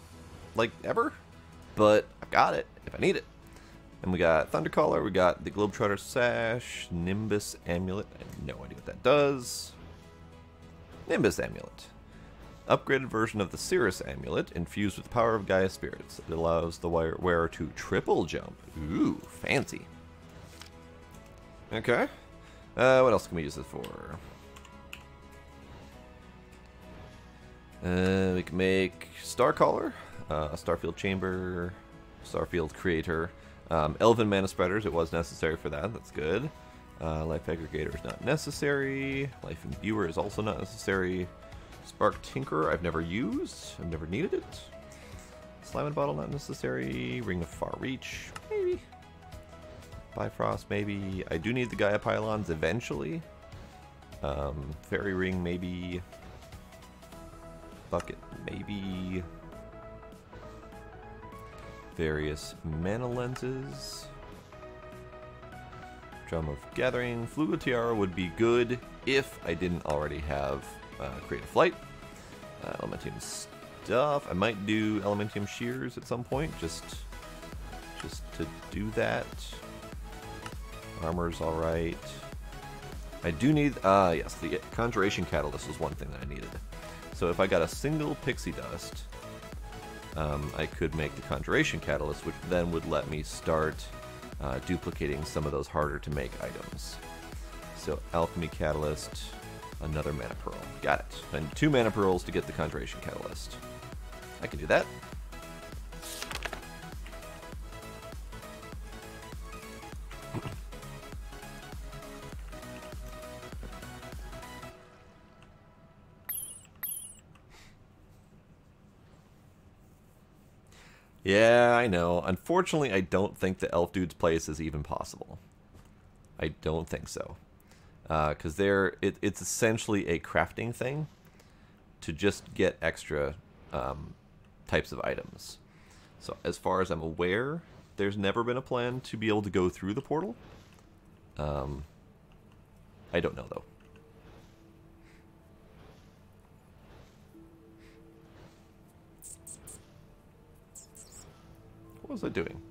like ever, but I've got it if I need it. And we got Thundercaller, we got the Globetrotter Sash, Nimbus Amulet. I have no idea what that does. Nimbus Amulet. Upgraded version of the Cirrus Amulet, infused with the power of Gaia Spirits. It allows the wearer to triple jump. Ooh, fancy. Okay. What else can we use this for? We can make Starcaller, a Starfield Chamber, Starfield Creator, Elven Mana Spreaders. It was necessary for that. That's good. Life Aggregator is not necessary. Life Imbuer is also not necessary. Spark Tinkerer I've never used. I've never needed it. Slime and Bottle not necessary. Ring of Far Reach, maybe. Bifrost, maybe. I do need the Gaia Pylons eventually. Fairy Ring, maybe. Bucket, maybe. Various mana lenses. Drum of Gathering. Fluid Tiara would be good if I didn't already have Creative Flight. Elementium stuff. I might do Elementium Shears at some point, just to do that. Armor's alright. I do need, yes, the Conjuration Catalyst was one thing that I needed. So if I got a single Pixie Dust, I could make the Conjuration Catalyst, which then would let me start duplicating some of those harder to make items. So Alchemy Catalyst, another Mana Pearl. Got it. And 2 Mana Pearls to get the Conjuration Catalyst. I can do that. Yeah, I know. Unfortunately, I don't think the Elf Dude's place is even possible. I don't think so. because it's essentially a crafting thing to just get extra types of items. So as far as I'm aware, there's never been a plan to be able to go through the portal. I don't know, though. What was I doing?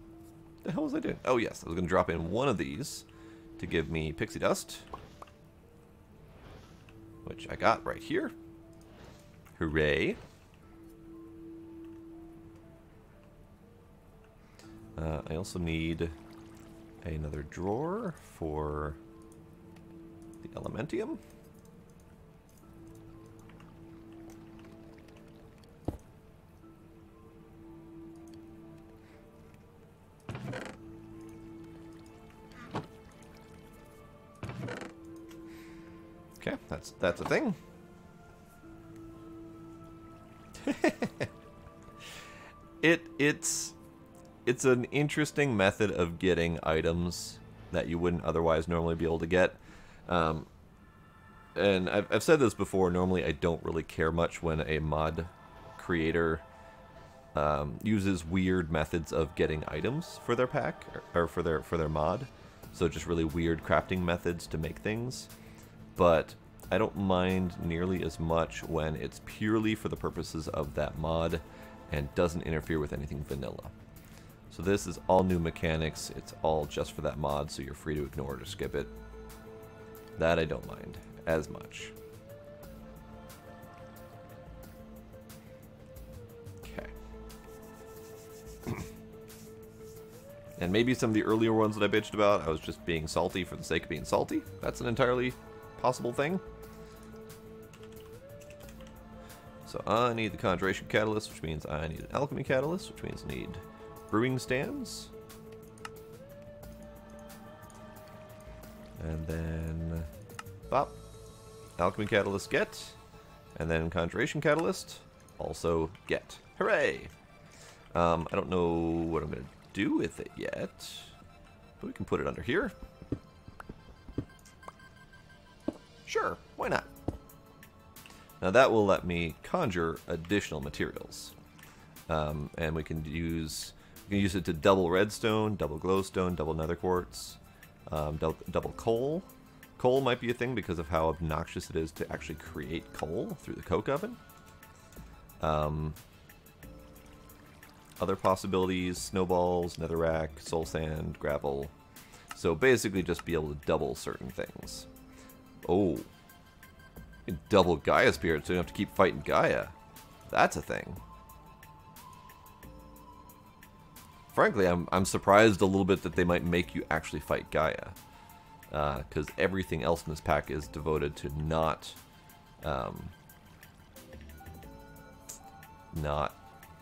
The hell was I doing? Oh, yes. I was going to drop in one of these to give me pixie dust, which I got right here. Hooray. I also need another drawer for the Elementium. Okay, that's a thing. It's an interesting method of getting items that you wouldn't otherwise normally be able to get. And I've said this before, normally I don't really care much when a mod creator uses weird methods of getting items for their pack, or for their mod. So just really weird crafting methods to make things. But I don't mind nearly as much when it's purely for the purposes of that mod and doesn't interfere with anything vanilla. So this is all new mechanics, it's all just for that mod, so you're free to ignore it or skip it. That I don't mind as much. Okay. And maybe some of the earlier ones that I bitched about, I was just being salty for the sake of being salty. That's an entirely possible thing. So I need the Conjuration Catalyst, which means I need an Alchemy Catalyst, which means I need brewing stands. And then bop. Alchemy Catalyst get. And then Conjuration Catalyst also get. Hooray! I don't know what I'm going to do with it yet. But we can put it under here. Sure, why not? Now that will let me conjure additional materials. And we can use it to double redstone, double glowstone, double nether quartz, double coal. Coal might be a thing because of how obnoxious it is to actually create coal through the coke oven. Other possibilities, snowballs, netherrack, soul sand, gravel. So basically just be able to double certain things. Oh. You can double Gaia spirits so you don't have to keep fighting Gaia. That's a thing. Frankly, I'm surprised a little bit that they might make you actually fight Gaia. Because everything else in this pack is devoted to not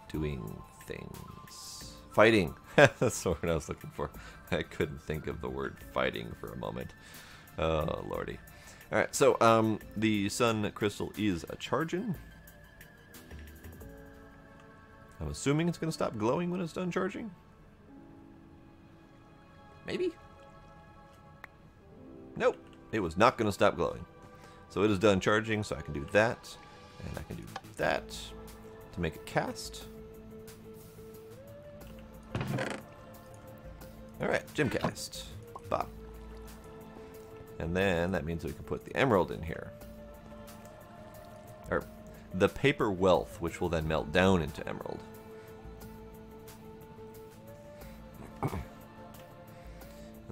doing things. Fighting! That's the word I was looking for. I couldn't think of the word fighting for a moment. Oh, lordy. Alright, so the sun crystal is a charging. I'm assuming it's going to stop glowing when it's done charging. Maybe? Nope, it was not going to stop glowing. So it is done charging, so I can do that. And I can do that to make a cast. Alright, gem cast. Bop. And then that means we can put the emerald in here. Or the paper wealth, which will then melt down into emerald.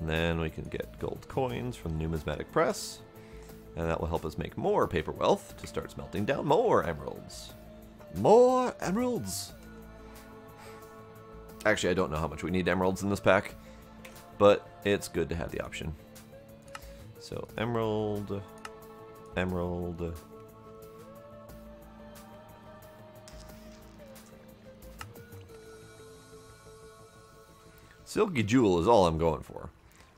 And then we can get gold coins from the numismatic press. And that will help us make more paper wealth to start smelting down more emeralds. More emeralds! Actually, I don't know how much we need emeralds in this pack, but it's good to have the option. So, emerald, emerald. Silky Jewel is all I'm going for.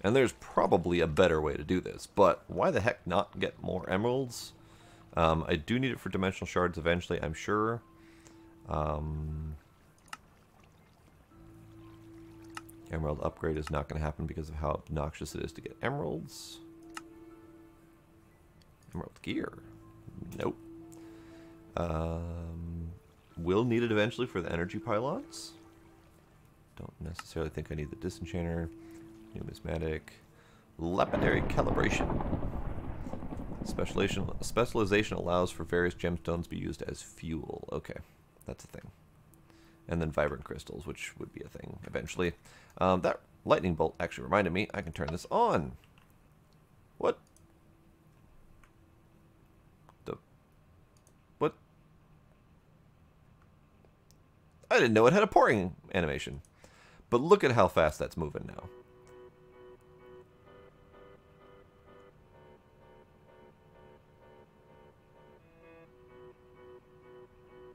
And there's probably a better way to do this, but why the heck not get more emeralds? I do need it for dimensional shards eventually, I'm sure. Emerald upgrade is not going to happen because of how obnoxious it is to get emeralds. Emerald gear. Nope. Will need it eventually for the energy pylons. Don't necessarily think I need the disenchanter. Numismatic. Lapidary calibration. Specialization allows for various gemstones to be used as fuel. Okay, that's a thing. And then vibrant crystals, which would be a thing eventually. That lightning bolt actually reminded me I can turn this on. What? What? I didn't know it had a pouring animation. But look at how fast that's moving now.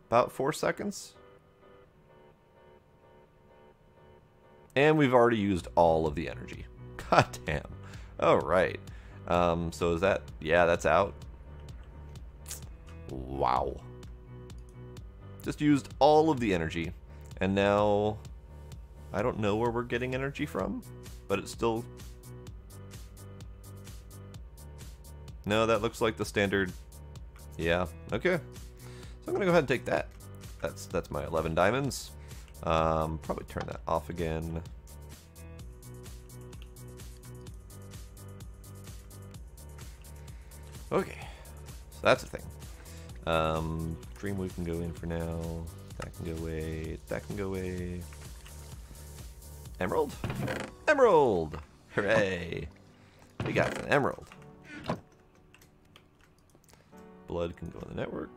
About 4 seconds. And we've already used all of the energy. God damn. Alright. So is that... Yeah, that's out. Wow. Just used all of the energy. And now... I don't know where we're getting energy from. But it's still... No, that looks like the standard... Yeah, okay. So I'm going to go ahead and take that. That's my 11 diamonds. Probably turn that off again. Okay, so that's a thing. Dreamweave can go in for now. That can go away. That can go away. Emerald? Emerald! Hooray! We got an emerald. Blood can go on the network.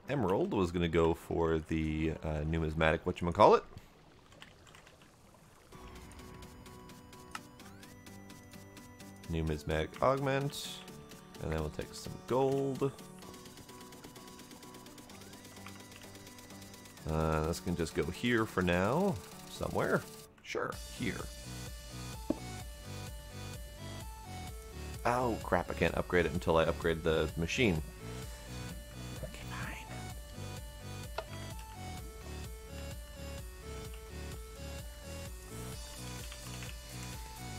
Emerald was going to go for the numismatic whatchamacallit. Numismatic augment. And then we'll take some gold. This can just go here for now. Somewhere. Sure, here. Oh, crap, I can't upgrade it until I upgrade the machine. Okay, fine.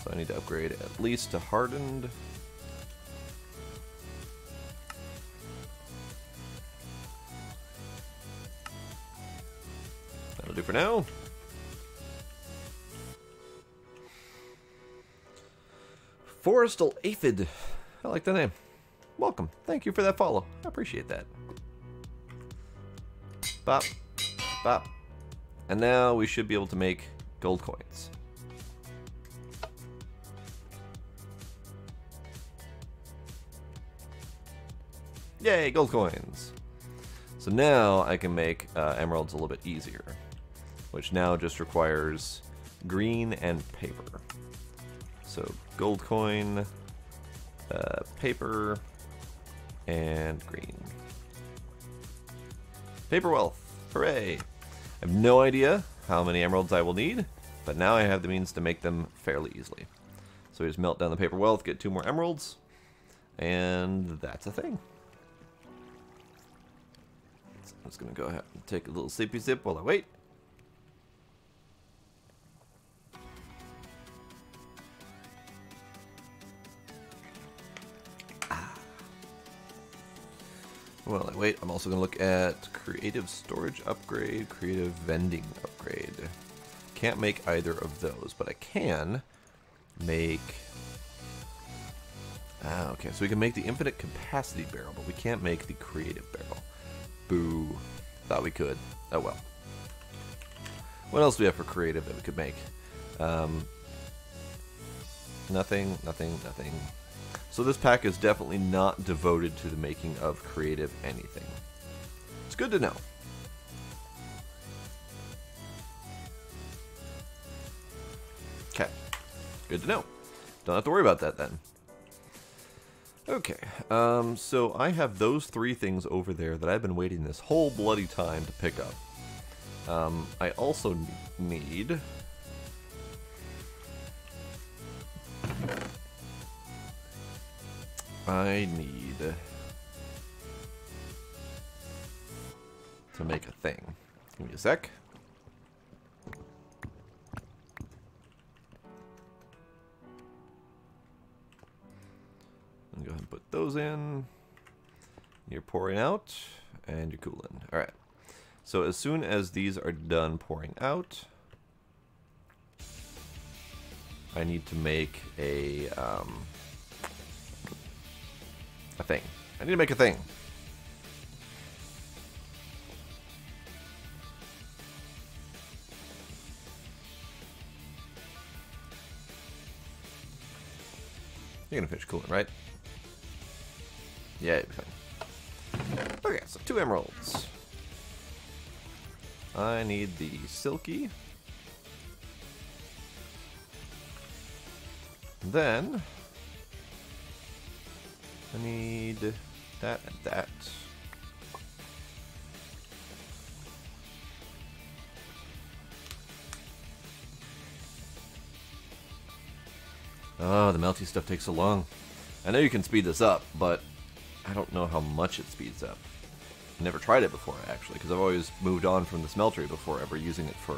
So I need to upgrade at least to hardened. That'll do for now. Forestal Aphid. I like the name. Welcome. Thank you for that follow. I appreciate that. Bop. Bop. And now we should be able to make gold coins. Yay, gold coins. So now I can make emeralds a little bit easier, which now just requires green and paper. So gold coin, paper, and green. Paper wealth, hooray! I have no idea how many emeralds I will need, but now I have the means to make them fairly easily. So we just melt down the paper wealth, get 2 more emeralds, and that's a thing. So I'm just gonna go ahead and take a little sippy sip while I wait. Well, wait, I'm also going to look at creative storage upgrade, creative vending upgrade. Can't make either of those, but I can make... okay, so we can make the infinite capacity barrel, but we can't make the creative barrel. Boo. Thought we could. Oh well. What else do we have for creative that we could make? Nothing, nothing, nothing. So this pack is definitely not devoted to the making of creative anything. It's good to know. Okay. Good to know. Don't have to worry about that then. Okay. So I have those 3 things over there that I've been waiting this whole bloody time to pick up. I also need... to make a thing. Give me a sec. go ahead and put those in. You're pouring out, and you're cooling. Alright. So as soon as these are done pouring out, I need to make a thing. I need to make a thing. You're gonna finish cooling, right? Yeah, it'll be fine. Okay, so 2 emeralds. I need the silky. Then I need that and that. Oh, the melty stuff takes so long. I know you can speed this up, but I don't know how much it speeds up. I never tried it before, actually, because I've always moved on from the smeltery before ever using it for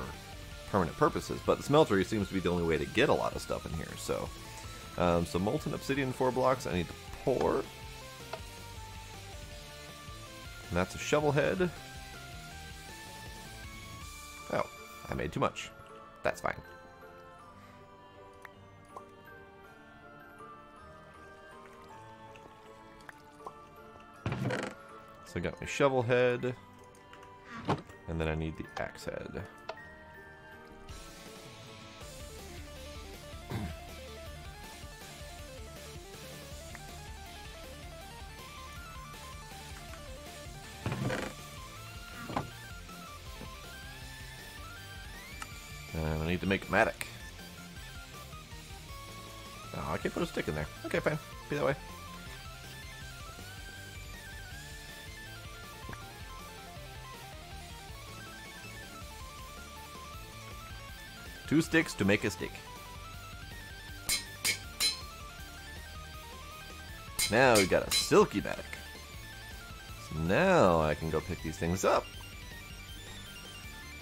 permanent purposes. But the smeltery seems to be the only way to get a lot of stuff in here, so... so molten obsidian 4 blocks, I need to pour. And that's a shovel head. Oh, I made too much. That's fine. So I got my shovel head, and then I need the axe head. And I need to make a mattock. Oh, I can't put a stick in there. Okay, fine. Be that way. Two sticks to make a stick. Now we've got a silky mattock. So now I can go pick these things up.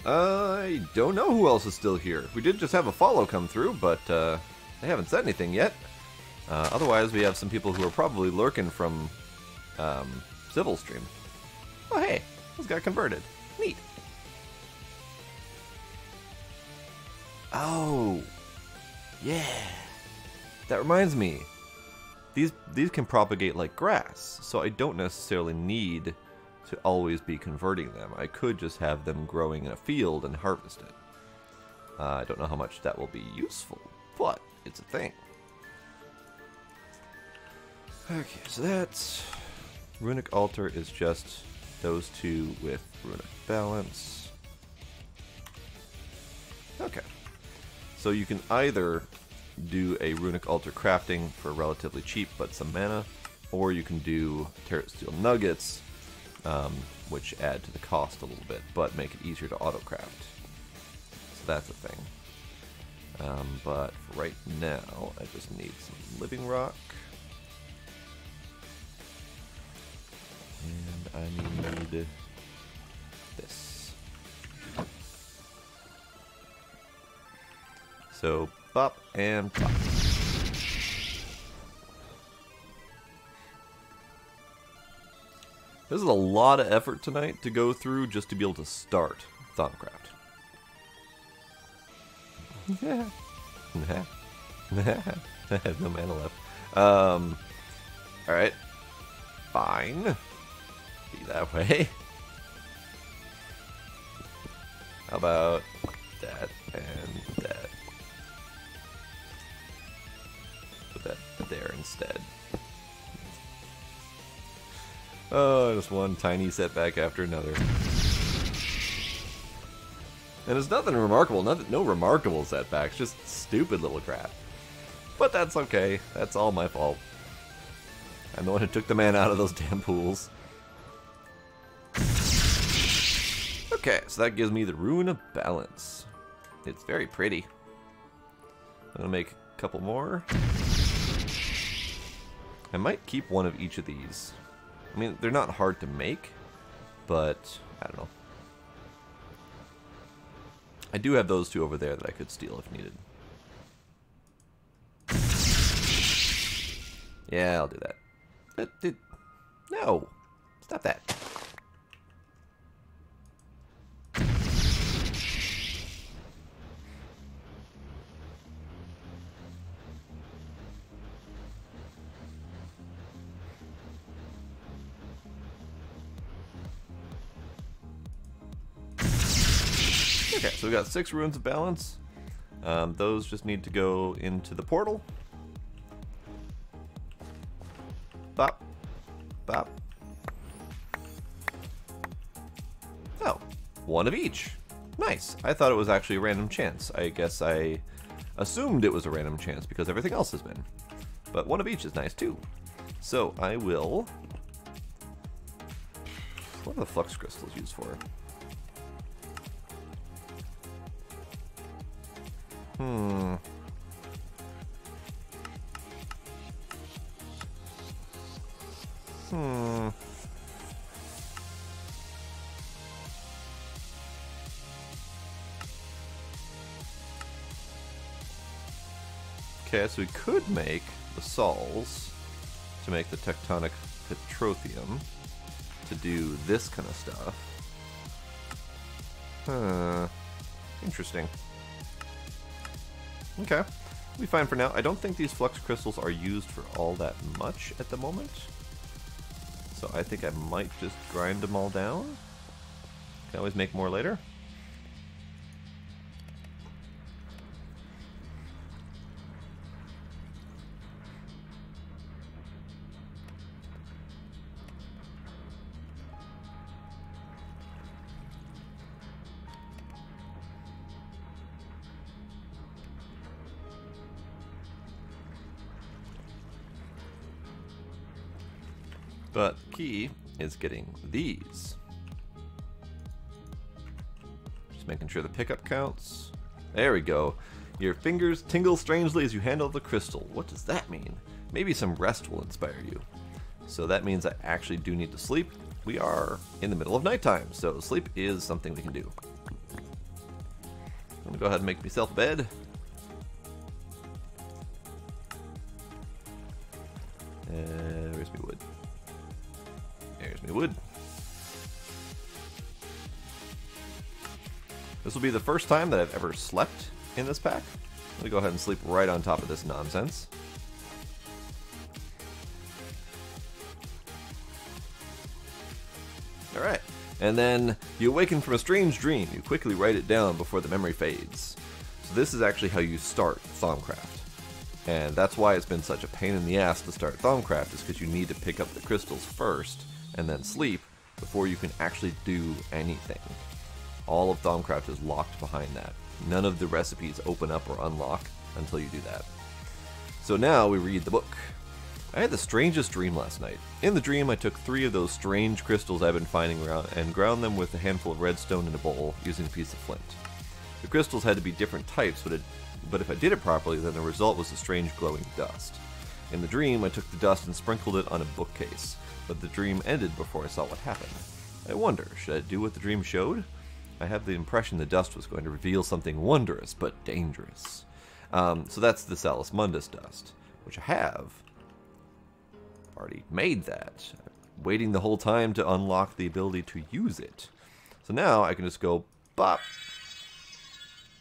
I don't know who else is still here. We did just have a follow come through, but they haven't said anything yet. Otherwise, we have some people who are probably lurking from Civil Stream. Oh, hey, this got converted. Neat. Oh, yeah. That reminds me. These can propagate like grass, so I don't necessarily need to always be converting them. I could just have them growing in a field and harvest it. I don't know how much that will be useful, but it's a thing. Okay, so that's... Runic Altar is just those two with Runic Balance. Okay. So you can either do a Runic Altar crafting for relatively cheap but some mana, or you can do Terra Steel Nuggets, which add to the cost a little bit, but make it easier to auto-craft. So that's a thing. But for right now, I just need some Living Rock. And I need this. So, bop and pop. This is a lot of effort tonight to go through just to be able to start Thaumcraft. I have no mana left. Alright. Fine. Be that way. How about that and that? Put that there instead. Oh, just one tiny setback after another. And it's nothing remarkable, no remarkable setbacks, just stupid little crap. But that's okay, that's all my fault. I'm the one who took the man out of those damn pools. Okay, so that gives me the Rune of Balance. It's very pretty. I'm gonna make a couple more. I might keep one of each of these. I mean, they're not hard to make, but I don't know. I do have those two over there that I could steal if needed. Yeah, I'll do that. No! Stop that. Okay, so we got 6 runes of balance. Those just need to go into the portal. Bop. Bop. Oh, 1 of each. Nice. I thought it was actually a random chance. I guess I assumed it was a random chance because everything else has been. But 1 of each is nice too. So I will... What are the flux crystals used for? Okay, so we could make the sols to make the tectonic petroleum to do this kind of stuff. Interesting. Okay, we'll be fine for now. I don't think these flux crystals are used for all that much at the moment. So I think I might just grind them all down. Can always make more later. But the key is getting these. Just making sure the pickup counts. There we go. Your fingers tingle strangely as you handle the crystal. What does that mean? Maybe some rest will inspire you. So that means I actually do need to sleep. We are in the middle of nighttime, so sleep is something we can do. I'm gonna go ahead and make myself a bed. Where's my wood? There's my wood. This will be the first time that I've ever slept in this pack. Let me go ahead and sleep right on top of this nonsense. Alright, and then you awaken from a strange dream. You quickly write it down before the memory fades. So this is actually how you start Thaumcraft. And that's why it's been such a pain in the ass to start Thaumcraft, is because you need to pick up the crystals first and then sleep before you can actually do anything. All of Thaumcraft is locked behind that. None of the recipes open up or unlock until you do that. So now we read the book. I had the strangest dream last night. In the dream, I took 3 of those strange crystals I've been finding around and ground them with a handful of redstone in a bowl using a piece of flint. The crystals had to be different types, but if I did it properly, then the result was a strange glowing dust. In the dream, I took the dust and sprinkled it on a bookcase, but the dream ended before I saw what happened. I wonder, should I do what the dream showed? I have the impression the dust was going to reveal something wondrous but dangerous. So that's the Salus Mundus dust, which I have already made that. I'm waiting the whole time to unlock the ability to use it. So now I can just go bop,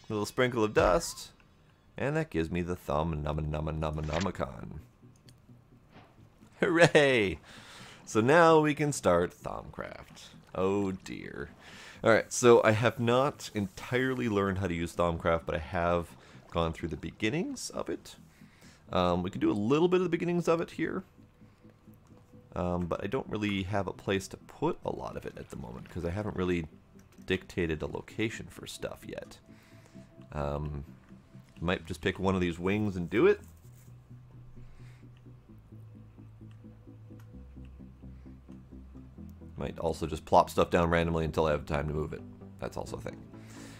a little sprinkle of dust, and that gives me the Thaumnomnomicon. Hooray! So now we can start Thaumcraft. Oh dear. Alright, so I have not entirely learned how to use Thaumcraft, but I have gone through the beginnings of it. We can do a little bit of the beginnings of it here. But I don't really have a place to put a lot of it at the moment, because I haven't really dictated a location for stuff yet. Might just pick one of these wings and do it. Might also just plop stuff down randomly until I have time to move it. That's also a thing.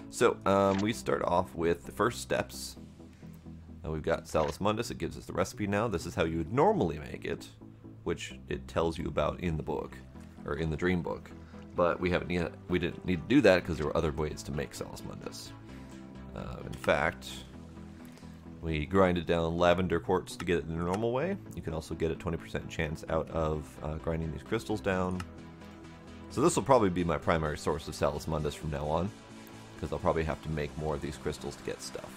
So, we start off with the first steps. We've got Salus Mundus. It gives us the recipe now. This is how you would normally make it, which it tells you about in the book, or in the dream book. But we didn't need to do that because there were other ways to make Salus Mundus. In fact, We grinded down lavender quartz to get it the normal way. You can also get a 20% chance out of grinding these crystals down. So this will probably be my primary source of Salus Mundus from now on, because I'll probably have to make more of these crystals to get stuff.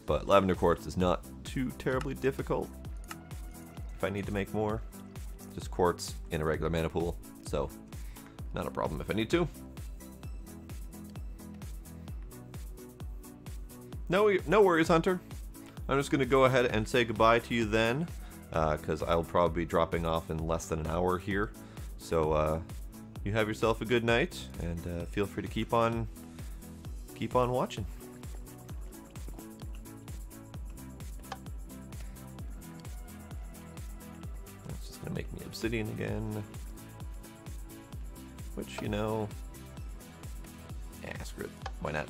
But lavender quartz is not too terribly difficult if I need to make more. Just quartz in a regular mana pool, so not a problem if I need to. No worries, Hunter. I'm just going to go ahead and say goodbye to you then, because I'll probably be dropping off in less than an hour here. So you have yourself a good night, and feel free to keep on watching. That's just going to make me obsidian again, which, you know, screw it. Why not?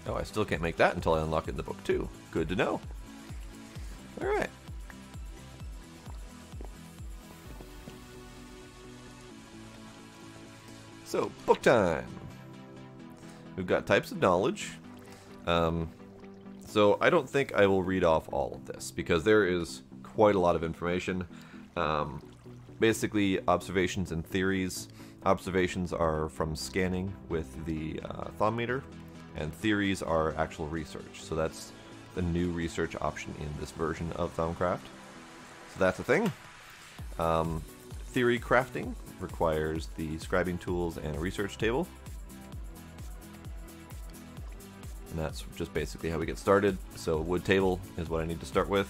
Oh, I still can't make that until I unlock it in the book too. Good to know. Alright. So, book time. We've got types of knowledge. So I don't think I will read off all of this, because there is quite a lot of information. Basically, observations and theories. Observations are from scanning with the Thaum meter, and theories are actual research. So that's the new research option in this version of Thaumcraft. So that's a thing. Theory crafting requires the scribing tools and a research table. And that's just basically how we get started. So wood table is what I need to start with.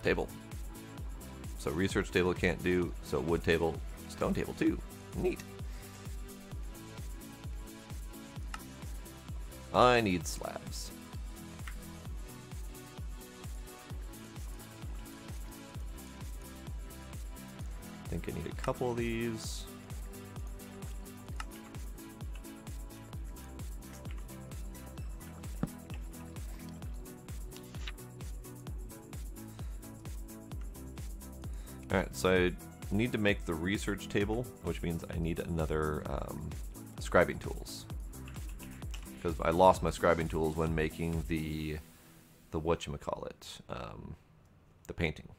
Table. So research table can't do, so wood table, stone table too. Neat. I need slabs. I think I need a couple of these. Alright, so I need to make the research table, which means I need another scribing tools. Because I lost my scribing tools when making the whatchamacallit, the painting.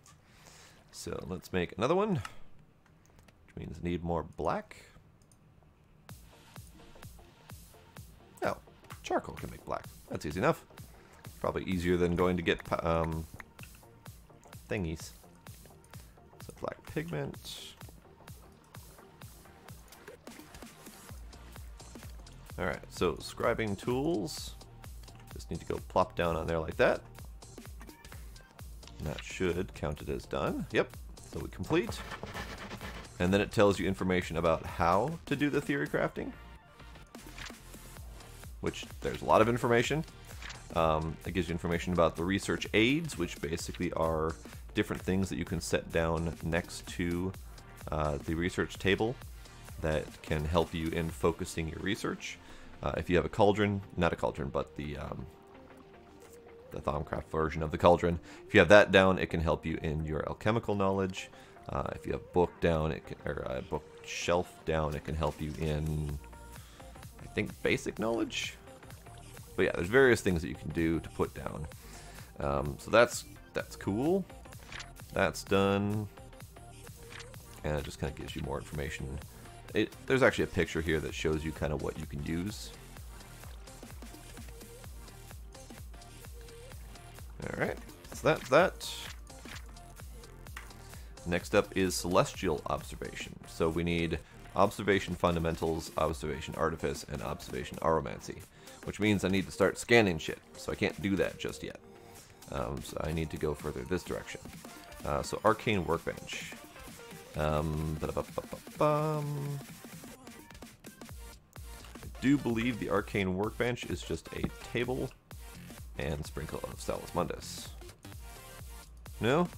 So let's make another one, which means I need more black. Oh, charcoal can make black. That's easy enough. Probably easier than going to get thingies. So black pigment. Alright, so scribing tools. Just need to go plop down on there like that. And that should count it as done. Yep, so we complete. And then it tells you information about how to do the theory crafting, which there's a lot of information. It gives you information about the research aids, which basically are different things that you can set down next to the research table that can help you in focusing your research. If you have a cauldron, not a cauldron, but the Thaumcraft version of the cauldron, if you have that down, it can help you in your alchemical knowledge. If you have book down, it can, or a bookshelf down, it can help you in, I think, basic knowledge. But yeah, there's various things that you can do to put down. So that's cool. That's done, and it just kind of gives you more information. There's actually a picture here that shows you kind of what you can use. Alright, so that's that. Next up is Celestial Observation. So we need Observation Fundamentals, Observation Artifice, and Observation Aromancy, which means I need to start scanning shit, so I can't do that just yet. So I need to go further this direction. So Arcane Workbench. I do believe the Arcane Workbench is just a table and sprinkle of Salus Mundus. No?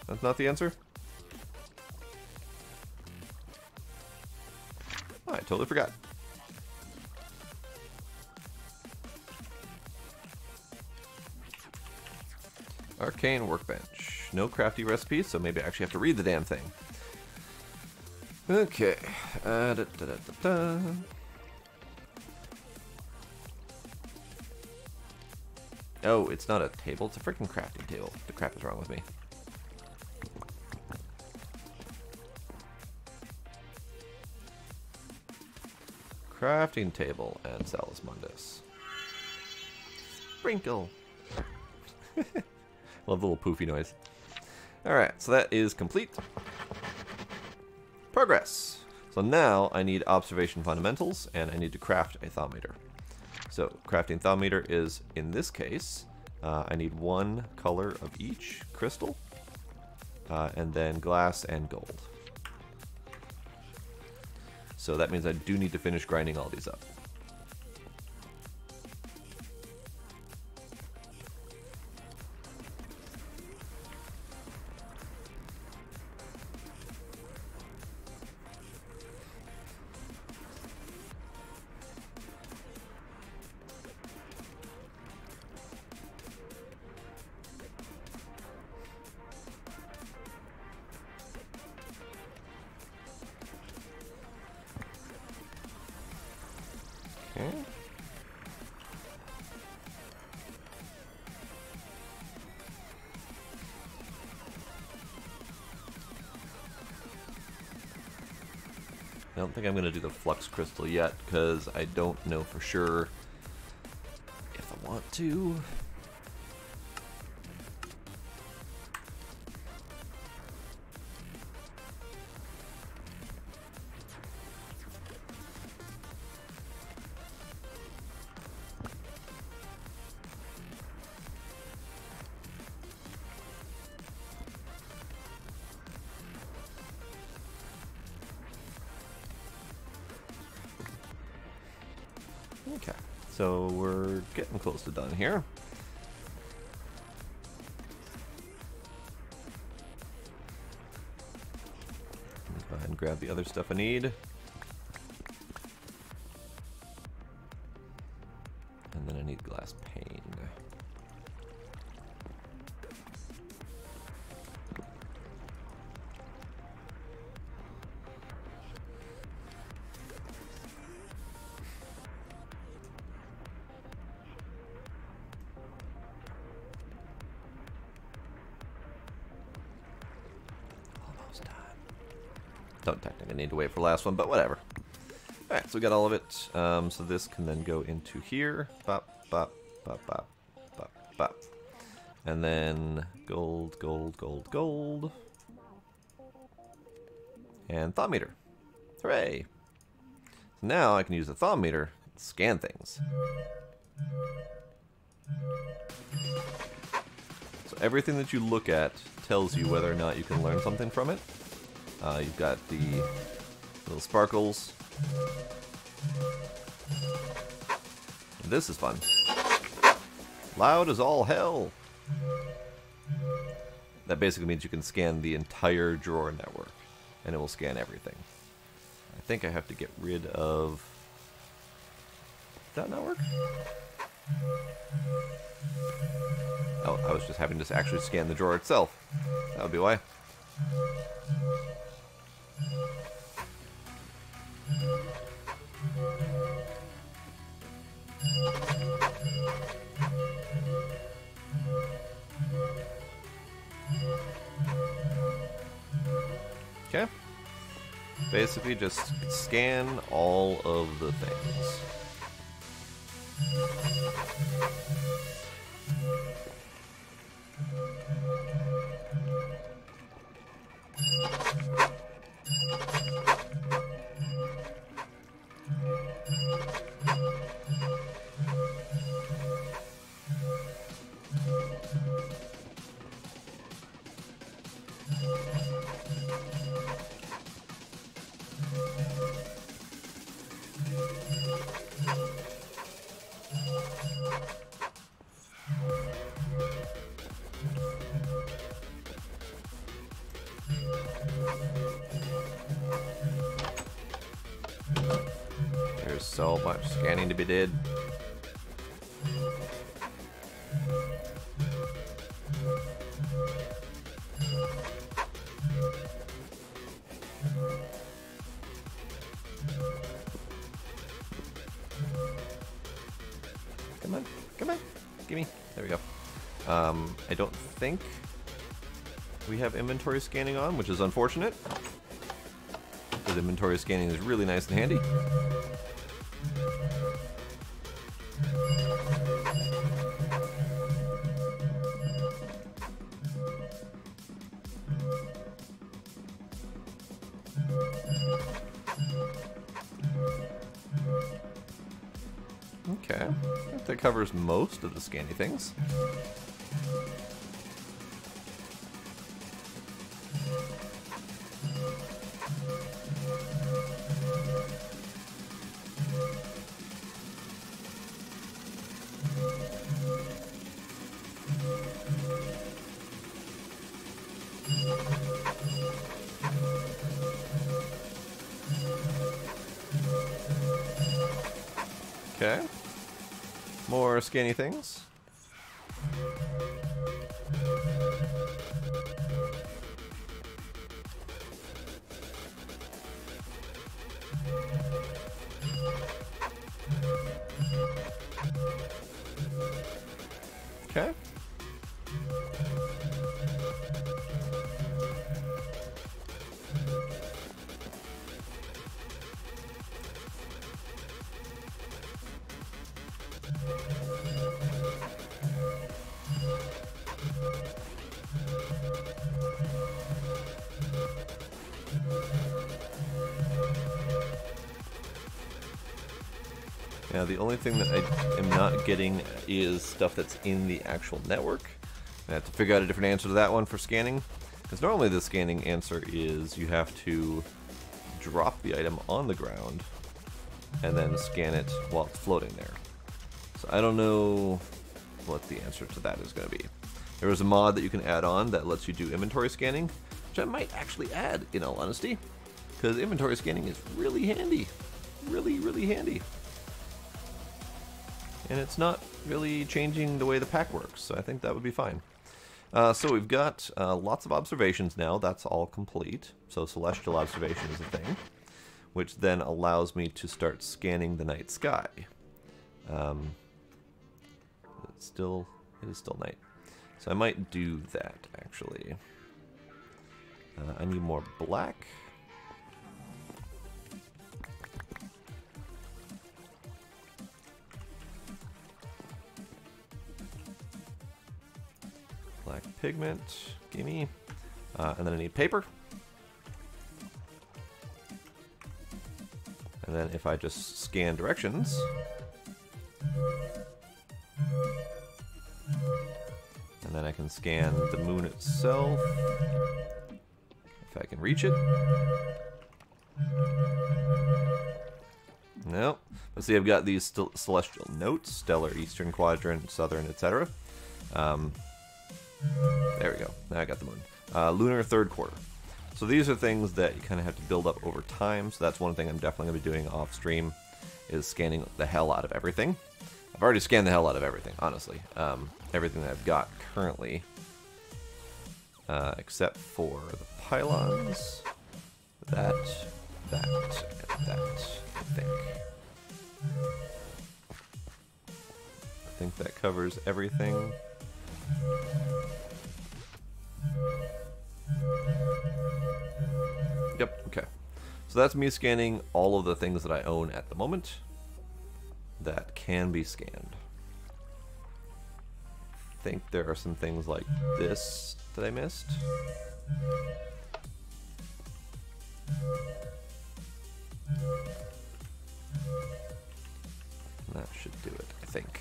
That's not the answer? Oh, I totally forgot. Arcane workbench. No crafty recipes, so maybe I actually have to read the damn thing. Okay. Da, da, da, da, da. Oh, it's not a table, it's a freaking crafting table. What the crap is wrong with me? Crafting table and Salus Mundus. Sprinkle. Love the little poofy noise. Alright, so that is complete. Progress. So now I need observation fundamentals and I need to craft a Thaumeter. So crafting Thaumeter is, in this case, I need one color of each crystal, and then glass and gold. So that means I do need to finish grinding all these up. Okay. I don't think I'm going to do the flux crystal yet because I don't know for sure if I want to. Okay, so we're getting close to done here. Go ahead and grab the other stuff I need. And then I need glass pane. Don't technically need to wait for the last one, but whatever. Alright, so we got all of it. So this can then go into here. Bop, bop, bop, bop, bop, bop. And then gold, gold, gold, gold. And Thaumeter. Hooray! So now I can use the Thaumeter to scan things. So everything that you look at tells you whether or not you can learn something from it. You've got the little sparkles. And this is fun. Loud as all hell. That basically means you can scan the entire drawer network, and it will scan everything. I think I have to get rid of... Did that not work? Oh, I was just having to actually scan the drawer itself. That would be why. Okay. Basically just scan all of the things. There's so much scanning to be did. I don't think we have inventory scanning on, which is unfortunate, because inventory scanning is really nice and handy. Okay, I think that covers most of the scanny things. Okay. More scanny things. Okay. Now, the only thing that I am not getting is stuff that's in the actual network. I have to figure out a different answer to that one for scanning, because normally the scanning answer is you have to drop the item on the ground and then scan it while it's floating there. So I don't know what the answer to that is going to be. There is a mod that you can add on that lets you do inventory scanning, which I might actually add, in all honesty, because inventory scanning is really handy. Really, really handy. And it's not really changing the way the pack works, so I think that would be fine. So we've got lots of observations now. That's all complete. So celestial observation is a thing, which then allows me to start scanning the night sky. It is still night. So I might do that, actually. I need more black. Black pigment, gimme. And then I need paper. And then if I just scan directions, and then I can scan the moon itself, if I can reach it. Nope. Let's see, I've got these celestial notes: stellar, eastern quadrant, southern, etc. There we go. Now I got the moon. Lunar third quarter. So these are things that you kind of have to build up over time. So that's one thing I'm definitely going to be doing off stream, is scanning the hell out of everything. I've already scanned the hell out of everything, honestly. Everything that I've got currently, except for the pylons, that, and that, I think. I think that covers everything. Yep, okay. So that's me scanning all of the things that I own at the moment that can be scanned. I think there are some things like this that I missed. That should do it, I think.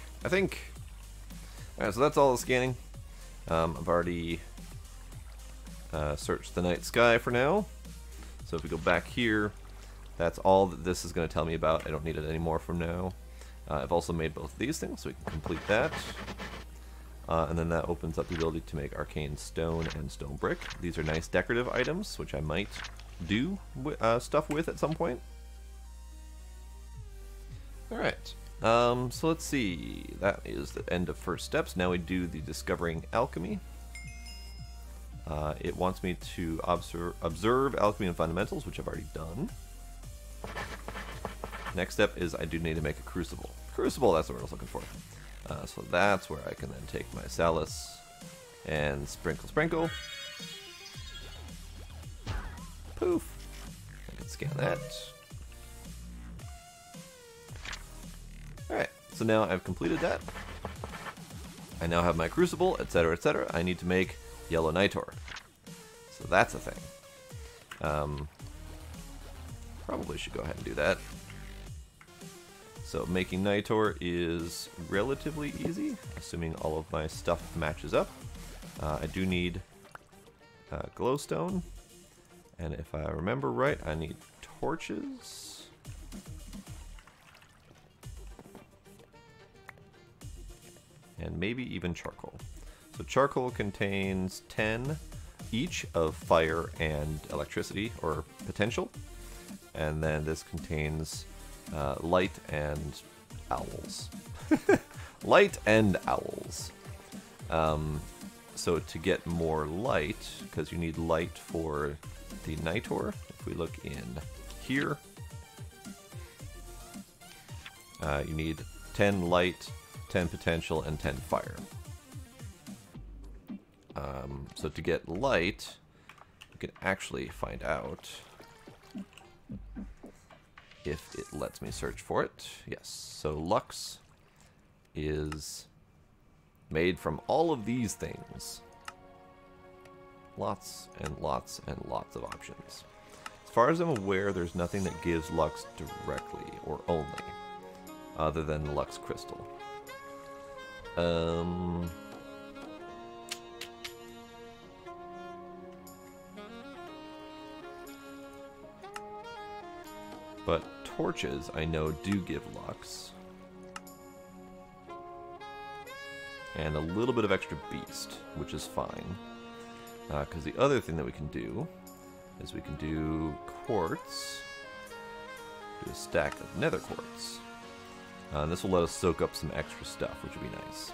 Alright, so that's all the scanning. I've already searched the night sky for now. So if we go back here, that's all that this is going to tell me about. I don't need it anymore from now. I've also made both of these things, so we can complete that. And then that opens up the ability to make arcane stone and stone brick. These are nice decorative items, which I might do stuff with at some point. Alright, so let's see. That is the end of first steps. Now we do the discovering alchemy. It wants me to observe alchemy and fundamentals, which I've already done. Next step is I do need to make a crucible. Crucible, that's what I was looking for. So that's where I can then take my Salus And sprinkle, sprinkle. Poof. I can scan that. Alright, so now I've completed that. I now have my crucible, etc., etc. I need to make yellow nitor. So that's a thing. Probably should go ahead and do that. So making nitor is relatively easy, assuming all of my stuff matches up. I do need glowstone, and if I remember right, I need torches. And maybe even charcoal. So charcoal contains 10 each of fire and electricity, or potential. And then this contains light and owls. Light and owls. So to get more light, because you need light for the nitor, if we look in here, you need 10 light, 10 potential, and 10 fire. So to get light, you can actually find out if it lets me search for it. Yes, so Lux is made from all of these things. Lots and lots and lots of options. As far as I'm aware, there's nothing that gives Lux directly or only, other than the Lux Crystal. But torches, I know, do give Lux. And a little bit of extra beast, which is fine. Because the other thing that we can do is we can do quartz. Do a stack of nether quartz. And this will let us soak up some extra stuff, which would be nice.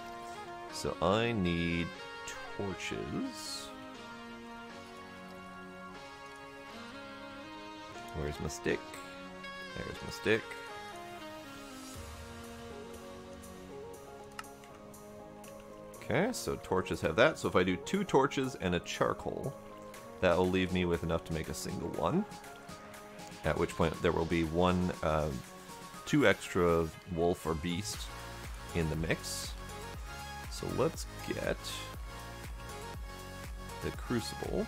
So I need torches. Where's my stick? There's my stick. Okay, so torches have that. So if I do 2 torches and a charcoal, that will leave me with enough to make a single one. At which point there will be 2 extra wolf or beast in the mix. So let's get the crucible.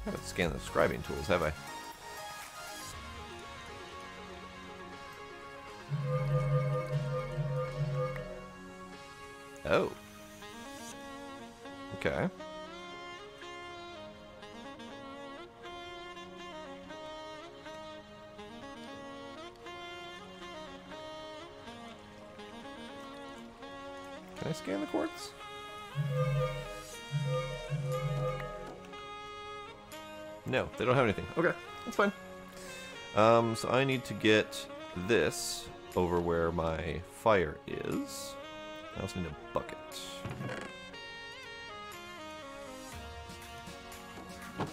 I haven't scanned the scribing tools, have I? Oh. Okay. Can I scan the quartz? No, they don't have anything. Okay, that's fine. So I need to get this over where my fire is. I also need a bucket. The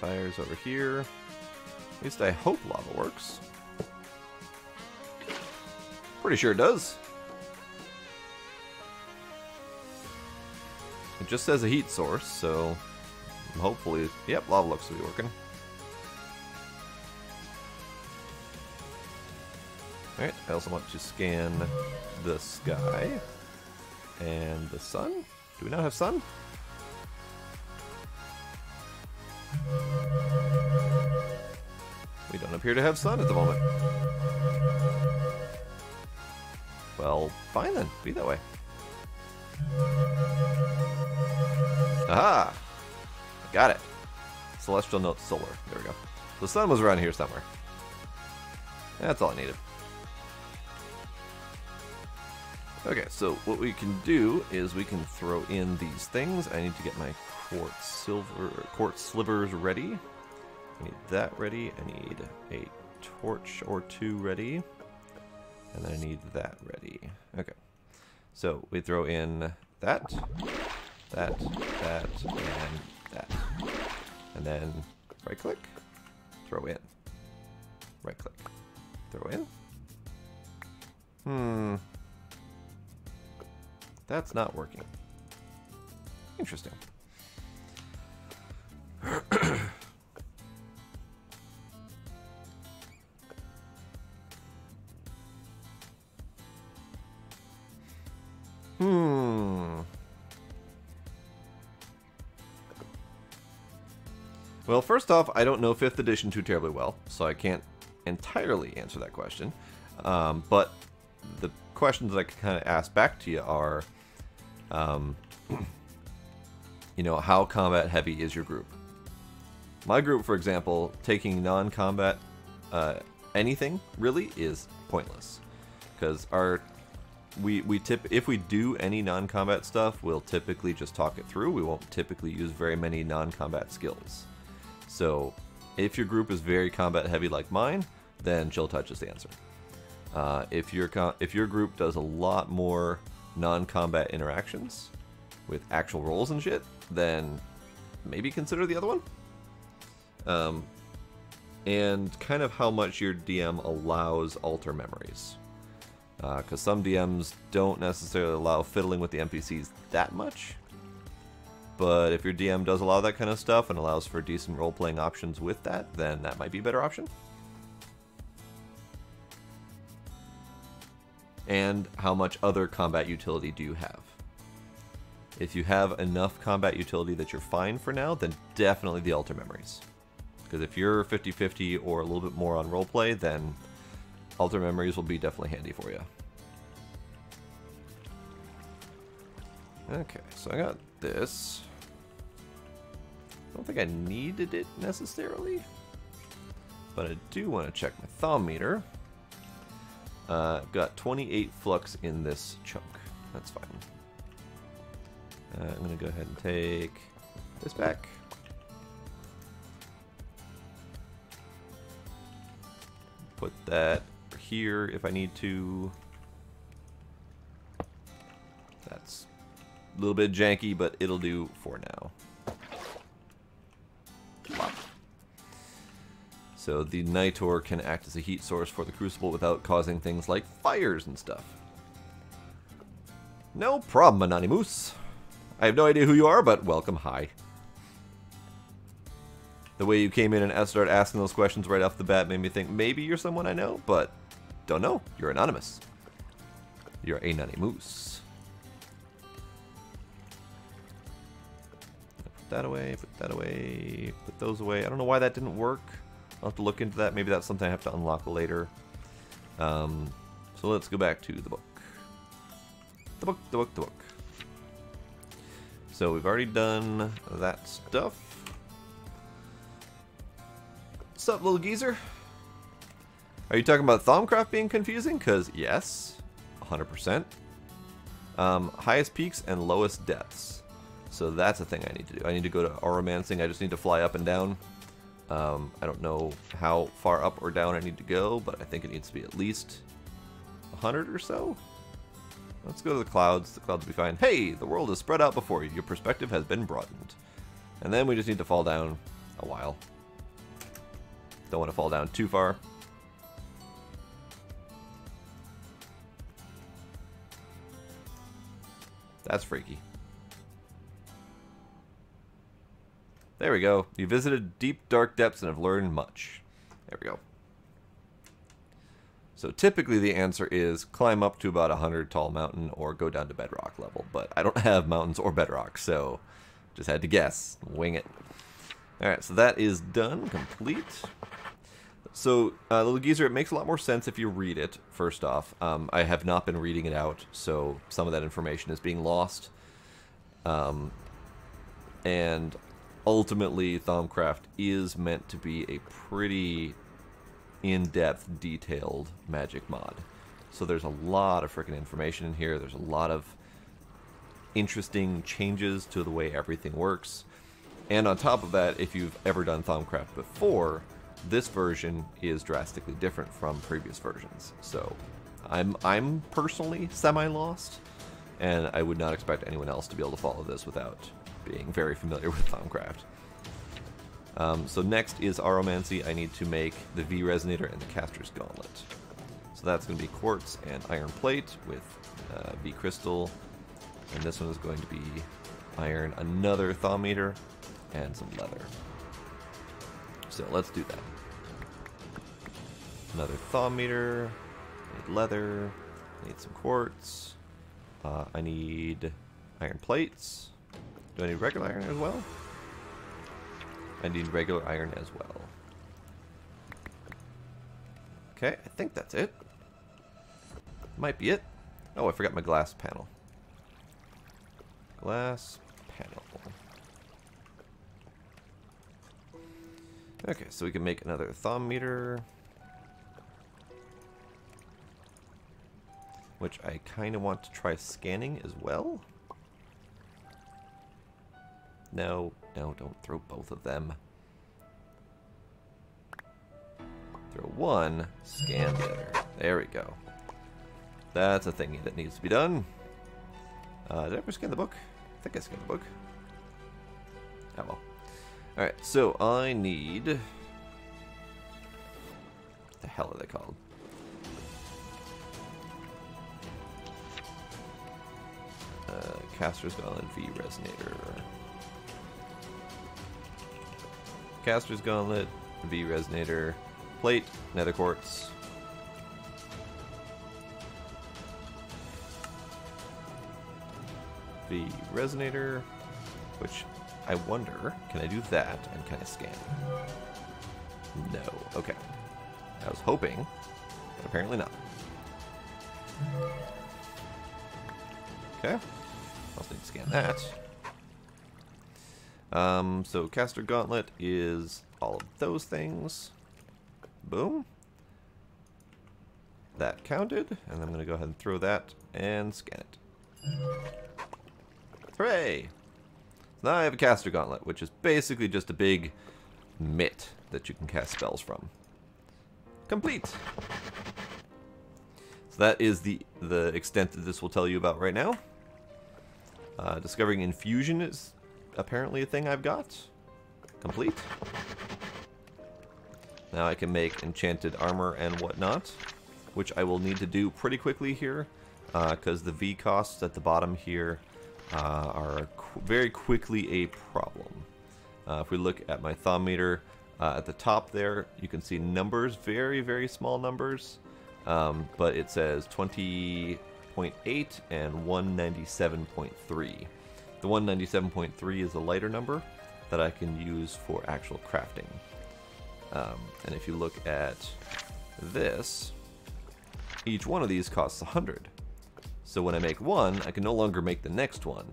fire's over here. At least I hope lava works. Pretty sure it does. It just says a heat source, so hopefully, yep, lava looks to be working. Alright, I also want to scan the sky and the sun. Do we not have sun? We don't appear to have sun at the moment. Well, fine then. Be that way. Aha! Got it. Celestial note solar. There we go. The sun was around here somewhere. That's all I needed. Okay, so what we can do is we can throw in these things. I need to get my quartz slivers ready. I need that ready. I need a torch or 2 ready. And then I need that ready. Okay. So we throw in that, and that. And then right click, throw in. Right click. Throw in. That's not working. Interesting. Well, first off, I don't know 5th edition too terribly well, so I can't entirely answer that question. But the questions that I can kind of ask back to you are, you know, how combat heavy is your group? My group, for example, taking non-combat anything really is pointless, because if we do any non-combat stuff, we'll typically just talk it through. We won't typically use very many non-combat skills. So if your group is very combat heavy like mine, then Chill Touch is the answer. If your group does a lot more non-combat interactions with actual rolls and shit, then maybe consider the other one. And kind of how much your DM allows alter memories. Because some DMs don't necessarily allow fiddling with the NPCs that much. But if your DM does allow that kind of stuff and allows for decent role-playing options with that, then that might be a better option. And how much other combat utility do you have? If you have enough combat utility that you're fine for now, then definitely the alter memories. Because if you're 50-50 or a little bit more on roleplay, then alter memories will be definitely handy for you. Okay, so I got this. I don't think I needed it necessarily, but I do want to check my Thaum meter. I've got 28 flux in this chunk. That's fine. I'm going to go ahead and take this back. Put that here if I need to. That's a little bit janky, but it'll do for now. So the Nitor can act as a heat source for the Crucible without causing things like fires and stuff. No problem, Anonymous. I have no idea who you are, but welcome, hi. The way you came in and started asking those questions right off the bat made me think maybe you're someone I know, but don't know. You're anonymous. You're Anonymous. Put that away, put that away, put those away. I don't know why that didn't work. I'll have to look into that. Maybe that's something I have to unlock later. So let's go back to the book. The book. So we've already done that stuff. What's up, little geezer? Are you talking about Thaumcraft being confusing? Because yes, 100%. Highest peaks and lowest depths. So that's a thing I need to do. I need to go to Oromancing. I just need to fly up and down. I don't know how far up or down I need to go, but I think it needs to be at least 100 or so. Let's go to the clouds. The clouds will be fine. Hey, the world is spread out before you. Your perspective has been broadened. And then we just need to fall down a while. Don't want to fall down too far. That's freaky. There we go. You visited deep, dark depths and have learned much. There we go. So typically the answer is climb up to about 100 tall mountain or go down to bedrock level. But I don't have mountains or bedrock, so just had to guess. Wing it. Alright, so that is done. Complete. So, Little Geezer, it makes a lot more sense if you read it, first off. I have not been reading it out, so some of that information is being lost. And ultimately, Thaumcraft is meant to be a pretty in-depth, detailed magic mod. So there's a lot of freaking information in here. There's a lot of interesting changes to the way everything works. And on top of that, if you've ever done Thaumcraft before, this version is drastically different from previous versions. So I'm personally semi-lost, and I would not expect anyone else to be able to follow this without being very familiar with Thaumcraft. So next is Aromancy. I need to make the V Resonator and the Caster's Gauntlet. So that's going to be Quartz and Iron Plate with V Crystal. And this one is going to be Iron, another Thaumeter, and some leather. So let's do that. Another Thaumeter, I need leather, I need some quartz, I need iron plates. Do I need regular iron as well? I need regular iron as well. Okay, I think that's it. Might be it. Oh, I forgot my glass panel. Glass panel. Okay, so we can make another Thaumeter, which I kind of want to try scanning as well. No, no, don't throw both of them. Throw one, scan the other. There we go. That's a thingy that needs to be done. Did I ever scan the book? I think I scanned the book. Oh well. Alright, so I need... What the hell are they called? Caster's Gauntlet, V Resonator. Caster's Gauntlet, V Resonator, Plate, Nether Quartz. V Resonator, which I wonder, can I do that and kind of scan? No. Okay. I was hoping, but apparently not. Okay. Also need to scan that. So Caster Gauntlet is all of those things. Boom. That counted, and I'm going to go ahead and throw that and scan it. Hooray! So now I have a Caster Gauntlet, which is basically just a big mitt that you can cast spells from. Complete! So that is the extent that this will tell you about right now. Discovering Infusion is apparently a thing I've got. Complete. Now I can make enchanted armor and whatnot, which I will need to do pretty quickly here, because the V costs at the bottom here are very quickly a problem. If we look at my Thaumeter, at the top there, you can see numbers, very, very small numbers, but it says 20.8 and 197.3. The 197.3 is a lighter number that I can use for actual crafting. And if you look at this, each one of these costs 100. So when I make one, I can no longer make the next one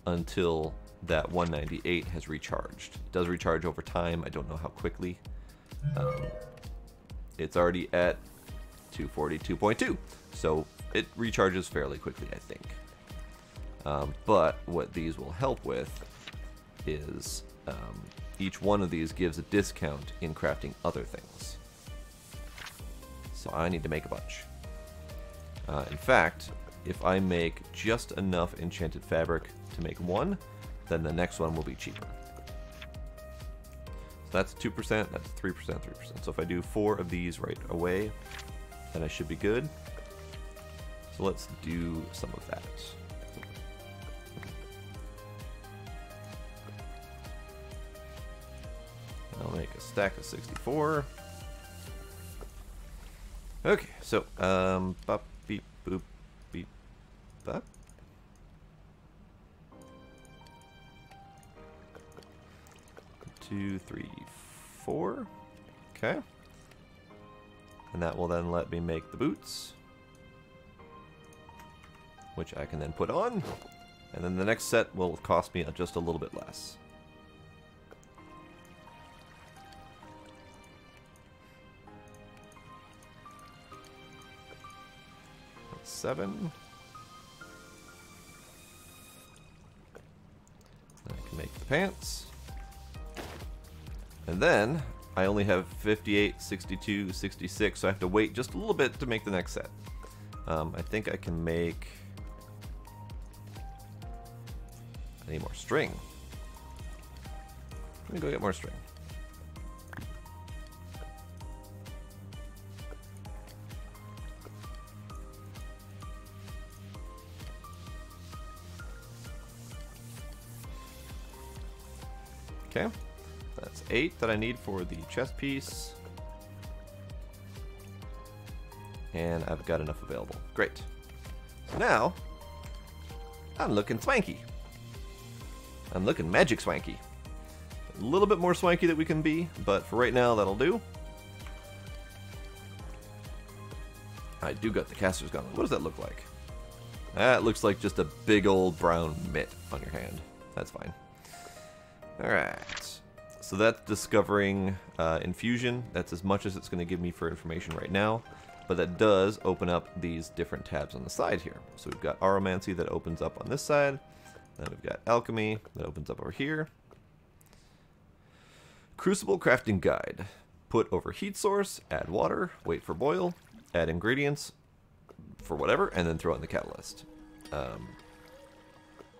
until that 198 has recharged. It does recharge over time. I don't know how quickly. It's already at 242.2, so it recharges fairly quickly, I think. But what these will help with is each one of these gives a discount in crafting other things. So I need to make a bunch. In fact, if I make just enough enchanted fabric to make one, then the next one will be cheaper. So that's 2%, that's 3%, 3%. So if I do 4 of these right away, then I should be good. So let's do some of that. I'll make a stack of 64. Okay, so bop, beep, boop, beep, bop. Two, three, 4. Okay. And that will then let me make the boots, which I can then put on. And then the next set will cost me just a little bit less. That's 7. I can make the pants. And then I only have 58, 62, 66, so I have to wait just a little bit to make the next set. I think I can make... I need more string. Let me go get more string. Okay, that's 8 that I need for the chest piece. And I've got enough available. Great. So now, I'm looking swanky. I'm looking magic swanky. A little bit more swanky that we can be, but for right now, that'll do. I do got the caster's gun. What does that look like? That looks like just a big old brown mitt on your hand. That's fine. Alright. So that's discovering infusion. That's as much as it's going to give me for information right now. But that does open up these different tabs on the side here. So we've got Aromancy that opens up on this side. Then we've got Alchemy that opens up over here. Crucible Crafting Guide. Put over heat source, add water, wait for boil, add ingredients for whatever, and then throw in the catalyst.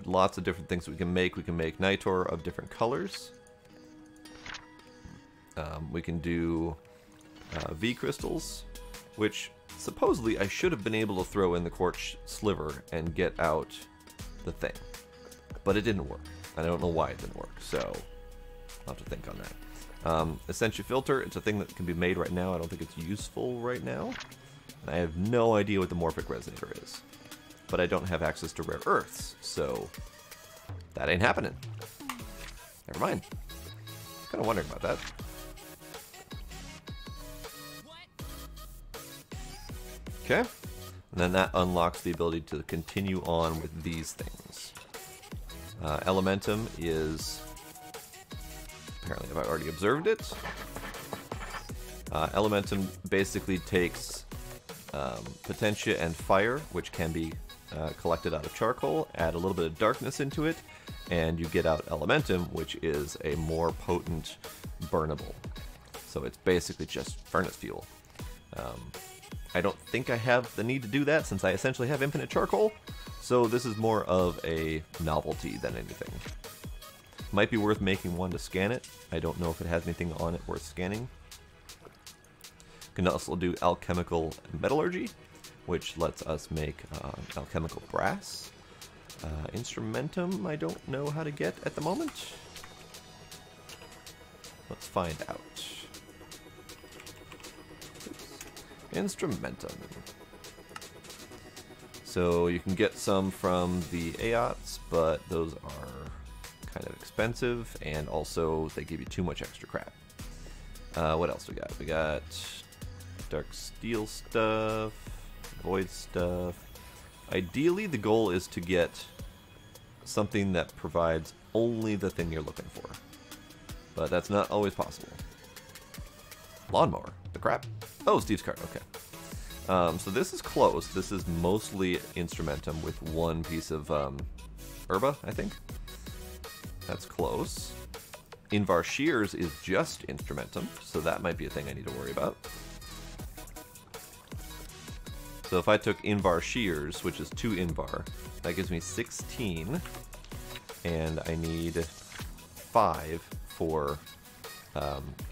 Lots of different things we can make. We can make Nitor of different colors. We can do V crystals, which supposedly I should have been able to throw in the quartz sliver and get out the thing. But it didn't work. I don't know why it didn't work, so I'll have to think on that. Essentia Filter, it's a thing that can be made right now. I don't think it's useful right now. And I have no idea what the Morphic Resonator is. But I don't have access to rare earths, so that ain't happening. Never mind. Kind of wondering about that. Okay. And then that unlocks the ability to continue on with these things. Elementum is... Apparently, I've already observed it. Elementum basically takes Potentia and Fire, which can be collected out of charcoal, add a little bit of darkness into it, and you get out Elementum, which is a more potent burnable. So it's basically just furnace fuel. I don't think I have the need to do that since I essentially have infinite charcoal, so this is more of a novelty than anything. Might be worth making one to scan it. I don't know if it has anything on it worth scanning. Can also do alchemical metallurgy, which lets us make alchemical brass. Instrumentum, I don't know how to get at the moment. Let's find out. Instrumentum. So you can get some from the AOTs, but those are kind of expensive, and also they give you too much extra crap. What else we got? We got dark steel stuff, void stuff. Ideally, the goal is to get something that provides only the thing you're looking for, but that's not always possible. Lawnmower. The crap? Oh, Steve's card. Okay. So this is close. This is mostly Instrumentum with one piece of Herba, I think. That's close. Invar Shears is just Instrumentum, so that might be a thing I need to worry about. So if I took Invar Shears, which is 2 Invar, that gives me 16, and I need 5 for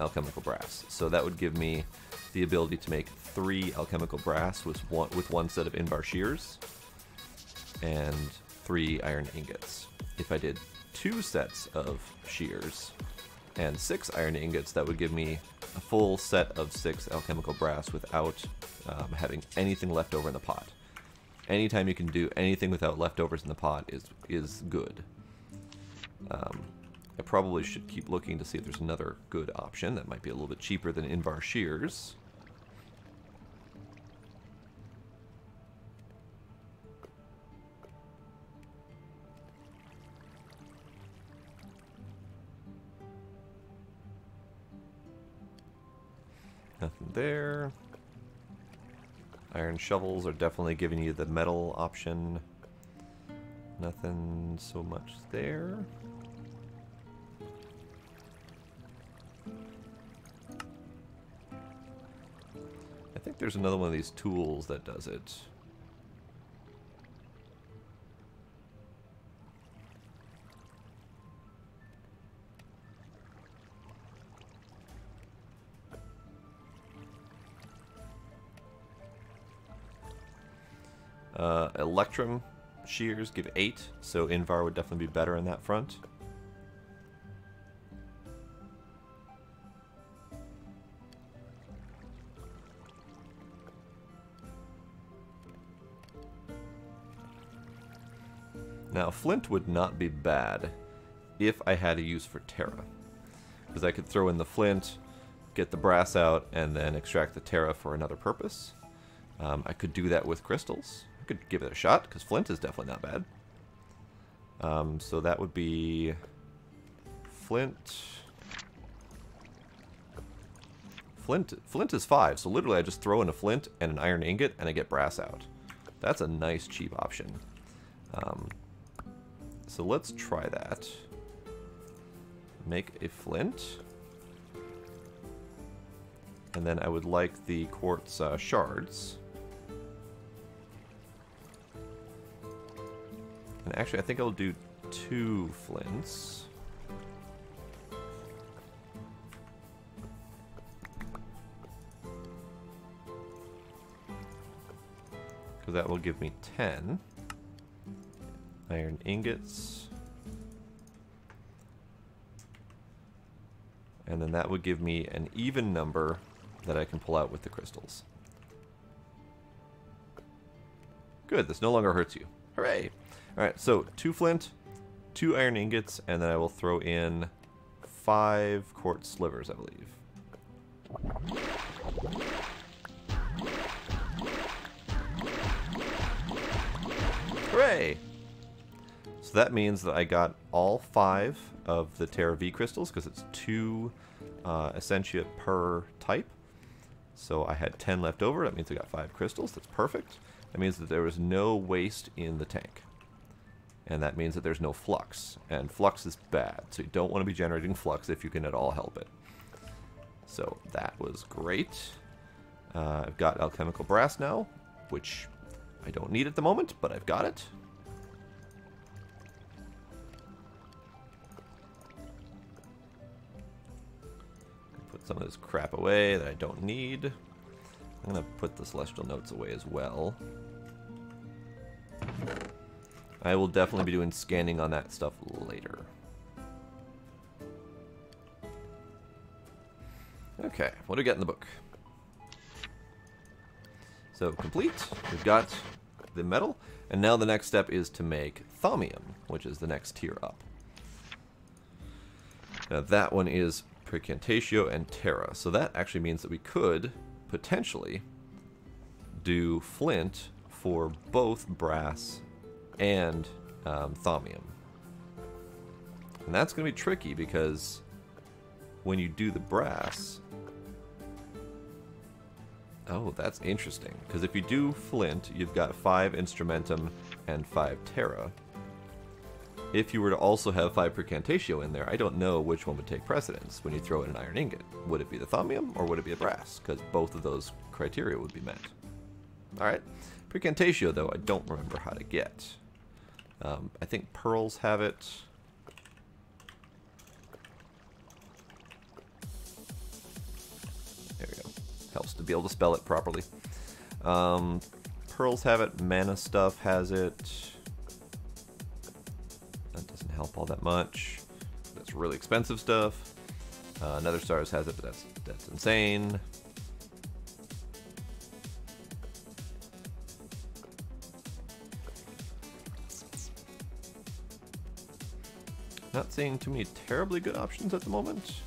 alchemical brass. So that would give me the ability to make 3 alchemical brass with one set of Invar Shears, and 3 iron ingots. If I did 2 sets of shears and 6 iron ingots, that would give me a full set of 6 alchemical brass without having anything left over in the pot. Anytime you can do anything without leftovers in the pot is good. I probably should keep looking to see if there's another good option that might be a little bit cheaper than Invar Shears. Nothing there. Iron shovels are definitely giving you the metal option. Nothing so much there. I think there's another one of these tools that does it. Electrum shears give 8, so Invar would definitely be better on that front. Now, flint would not be bad if I had a use for Terra. Because I could throw in the flint, get the brass out, and then extract the Terra for another purpose. I could do that with crystals. I could give it a shot, because flint is definitely not bad. So that would be flint. Flint is 5, so literally I just throw in a flint and an iron ingot, and I get brass out. That's a nice, cheap option. So let's try that. Make a flint. And then I would like the quartz shards. And actually, I think I'll do 2 flints. Because that will give me 10 iron ingots. And then that would give me an even number that I can pull out with the crystals. Good, this no longer hurts you. Hooray! Alright, so 2 flint, 2 iron ingots, and then I will throw in 5 quartz slivers, I believe. Hooray! So that means that I got all 5 of the Terra V crystals, because it's 2 essentia per type. So I had 10 left over. That means I got 5 crystals. That's perfect. That means that there was no waste in the tank. And that means that there's no flux. And flux is bad, so you don't want to be generating flux if you can at all help it. So that was great. I've got alchemical brass now, which I don't need at the moment, but I've got it. Put some of this crap away that I don't need. I'm going to put the celestial notes away as well. I will definitely be doing scanning on that stuff later. Okay, what do we get in the book? So, complete. We've got the metal. And now the next step is to make thaumium, which is the next tier up. Now that one is Precantatio and Terra. So that actually means that we could potentially do flint for both brass and thaumium. And that's going to be tricky because when you do the brass... Oh, that's interesting. Because if you do flint, you've got 5 instrumentum and 5 Terra. If you were to also have 5 Precantatio in there, I don't know which one would take precedence when you throw in an iron ingot. Would it be the thaumium or would it be the brass? Because both of those criteria would be met. Alright. Precantatio, though, I don't remember how to get. I think pearls have it. There we go. Helps to be able to spell it properly. Pearls have it. Mana stuff has it. That doesn't help all that much. That's really expensive stuff. Nether Stars has it, but that's insane. Not seeing too many terribly good options at the moment.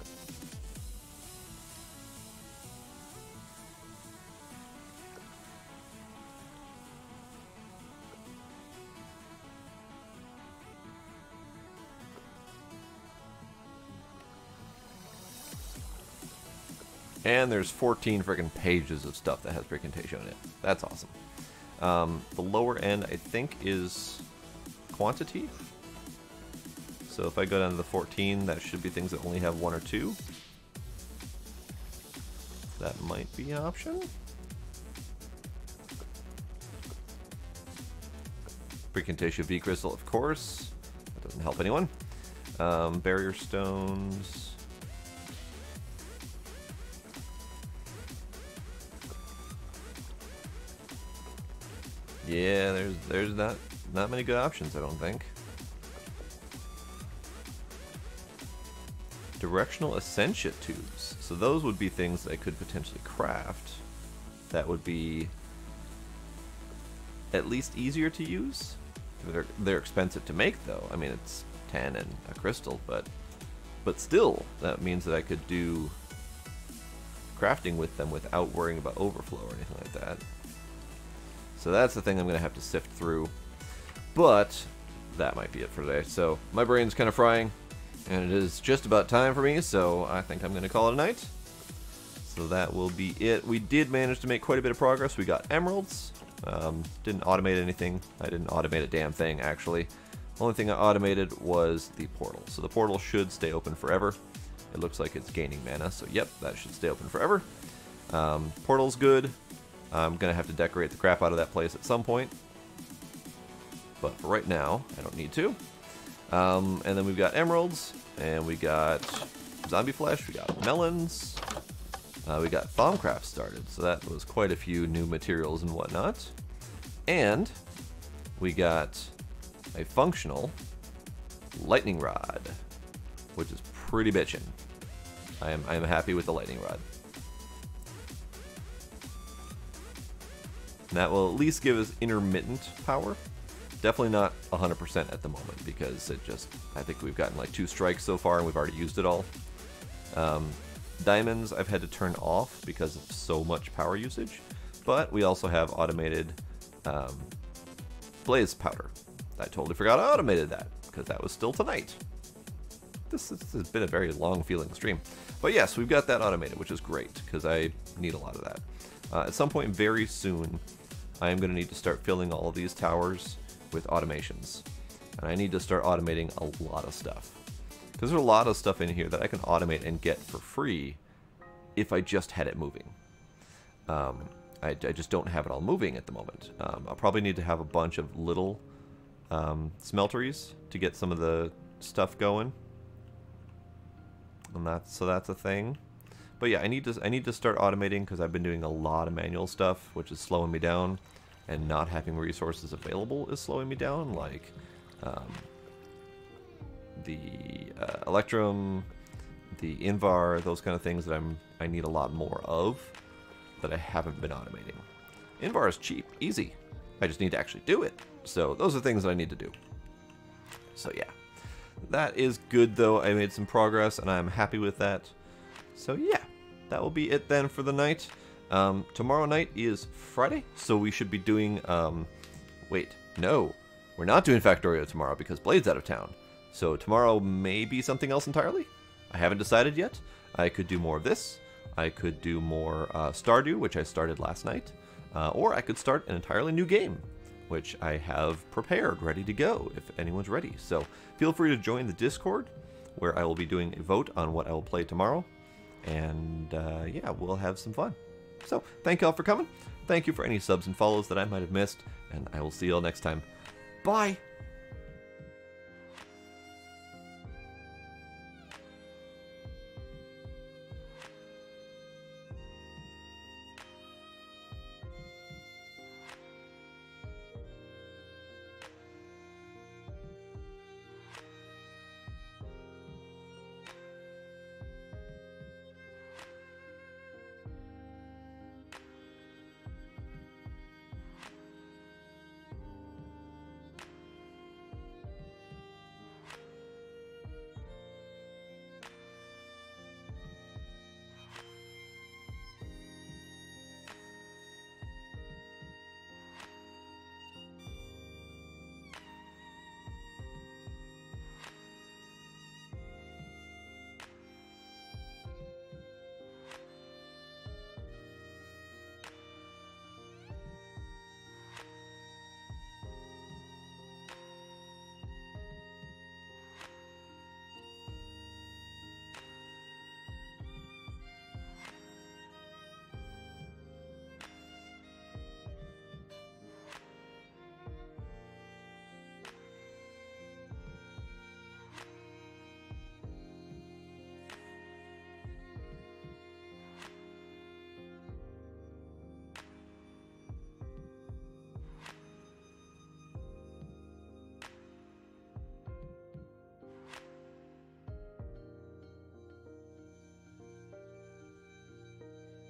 And there's 14 freaking pages of stuff that has Precantatio in it. That's awesome. The lower end, I think, is quantity. So if I go down to the 14, that should be things that only have 1 or 2. That might be an option. Precantatio V crystal, of course. That doesn't help anyone. Barrier stones. Yeah, there's not many good options, I don't think. Directional Essentia tubes. So those would be things that I could potentially craft. That would be at least easier to use. They're expensive to make, though. I mean, it's 10 and a crystal, but still, that means that I could do crafting with them without worrying about overflow or anything like that. So that's the thing I'm going to have to sift through. But that might be it for today. So my brain's kind of frying, and it is just about time for me, so I think I'm going to call it a night. So that will be it. We did manage to make quite a bit of progress. We got emeralds. Didn't automate anything. I didn't automate a damn thing, actually. Only thing I automated was the portal. So the portal should stay open forever. It looks like it's gaining mana, so yep, that should stay open forever. Portal's good. I'm going to have to decorate the crap out of that place at some point. But for right now, I don't need to. And then we've got emeralds, and we got zombie flesh, we got melons, we got Thaumcraft started, so that was quite a few new materials and whatnot. And we got a functional lightning rod, which is pretty bitchin'. I am happy with the lightning rod. And that will at least give us intermittent power. Definitely not 100% at the moment, because I think we've gotten like 2 strikes so far and we've already used it all. Diamonds I've had to turn off because of so much power usage, but we also have automated blaze powder. I totally forgot I automated that, because that was still tonight. This has been a very long feeling stream. But yes, we've got that automated, which is great, because I need a lot of that. At some point very soon, I am going to need to start filling all of these towers with automations. And I need to start automating a lot of stuff. Because there's a lot of stuff in here that I can automate and get for free if I just had it moving. I just don't have it all moving at the moment. I'll probably need to have a bunch of little smelteries to get some of the stuff going. And that's a thing. But yeah, I need to start automating, because I've been doing a lot of manual stuff, which is slowing me down, and not having resources available is slowing me down, like the Electrum, the Invar, those kind of things that I need a lot more of that I haven't been automating. Invar is cheap, easy. I just need to actually do it. So those are things that I need to do. So yeah, that is good though. I made some progress and I'm happy with that. So yeah, that will be it then for the night. Tomorrow night is Friday, so we should be doing, wait, no, we're not doing Factorio tomorrow because Blade's out of town. So tomorrow may be something else entirely. I haven't decided yet. I could do more of this. I could do more Stardew, which I started last night. Or I could start an entirely new game, which I have prepared, ready to go, if anyone's ready. So feel free to join the Discord, where I will be doing a vote on what I will play tomorrow. And yeah, we'll have some fun. So thank you all for coming. Thank you for any subs and follows that I might have missed. And I will see you all next time. Bye!